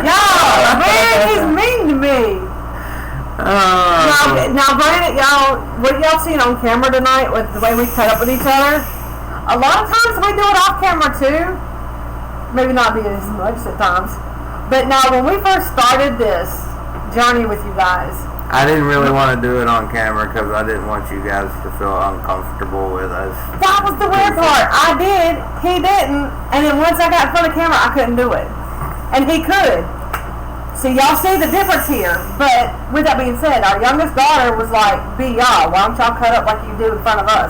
A: Y'all, man, he's mean to me. Now, granted, y'all, what y'all seen on camera tonight with the way we cut up with each other, a lot of times we do it off camera too. Maybe not be as much at times. But now, when we first started this journey with you guys,
B: I didn't really want to do it on camera because I didn't want you guys to feel uncomfortable with us.
A: That was the weird part. I did, he didn't, and then once I got in front of camera, I couldn't do it. And he could. So y'all see the difference here. But with that being said, our youngest daughter was like, "Be y'all, why don't y'all cut up like you do in front of us?"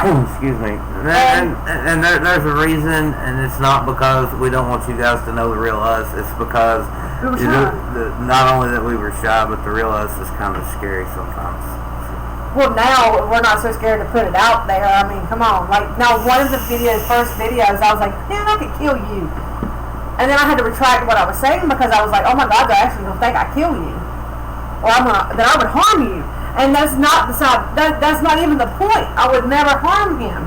B: Excuse me. And there's a reason, and it's not because we don't want you guys to know the real us. It's because not only that we were shy, but the real us is kind of scary sometimes.
A: Well, now we're not so scared to put it out there. I mean, come on. Like, now one of the first videos, I was like, man, I could kill you. And then I had to retract what I was saying because I was like, oh my God, they're actually going to think I kill you. Or that I would harm you. And that's not the side. That's not even the point. I would never harm him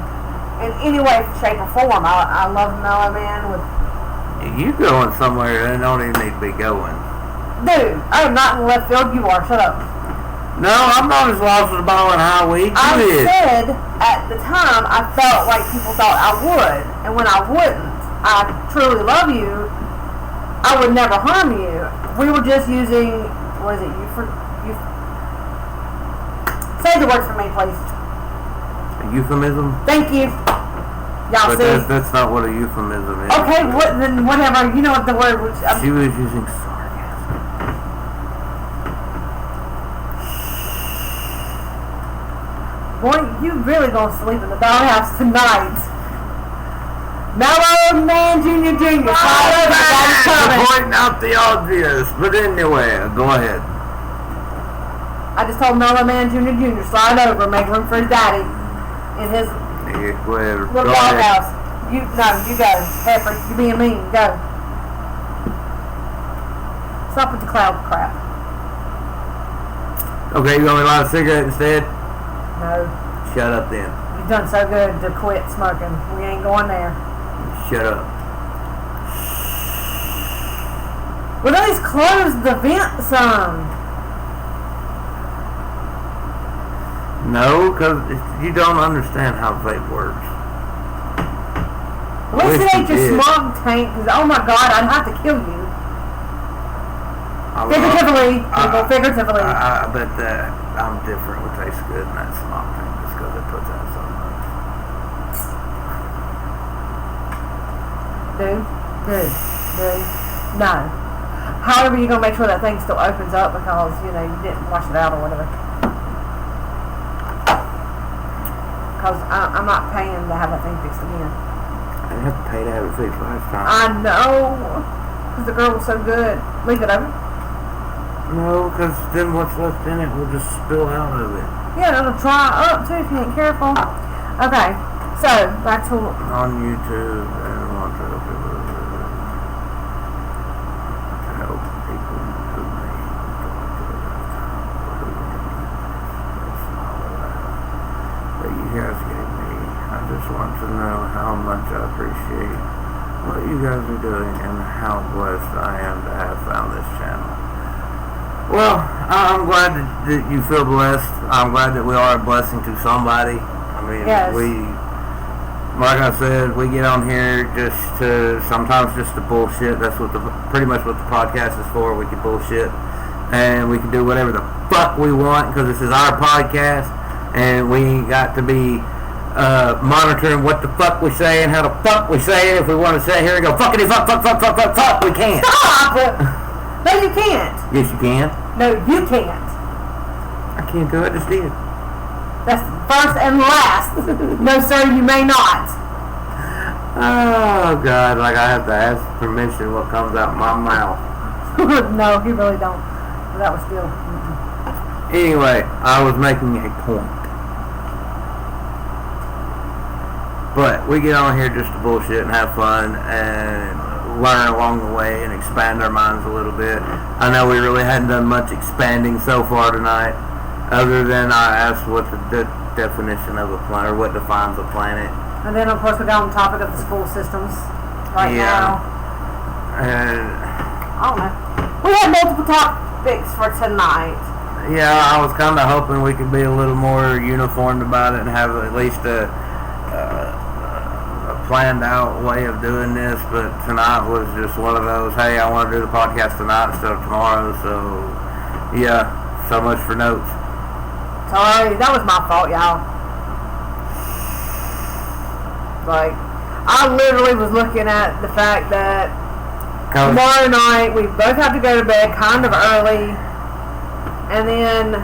A: in any way, shape, or form. I love Mellow Man with.
B: You going somewhere that don't even need to be going.
A: Dude, I am not in left field. You are. Shut up.
B: No, I'm not as lost as the ball in high week.
A: I said at the time I felt like people thought I would, and when I wouldn't, I truly love you. I would never harm you. We were just using. What is it? Say the word for me, please.
B: A euphemism?
A: Thank you. Y'all
B: but
A: see?
B: That's not what a euphemism is.
A: Okay, then whatever. You know what the word was.
B: She was using sarcasm.
A: Boy, you really gonna sleep in the doghouse tonight. Mellow Man Jr.
B: Pointing out the obvious. But anyway, go ahead.
A: I just told Mellowverse Man Jr. slide over, make room for his daddy in his
B: little
A: doghouse. You go. Pepper, you being mean. Go. Stop with the cloud crap.
B: Okay, you want me to light a cigarette instead?
A: No.
B: Shut up then.
A: You've done so good to quit smoking. We ain't going there.
B: Shut up.
A: Well, at least close the vent some.
B: No, because you don't understand how vape works.
A: Listen at your smog tank, because oh my God, I'd have to kill you. Figuratively. Figuratively.
B: I bet that I'm different with Tastes Good and that small thing just because it puts out so much.
A: Dude. No. However, you're going to make sure that thing still opens up because, you didn't wash it out or whatever. Because I'm not paying to have that thing fixed again.
B: I didn't have to pay to have it fixed last time.
A: I know. Because the girl was so good. Leave it open?
B: No, because then what's left in it will just spill out of it.
A: Yeah, it'll dry up too if you ain't careful. Okay, so back to...
B: On YouTube and on help people who may that you guys gave me. I just want to know how much I appreciate what you guys are doing and how blessed I am to have found this channel. Well, I'm glad that you feel blessed. I'm glad that we are a blessing to somebody. I mean,
A: yes.
B: Like I said, we get on here sometimes just to bullshit. That's pretty much what the podcast is for. We can bullshit and we can do whatever the fuck we want because this is our podcast and we ain't got to be monitoring what the fuck we say and how the fuck we say it. If we want to sit here and go fuckity fuck, we can't.
A: Stop! No, you can't.
B: Yes, you can.
A: No, you can't.
B: I can't do it. I just did.
A: That's first and last. No, sir, you may not.
B: Oh, God. Like, I have to ask permission what comes out my mouth.
A: No, you really don't. That was still...
B: Anyway, I was making a point. But we get on here just to bullshit and have fun and learn along the way and expand our minds a little bit. I know we really hadn't done much expanding so far tonight, other than I asked what the definition of a planet, or what defines a planet.
A: And then, of course, we got on the topic of the school systems now.
B: And
A: I don't know. We had multiple topics for tonight.
B: Yeah, I was kind of hoping we could be a little more uniformed about it and have at least a planned out way of doing this, but tonight was just one of those, hey, I want to do the podcast tonight instead of tomorrow, so yeah, so much for notes.
A: Sorry, that was my fault, y'all. Like, I literally was looking at the fact that tomorrow night we both have to go to bed kind of early, and then,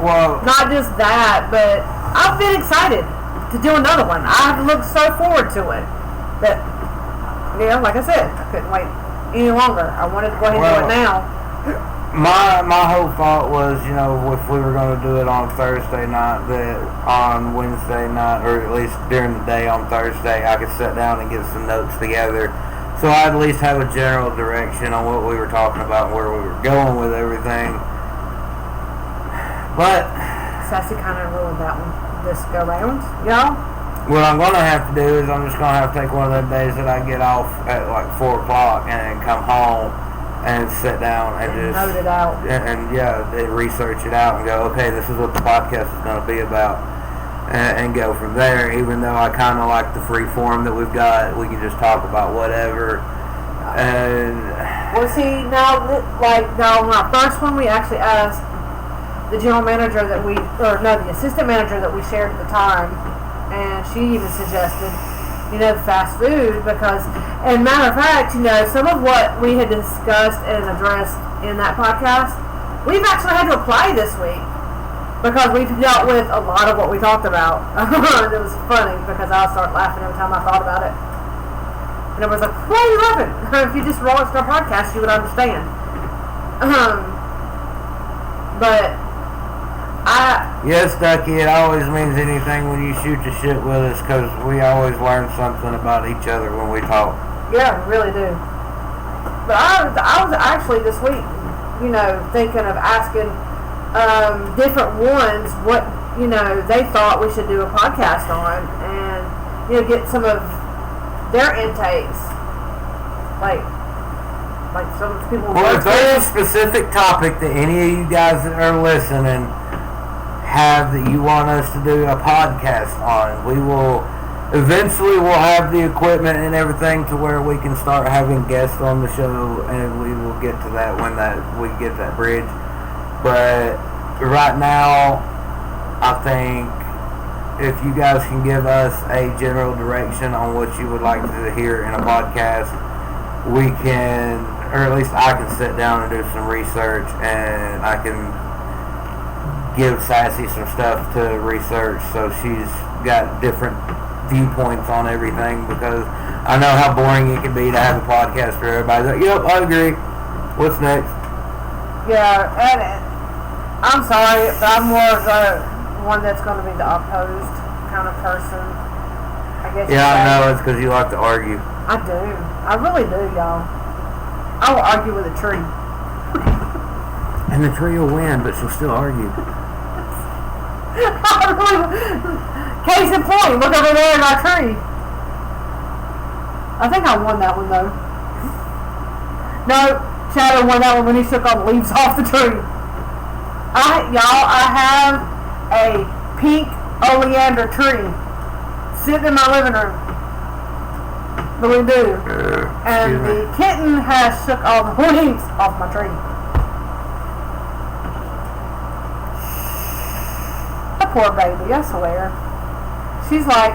B: well,
A: not just that, but I've been excited to do another one. I have looked so forward to it that, like I said, I couldn't wait any longer. I wanted to go ahead and do it now.
B: My whole thought was, if we were going to do it on Thursday night, that on Wednesday night, or at least during the day on Thursday, I could sit down and get some notes together, so I at least have a general direction on what we were talking about and where we were going with everything. But
A: Sassy kind of ruined that one. This go round, y'all?
B: What I'm going to have to do is I'm just going to have to take one of those days that I get off at like 4 o'clock and come home and sit down and just
A: note it out.
B: And research it out and go, okay, this is what the podcast is going to be about, and go from there. Even though I kind of like the free form that we've got, we can just talk about whatever. And
A: well, see, now on our first one, we actually asked the general manager the assistant manager that we shared at the time, and she even suggested, fast food, because, and matter of fact, some of what we had discussed and addressed in that podcast, we've actually had to apply this week, because we've dealt with a lot of what we talked about. It was funny, because I would start laughing every time I thought about it. And it was like, why are you laughing? If you just watched our podcast, you would understand. But
B: yes, Ducky, it always means anything when you shoot the shit with us, because we always learn something about each other when we talk.
A: Yeah, we really do. But I was actually this week, thinking of asking different ones what, they thought we should do a podcast on, and, get some of their intakes. Like some people...
B: Well, if there's a specific topic that any of you guys that are listening have that you want us to do a podcast on, we will eventually we'll have the equipment and everything to where we can start having guests on the show, and we will get to that when we get that bridge. But right now, I think if you guys can give us a general direction on what you would like to hear in a podcast, we can, or at least I can sit down and do some research, and I can give Sassy some stuff to research so she's got different viewpoints on everything, because I know how boring it can be to have a podcast where everybody's like, yep, I agree. What's next?
A: Yeah, and I'm sorry, but I'm more of the one that's going to be the opposed kind of person, I guess.
B: Yeah, I know, it's because you like to argue.
A: I do. I really do, y'all. I will argue with a tree.
B: And the tree will win, but she'll still argue.
A: Case in point, look over there in our tree. I think I won that one, though. No, Shadow won that one when he shook all the leaves off the tree. I have a pink oleander tree sitting in my living room. Really do. And the kitten has shook all the leaves off my tree. That poor baby, I swear. She's like,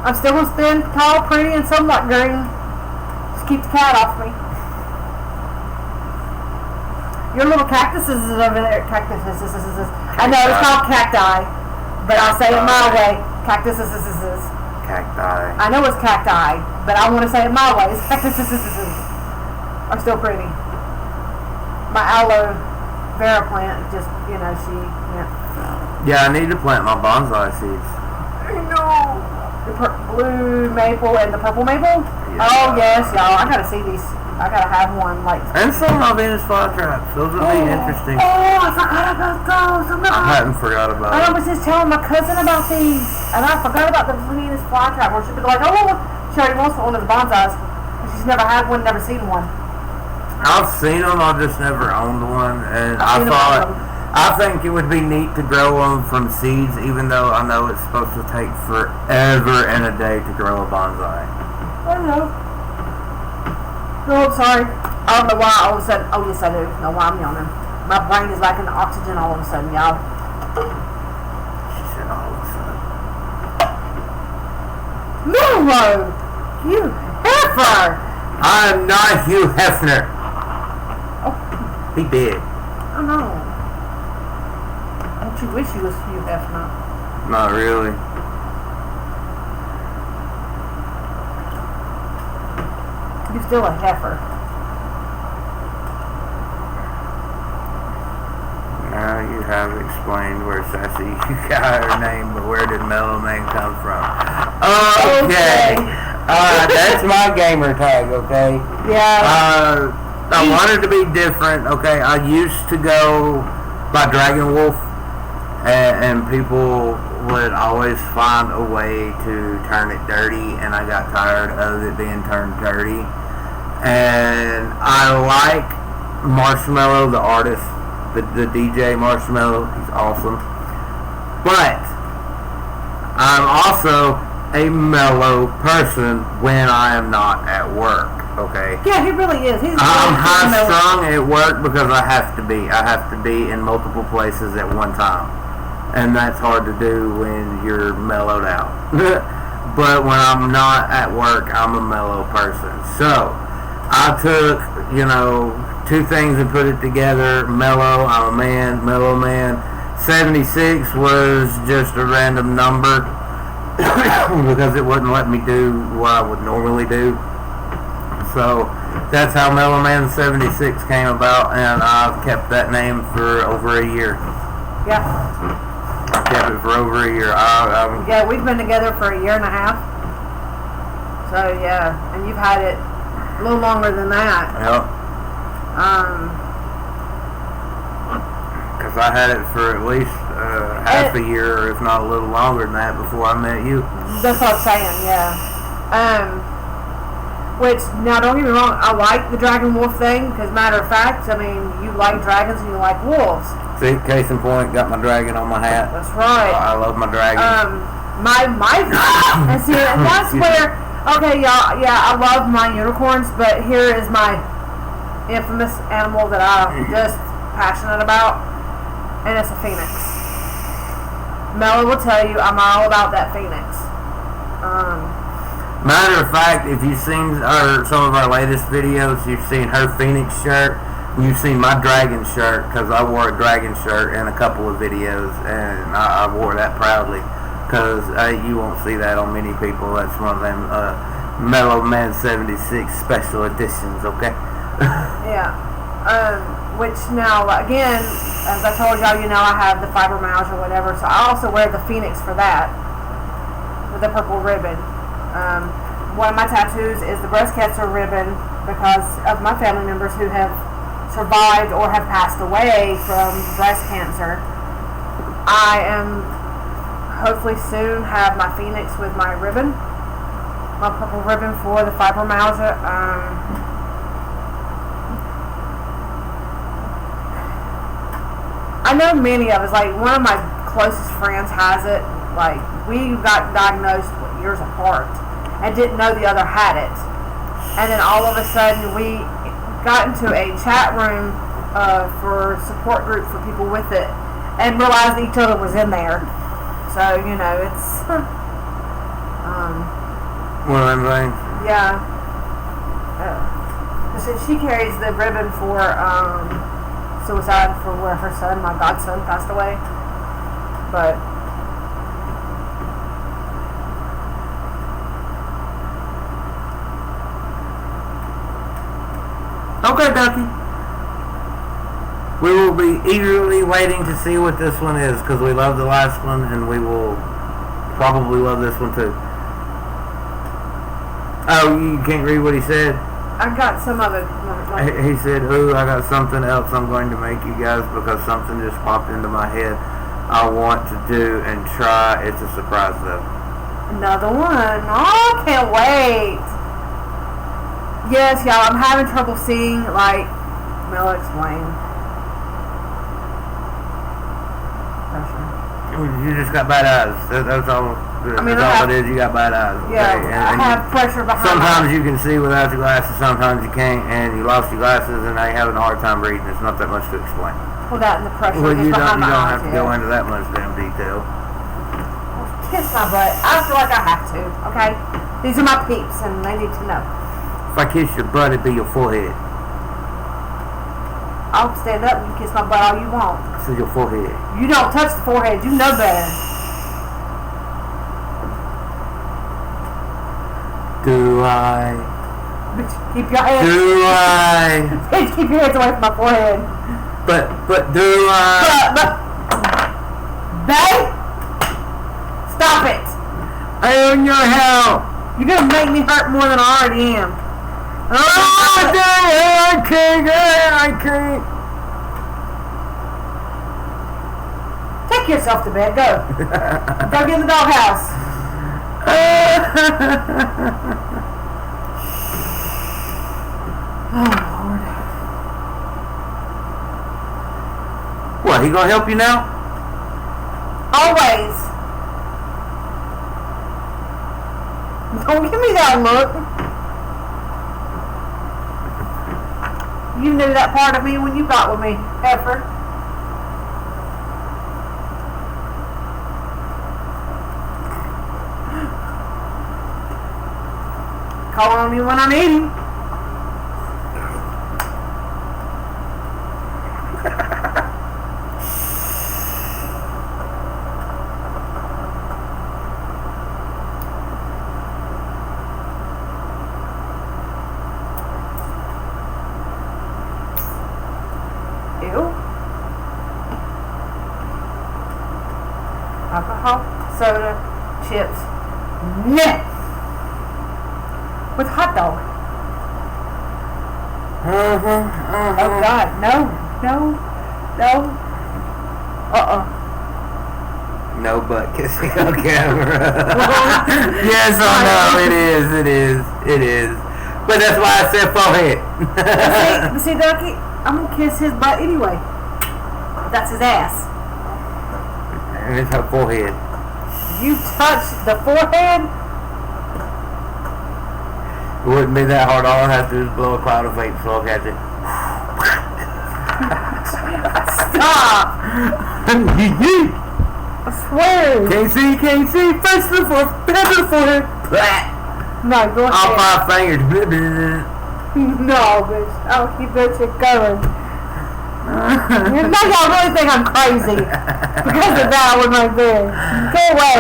A: I'm still gonna stand tall, pretty, and somewhat green. Just keep the cat off me. Your little cactuses is over there. Cactuses. I know it's called cacti, but I say it my way. Cactuses.
B: Cacti.
A: I know it's cacti, but I want to say it my way. It's cactuses are still pretty. My aloe vera plant, just,
B: Yeah, I need to plant my bonsai seeds.
A: I know. The blue maple and the purple maple?
B: Yeah.
A: Oh, yes, y'all. I gotta see these. I gotta have one, like...
B: And some of Venus flytraps. Those would be interesting.
A: Oh, I forgot about those.
B: I hadn't forgot about
A: I
B: them.
A: was just telling my cousin about these, and I forgot about the Venus flytrap, where she'd be like, oh, she already wants one of the bonsais. She's never had one, never seen one.
B: I've seen them, I've just never owned one, and I think it would be neat to grow them from seeds, even though I know it's supposed to take forever and a day to grow a bonsai.
A: I don't know. No, I'm sorry. I don't know why all of a sudden. Oh, yes, I do. know why I'm yawning. My brain is lacking oxygen all of a sudden, y'all.
B: She said all of a sudden.
A: Mellow! You heifer!
B: I'm not Hugh Hefner.
A: Oh,
B: He big.
A: I know. Don't you wish you was Hugh Hefner?
B: Not really.
A: You're still a heifer.
B: Now you have explained where Sassy you got her name, but where did Mellow Man come from? Okay. That's my gamer tag, okay?
A: Yeah.
B: I wanted to be different, okay? I used to go by Dragon Wolf, and people would always find a way to turn it dirty, and I got tired of it being turned dirty. And I like Marshmello, the artist, the DJ Marshmello. He's awesome. But I'm also a mellow person when I am not at work, okay?
A: Yeah, he really is.
B: I'm high strung at work because I have to be. I have to be in multiple places at one time. And that's hard to do when you're mellowed out. But when I'm not at work, I'm a mellow person. So I took, two things and put it together. Mellow, I'm a man, mellow man. 76 was just a random number because it wouldn't let me do what I would normally do. So that's how Mellow Man 76 came about, and I've kept that name for over a year.
A: Yeah.
B: I kept it for over a year.
A: Yeah, we've been together for a year and a half. So yeah, and you've had it a little longer than that.
B: Yep. Because I had it for at least half a year, or if not a little longer than that, before I met you.
A: That's what I'm saying, yeah. Which, now don't get me wrong, I like the Dragon Wolf thing, because matter of fact, I mean, you like dragons and you like wolves.
B: See, case in point, got my dragon on my hat.
A: That's right.
B: I love my dragon.
A: My and see, that's where, okay, y'all, yeah, I love my unicorns, but here is my infamous animal that I'm just passionate about, and it's a phoenix. Mello will tell you I'm all about that phoenix.
B: Matter of fact, if you've seen some of our latest videos, you've seen her phoenix shirt. You've seen my dragon shirt, because I wore a dragon shirt in a couple of videos, and I wore that proudly, because you won't see that on many people. That's one of them Mellow Man 76 special editions, okay?
A: Yeah. Which now, again, as I told y'all, I have the fibromyalgia or whatever, so I also wear the phoenix for that, with the purple ribbon. One of my tattoos is the breast cancer ribbon because of my family members who have survived or have passed away from breast cancer. I am hopefully soon have my phoenix with my ribbon, my purple ribbon for the fibromyalgia. I know many of us, like one of my closest friends has it. Like we got diagnosed years apart and didn't know the other had it, and then all of a sudden we got into a chat room for support group for people with it and realized each other was in there. So it's
B: one of them things.
A: Yeah. So she carries the ribbon for suicide for where her son, my godson, passed away. But
B: okay, Ducky. We will be eagerly waiting to see what this one is, because we love the last one, and we will probably love this one too. Oh, you can't read what he said?
A: I got some of it.
B: He said, "Ooh, I got something else I'm going to make you guys because something just popped into my head. I want to do and try. It's a surprise though."
A: Another one. Oh, I can't wait. Yes, y'all, I'm having trouble seeing, like, Mel explained.
B: You just got bad eyes. That's all. That's all it is. You got bad eyes. Okay?
A: Yeah, I have pressure behind.
B: Sometimes you can see without your glasses. Sometimes you can't, and you lost your glasses, and now you're having a hard time reading. It's not that much to explain.
A: Well, that and the pressure.
B: Well, you don't
A: have
B: to go into that much damn detail.
A: Kiss my butt. I feel like I have to. Okay, these are my peeps, and they need to know.
B: If I kiss your butt, it'd be your forehead.
A: I'll stand up and you kiss my butt all you want.
B: This is your forehead.
A: You don't touch the forehead. You know better.
B: Do I?
A: Bitch, keep your hands.
B: Do I?
A: Bitch, keep your hands away from my forehead.
B: But do I?
A: But, babe, stop it.
B: I own your hell.
A: You're gonna make me hurt more than I already am.
B: Oh, I can't.
A: Take yourself to bed. Go. Go get in the doghouse. Oh, Lord.
B: What, he gonna help you now?
A: Always. Don't give me that look. You knew that part of me when you got with me, heifer. Call on me when I'm eating. Alcohol, soda, chips, nah. With hot dog. Oh God, no.
B: No butt kissing on camera. Yes, I know, it is. But that's why I said forehead.
A: see, Ducky, I'm gonna kiss his butt anyway. That's his ass.
B: And it's her forehead.
A: you touch the forehead,
B: it wouldn't be that hard. All I have to do is blow a cloud of vape so I'll catch it.
A: stop! I swear.
B: Can't see. Face to the forehead. Head to the forehead.
A: No, go ahead.
B: All 5 fingers.
A: No, bitch. I'll keep that shit going. You know y'all really think I'm crazy. Because of that one right there. Go away.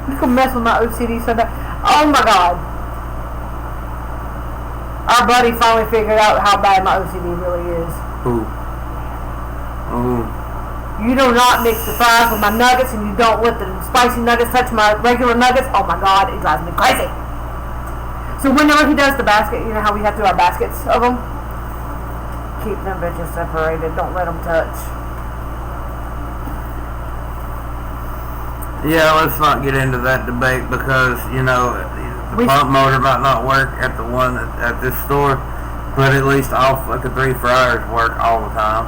A: You can mess with my OCD so bad. Oh my god. Our buddy finally figured out how bad my OCD really is.
B: Who?
A: You do not mix the fries with my nuggets, and you don't let the spicy nuggets touch my regular nuggets. Oh my god, it drives me crazy. So whenever he does the basket, you know how we have to do our baskets of them? Keep them bitches separated. Don't let them touch.
B: Yeah, let's not get into that debate because, you know, the pump motor might not work at the one at this store, but at least all fucking 3 fryers work all the time.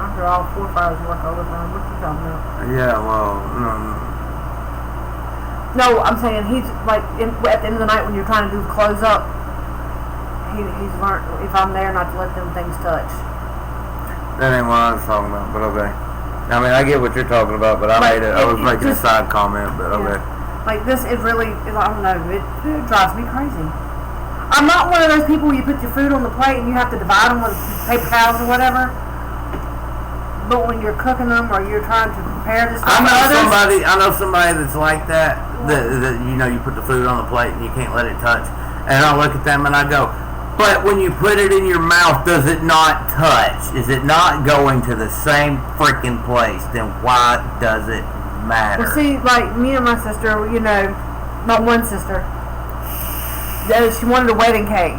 A: After all 4 fryers work all the time. What you talking about?
B: Yeah, well,
A: No, I'm saying he's like at the end of the night when you're trying to do the close up. He's learned if I'm there not to let them things touch.
B: That ain't what I was talking about, but okay. I mean, I get what you're talking about, but I was making a side comment, but okay.
A: Like this, it really, I don't know, it drives me crazy. I'm not one of those people where you put your food on the plate and you have to divide them with paper towels or whatever. But when you're cooking them or you're trying to prepare this stuff,
B: I know somebody that's like that. That you know, you put the food on the plate and you can't let it touch. And I look at them and I go, but when you put it in your mouth, does it not touch? Is it not going to the same freaking place? Then why does it matter?
A: Well, see, like me and my sister, you know, my one sister, she wanted a wedding cake.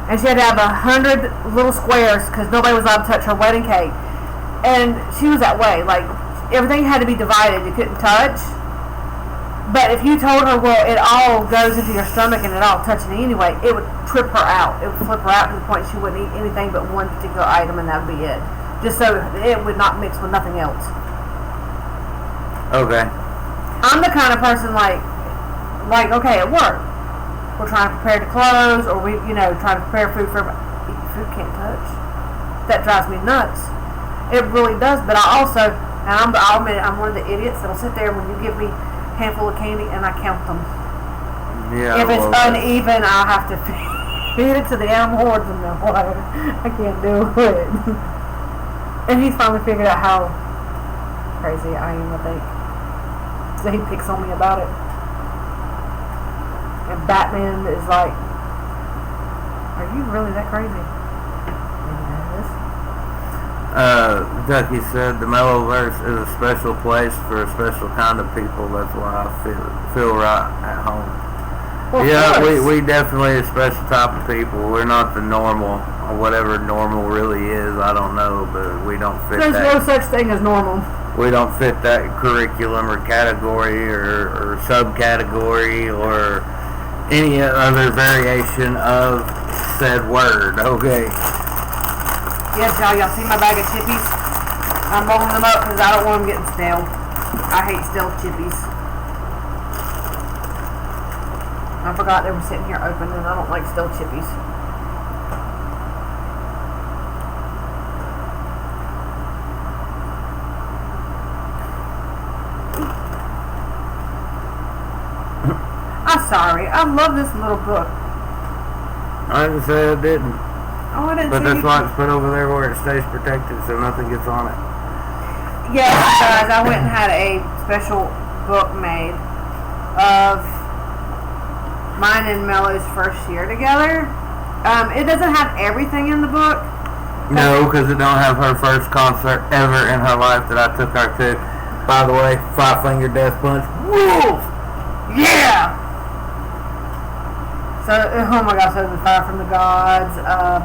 A: And she had to have 100 little squares because nobody was allowed to touch her wedding cake. And she was that way. Like, everything had to be divided. You couldn't touch. But if you told her, well, it all goes into your stomach and it all touches it anyway, it would trip her out. It would flip her out to the point she wouldn't eat anything but one particular item and that would be it. Just so it would not mix with nothing else.
B: Okay.
A: I'm the kind of person like okay, at work, we're trying to prepare the clothes or we, you know, trying to prepare food for everybody. Food can't touch. That drives me nuts. It really does. But I also, and I'll admit it, I'm one of the idiots that'll sit there when you give me handful of candy and I count them.
B: Yeah.
A: If it's uneven, I'll have to feed it to the animal hordes in the water. I can't do it. And he's finally figured out how crazy I am, I think. So he picks on me about it. And Batman is like, are you really that crazy?
B: Ducky said the Mellowverse is a special place for a special kind of people. That's why I feel right at home.
A: Well,
B: yeah, we definitely a special type of people. We're not the normal, or whatever normal really is. I don't know, but we don't fit
A: There's
B: that.
A: no such thing as normal.
B: We don't fit that curriculum or category or subcategory or any other variation of said word. Okay.
A: Yes, y'all see my bag of chippies? I'm rolling them up because I don't want them getting stale. I hate stale chippies. I forgot they were sitting here open and I don't like stale chippies. I'm sorry. I love this little book.
B: I didn't say I didn't.
A: Oh, I didn't
B: But
A: see
B: that's
A: you.
B: why it's put over there where it stays protected so nothing gets on it.
A: Yes, guys, I went and had a special book made of mine and Mellow's first year together. It doesn't have everything in the book.
B: No, because it don't have her first concert ever in her life that I took her to. By the way, 5-finger death punch. Wolf!
A: Yeah! So, oh my gosh, so the Fire from the Gods,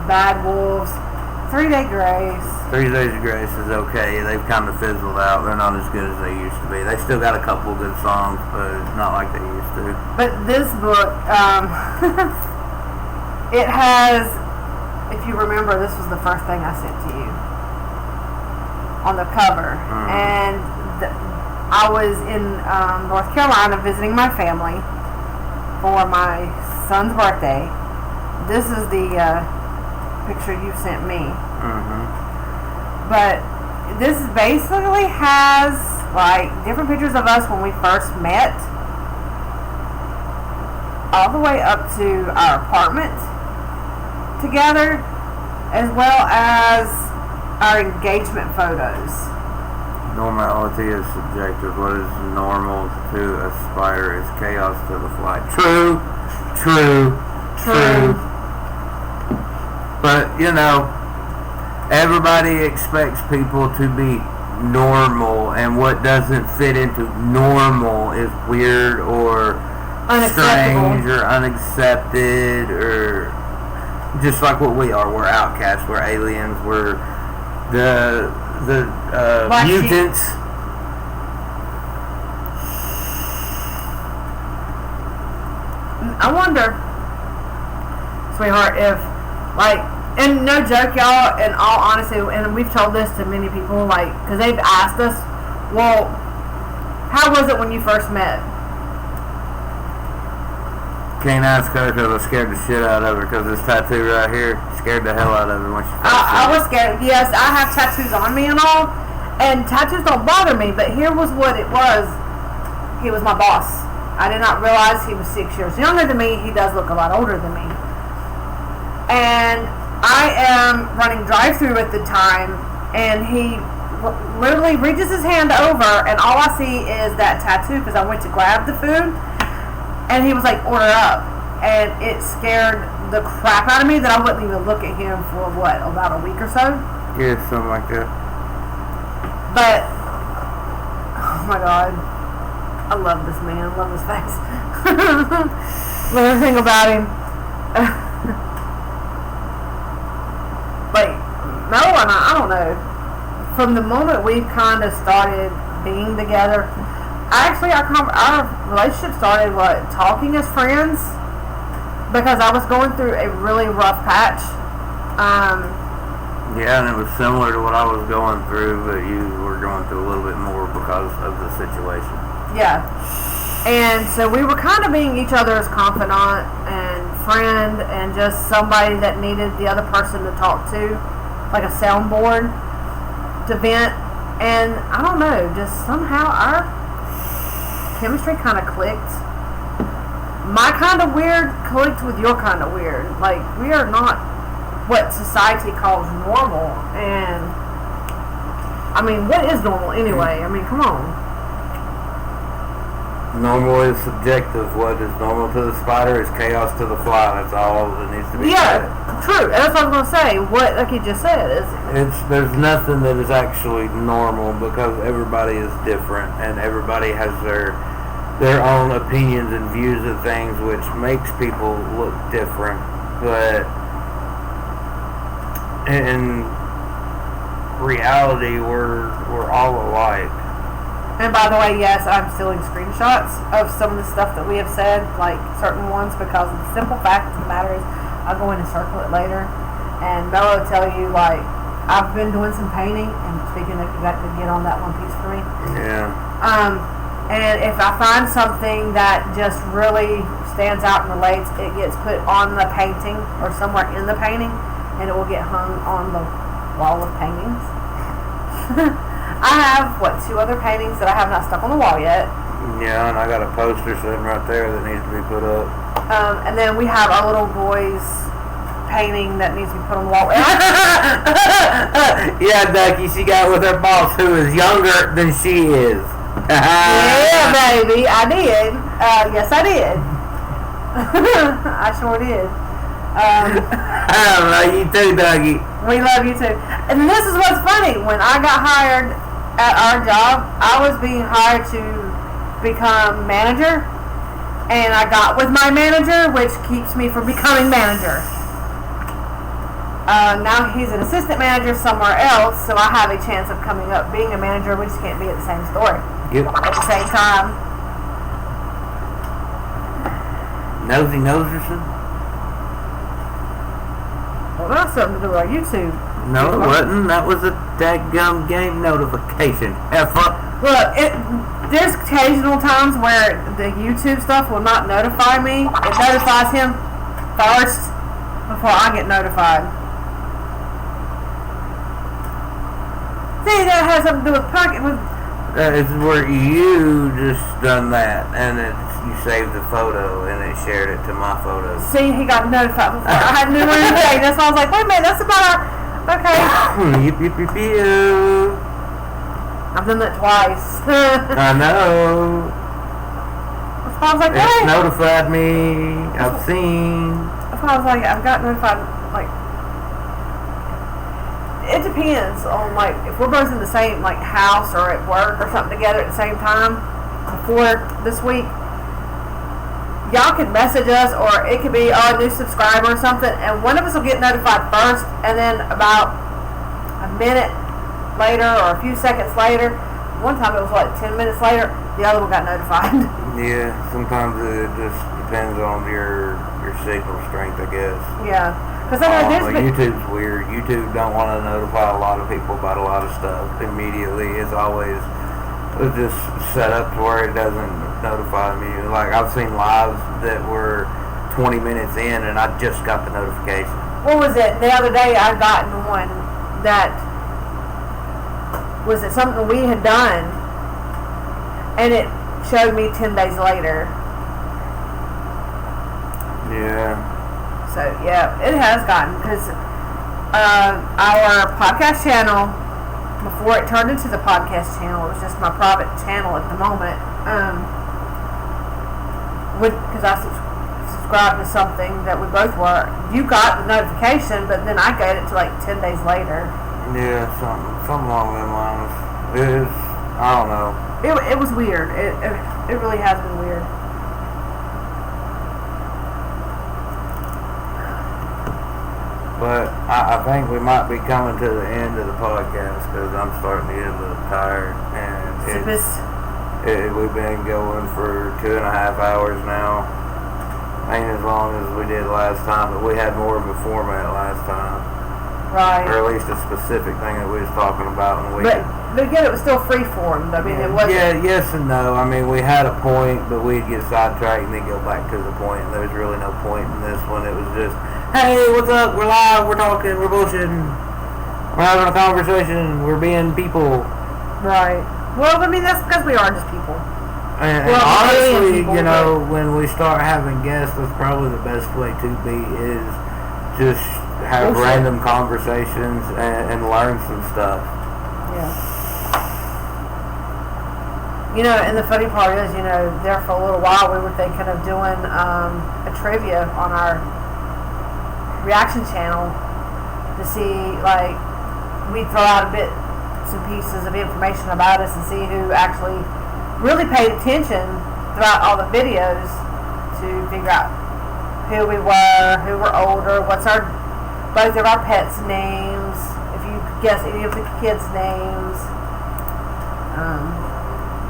A: Bad Wolves, 3 Day Grace.
B: 3 Days of Grace is okay. They've kind of fizzled out. They're not as good as they used to be. They still got a couple good songs, but it's not like they used to.
A: But this book, it has, if you remember, this was the first thing I sent to you. on the cover. And I was in North Carolina visiting my family for my son's birthday. This is the picture you sent me. But this basically has like different pictures of us when we first met, all the way up to our apartment together, as well as our engagement photos.
B: Normality is subjective. What is normal to a spider is chaos to the fly. True. But, you know, everybody expects people to be normal, and what doesn't fit into normal is weird or strange or unaccepted, or just like what we are. We're outcasts. We're aliens. We're the mutants.
A: I wonder, sweetheart, if, like, and no joke, y'all, in all honesty, and we've told this to many people, like, because they've asked us, well, how was it when you first met?
B: Can't ask her because I scared the shit out of her, because this tattoo right here scared the hell out of her when she first
A: I was scared. Yes, I have tattoos on me and all, and tattoos don't bother me, but here was what it was. He was my boss. I did not realize he was 6 years younger than me. He does look a lot older than me. And I am running drive-thru at the time, and he literally reaches his hand over, and all I see is that tattoo, because I went to grab the food, and he was like, order up. And it scared the crap out of me that I wouldn't even look at him for, what, about a week or so?
B: Yeah, something like that.
A: But, oh my God, I love this man. I love his face. Love everything about him. Like, Mel and I don't know, from the moment we kind of started being together, actually our relationship started, talking as friends, because I was going through a really rough patch.
B: Yeah, and it was similar to what I was going through, but you were going through a little bit more because of the situation.
A: Yeah. And so we were kind of being each other's confidant and friend, and just somebody that needed the other person to talk to, like a soundboard to vent. And I don't know, just somehow our chemistry kind of clicked. My kind of weird clicked with your kind of weird. Like, we are not what society calls normal. And I mean, what is normal anyway? I mean, come on.
B: Normal is subjective. What is normal to the spider is chaos to the fly. That's all that needs to be said.
A: True. That's what I was going to say. What, like you just said, is
B: there's nothing that is actually normal, because everybody is different, and everybody has their own opinions and views of things, which makes people look different. But in reality, we're all alike.
A: And by the way, yes, I'm stealing screenshots of some of the stuff that we have said, like certain ones, because the simple fact of the matter is, I'll go in and circle it later, and Mello will tell you, like, I've been doing some painting, and speaking of, you got to get on that one piece for me.
B: Yeah.
A: And if I find something that just really stands out and relates, it gets put on the painting or somewhere in the painting, and it will get hung on the wall of paintings. I have, 2 other paintings that I have not stuck on the wall yet.
B: Yeah, and I got a poster sitting right there that needs to be put up.
A: And then we have our little boy's painting that needs to be put on the wall.
B: Yeah, Ducky, she got with her boss, who is younger than she is.
A: Yeah, baby, I did. Yes, I did. I sure did.
B: I love you too, Dougie.
A: We love you too. And this is what's funny. When I got hired at our job, I was being hired to become manager, and I got with my manager, which keeps me from becoming manager. Now he's an assistant manager somewhere else, so I have a chance of coming up being a manager. We just can't be at the same store at the same time.
B: Nosy Noserson?
A: Well, that's something to do with our YouTube.
B: No, it wasn't. That was a dadgum game notification.
A: Look, there's occasional times where the YouTube stuff will not notify me. It notifies him first before I get notified. See, that has something to do with pocket.
B: That is where you just done that, and you saved the photo, and it shared it to my photo.
A: See, he got notified before I had knew anything. That's why I was like, wait a minute, that's about our... Okay. I've done that twice.
B: I know.
A: That's why I was like, hey.
B: It's notified me. I've seen.
A: That's why I was like, I've got notified, like... It depends on, like, if we're both in the same, like, house or at work or something together at the same time before this week, y'all can message us, or it could be a new subscriber or something, and one of us will get notified first, and then about a minute later or a few seconds later, one time it was like 10 minutes later, the other one got notified.
B: Yeah, sometimes it just depends on your signal strength, I guess.
A: Yeah. Because I know
B: like YouTube's weird. YouTube don't want to notify a lot of people about a lot of stuff immediately. It's always just set up to where it doesn't notify me. Like, I've seen lives that were 20 minutes in and I just got the notification.
A: What was it? The other day I got one that was it something we had done, and it showed me 10 days later.
B: Yeah.
A: So, yeah, it has gotten, because our podcast channel, before it turned into the podcast channel, it was just my private channel at the moment, because I subscribed to something that we both were. You got the notification, but then I got it to like 10 days later.
B: Yeah, something along them lines. It is, I don't know.
A: It was weird. It really has been weird.
B: But I think we might be coming to the end of the podcast because I'm starting to get a little tired. And we've been going for 2.5 hours now. Ain't as long as we did last time, but we had more of a format last time.
A: Right.
B: Or at least a specific thing that we was talking about. And
A: but again, it was still free-formed. I mean, it wasn't...
B: Yeah, yes and no. I mean, we had a point, but we'd get sidetracked and then go back to the point. And there was really no point in this one. It was just... Hey, what's up? We're live, we're talking, we're bullshitting, we're having a conversation, we're being people.
A: Right. Well, I mean, that's because we are just people.
B: And honestly, people, you know, when we start having guests, that's probably the best way to be, is just have random conversations and learn some stuff.
A: Yeah. You know, and the funny part is, you know, there for a little while we were thinking of doing a trivia on our reaction channel to see, like, we throw out some pieces of information about us and see who actually really paid attention throughout all the videos to figure out who we were older, what's both of our pets' names, if you could guess any of the kids' names.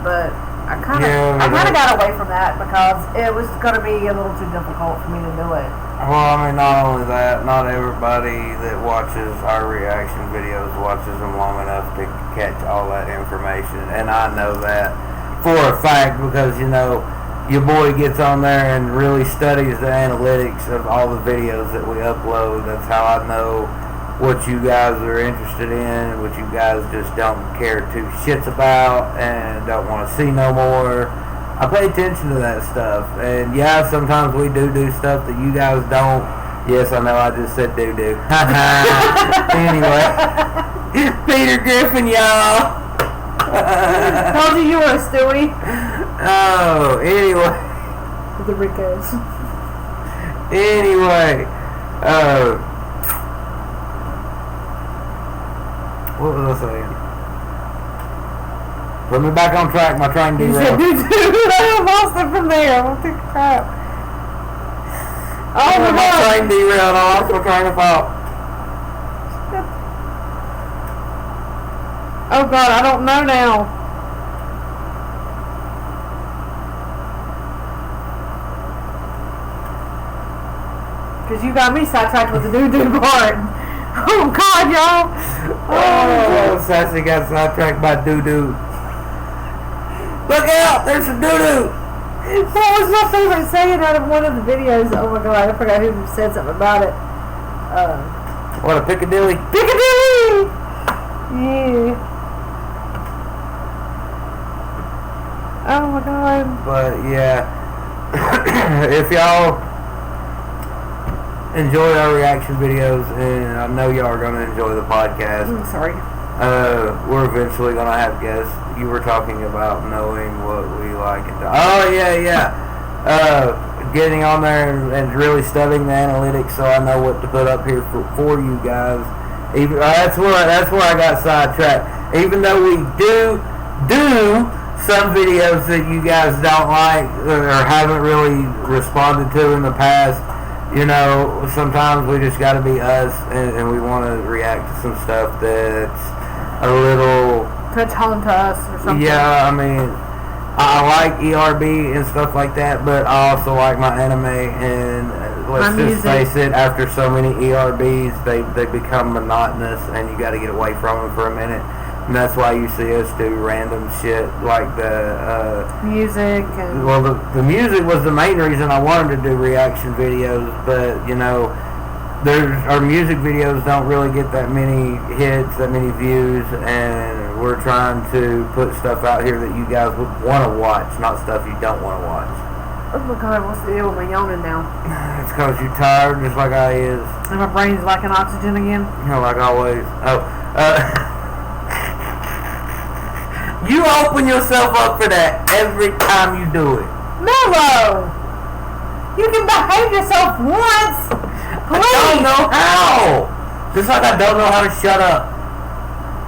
A: But I kind of got away from that because it was going to be a little too difficult for me to do it.
B: Well, I mean, not only that, not everybody that watches our reaction videos watches them long enough to catch all that information. And I know that for a fact because, you know, your boy gets on there and really studies the analytics of all the videos that we upload. That's how I know what you guys are interested in, what you guys just don't care two shits about and don't want to see no more. I pay attention to that stuff, and yeah, sometimes we do stuff that you guys don't. Yes, I know I just said do. Anyway, Peter Griffin, y'all.
A: Told you were a Stewie.
B: Oh, anyway.
A: The Ricos.
B: Anyway, what was I saying? Put me back on track, my train derailed.
A: I lost it from there. What the crap? Oh my God.
B: My train derailed. I lost my train of thought.
A: Oh God, I don't know now. Because you got me sidetracked with the doo-doo part. Oh God, y'all!
B: Oh, Sassy got sidetracked by doo-doo. Look out! There's some doo-doo!
A: What was my favorite saying out of one of the videos? Oh my God, I forgot who said something about it.
B: What, a Piccadilly?
A: Piccadilly! Yeah. Oh my God.
B: But yeah, if y'all enjoy our reaction videos, and I know y'all are gonna enjoy the podcast.
A: Sorry.
B: We're eventually gonna have guests. You were talking about knowing what we like and getting on there and really studying the analytics, so I know what to put up here for you guys. Even that's where I got sidetracked. Even though we do some videos that you guys don't like or haven't really responded to in the past, you know, sometimes we just got to be us, and we want to react to some stuff that's a little
A: touch home to us or something.
B: Yeah, I mean, I like ERB and stuff like that, but I also like my anime, and let's just face it, after so many ERBs, they become monotonous, and you got to get away from them for a minute. And that's why you see us do random shit like the
A: music.
B: Well, the music was the main reason I wanted to do reaction videos, but you know, our music videos don't really get that many hits, that many views, and we're trying to put stuff out here that you guys would want to watch, not stuff you don't want to watch.
A: Oh my God, what's the deal with my yawning now?
B: It's because you're tired, just like I is.
A: And my brain's lacking oxygen again?
B: You know, like always. You open yourself up for that every time you do it.
A: Mellow! You can behave yourself once! Please!
B: I don't know how! Just like I don't know how to shut up.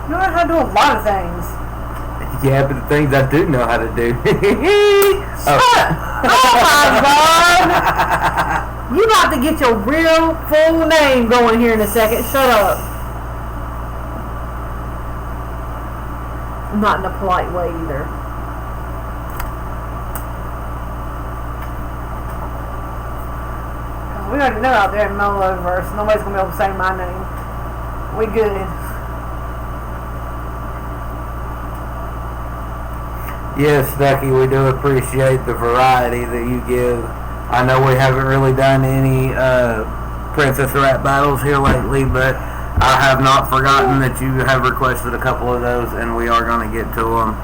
A: You know how to do a lot of things.
B: Yeah, but the things I do know how to do.
A: Oh my God! You about to get your real full name going here in a second. Shut up. Not in a polite way either. We already know out there in Mellowverse, nobody's gonna be able to say my name. We good.
B: Yes, Ducky, we do appreciate the variety that you give. I know we haven't really done any Princess Rat battles here lately, but I have not forgotten that you have requested a couple of those, and we are going to get to them.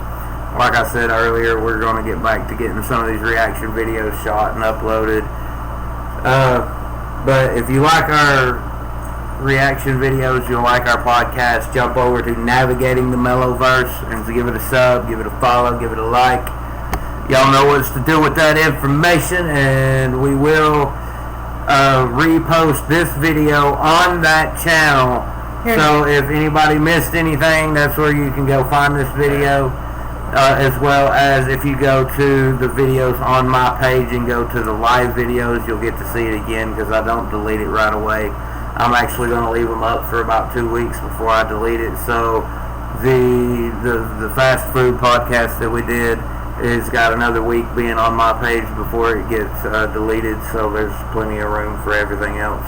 B: Like I said earlier, we're going to get back to getting some of these reaction videos shot and uploaded. But if you like our reaction videos, you'll like our podcast, jump over to Navigating the Mellowverse and give it a sub, give it a follow, give it a like. Y'all know what to do with that information, and we will repost this video on that channel. So if anybody missed anything, that's where you can go find this video, as well as if you go to the videos on my page and go to the live videos, you'll get to see it again, because I don't delete it right away. I'm actually going to leave them up for about 2 weeks before I delete it. So the fast food podcast that we did is got another week being on my page before it gets deleted, so there's plenty of room for everything else.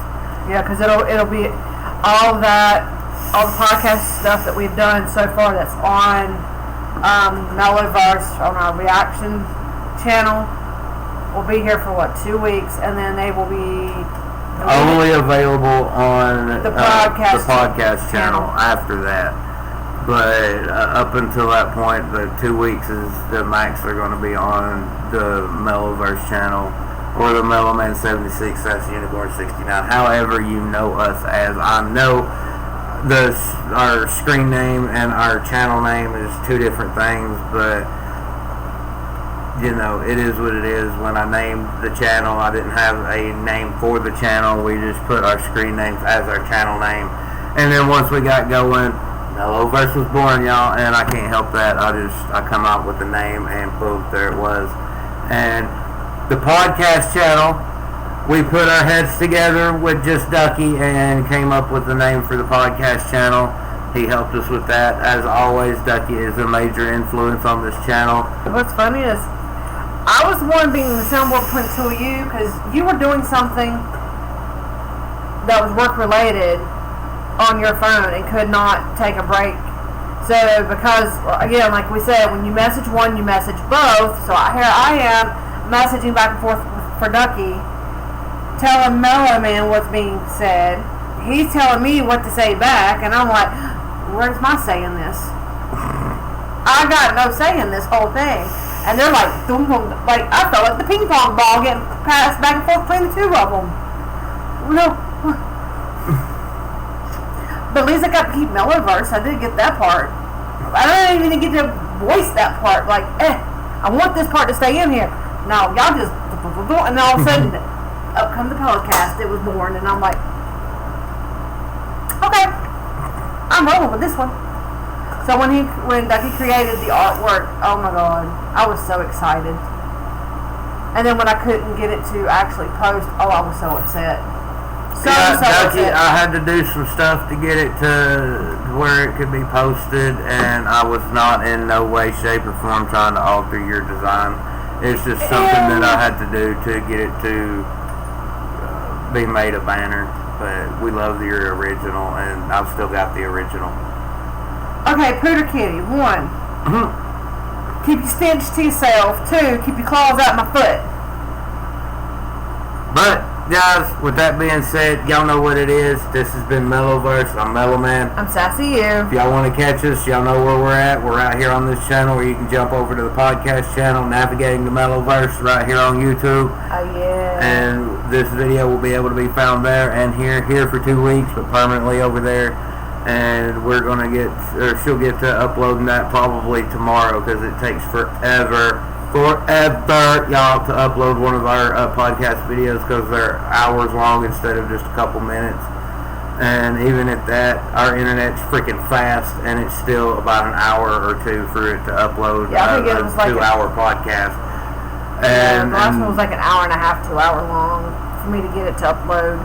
A: Yeah, because it'll be all the podcast stuff that we've done so far that's on Mellowverse on our reaction channel will be here for 2 weeks, and then they will be
B: only available on
A: the podcast
B: channel after that. But up until that point, the 2 weeks is the max they're going to be on the Mellowverse channel, or the Mellowman 76, that's Unicorn 69. However you know us as. I know our screen name and our channel name is two different things, but you know, it is what it is. When I named the channel, I didn't have a name for the channel. We just put our screen names as our channel name. And then once we got going, Mellowverse was born, y'all, and I can't help that. I come out with the name, and boom, there it was. And the podcast channel, we put our heads together with just Ducky and came up with the name for the podcast channel. He helped us with that. As always, Ducky is a major influence on this channel.
A: What's funny is I was the one being the soundboard point to you, because you were doing something that was work related, on your phone and could not take a break. So because, again, like we said, when you message one, you message both. So here I am messaging back and forth for Ducky, telling Mellow Man what's being said. He's telling me what to say back, and I'm like, where's my say in this? I got no say in this whole thing. And they're like, boom, boom, like I felt like the ping pong ball getting passed back and forth between the two of them. No. But at least I got to keep Mellowverse. I did get that part. I don't even get to voice that part. Like, I want this part to stay in here. No, y'all just, and then all of a sudden, up come the podcast. It was born, and I'm like, okay, I'm rolling with this one. So when Ducky created the artwork, oh my god, I was so excited. And then when I couldn't get it to actually post, oh, I was so upset.
B: Ducky, I had to do some stuff to get it to where it could be posted, and I was not in no way, shape, or form trying to alter your design. It's just something that I had to do to get it to be made a banner. But we love your original, and I've still got the original.
A: Okay, Pooter Kitty. 1, keep your stench to yourself. 2, keep your claws out my foot.
B: But, guys, with that being said, y'all know what it is. This has been Mellowverse. I'm Mellow Man.
A: I'm Sassy You.
B: If y'all want to catch us, y'all know where we're at. We're out here on this channel where you can jump over to the podcast channel, Navigating the Mellowverse, right here on YouTube.
A: Oh, yeah.
B: And this video will be able to be found there and here for 2 weeks, but permanently over there. And we're going to get, or she'll get to uploading that probably tomorrow, because it takes forever, y'all, to upload one of our podcast videos, because they're hours long instead of just a couple minutes. And even at that, our internet's freaking fast, and it's still about an hour or 2 for it to upload
A: I think it was like
B: 2-hour podcast.
A: And the last one was like an hour and a half, 2 hour long for me to get it to upload.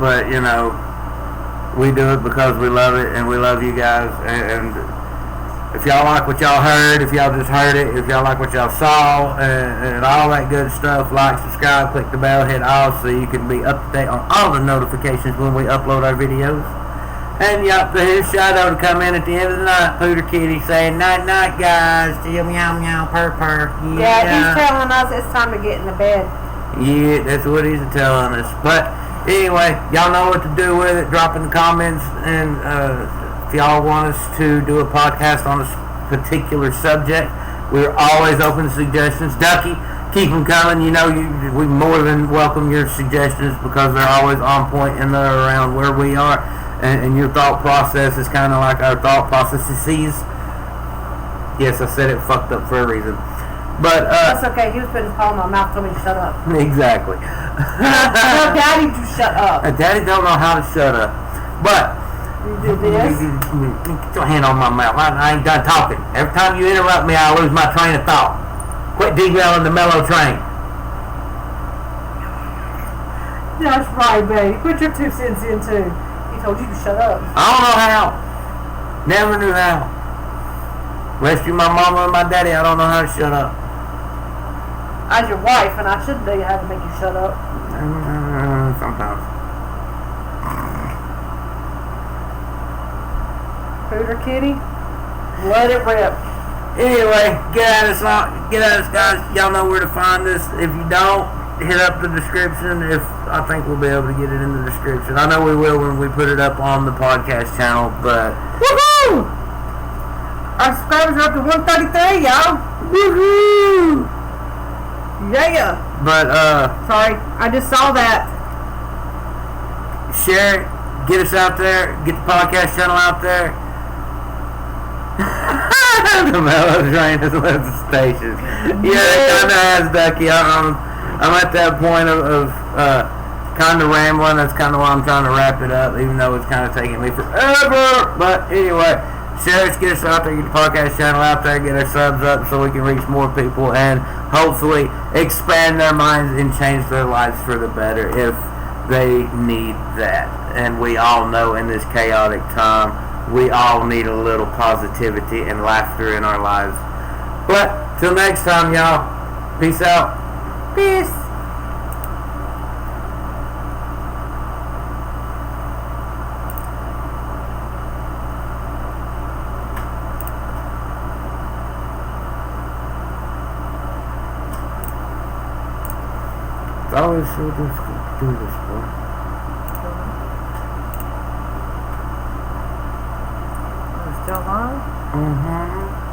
B: But, you know, we do it because we love it, and we love you guys. And if y'all like what y'all heard, if y'all just heard it, if y'all like what y'all saw, and all that good stuff, like, subscribe, click the bell, hit all, so you can be up to date on all the notifications when we upload our videos. And y'all, here's Shadow to come in at the end of the night, Pooter Kitty, saying night night, guys. Meow meow, purr purr.
A: Yeah, he's telling us it's time to get in the bed.
B: Yeah, that's what he's telling us. But anyway, y'all know what to do with it. Drop in the comments, and if y'all want us to do a podcast on a particular subject, we're always open to suggestions. Ducky, keep them coming. You know, we more than welcome your suggestions, because they're always on point and they're around where we are. And your thought process is kind of like our thought processes. Yes, I said it fucked up for a reason. But
A: that's okay. He was putting his paw in my mouth, told me to shut up.
B: Exactly.
A: Tell Daddy to shut up.
B: Daddy don't know how to shut up. But
A: you do this.
B: Get your hand on my mouth. I ain't done talking. Every time you interrupt me, I lose my train of thought. Quit derailing the mellow train.
A: That's right, baby. Put your 2 cents in too. He told you to shut up.
B: I don't know how. Never knew how. Unless you're my mama and my daddy, I don't know how to shut up.
A: I'm your wife, and I should know how to make you shut up.
B: Sometimes.
A: Pooter Kitty, let it rip.
B: Anyway, get at us, guys. Y'all know where to find us. If you don't, hit up the description. If I think we'll be able to get it in the description. I know we will when we put it up on the podcast channel, but
A: woohoo! Our subscribers are up to 133, y'all.
B: Woohoo!
A: Yeah.
B: But
A: sorry, I just saw that.
B: Share it. Get us out there. Get the podcast channel out there. The Mellow Train has left the station. Yeah, it kind of has, Ducky. I'm at that point of kind of rambling. That's kind of why I'm trying to wrap it up, even though it's kind of taking me forever. But anyway, share us, get us out there, get the podcast channel out there, get our subs up so we can reach more people and hopefully expand their minds and change their lives for the better if they need that. And we all know in this chaotic time, we all need a little positivity and laughter in our lives. But till next time, y'all, peace out.
A: Peace.
B: always so difficult to do this, boy.
C: Still live?
B: Mm-hmm.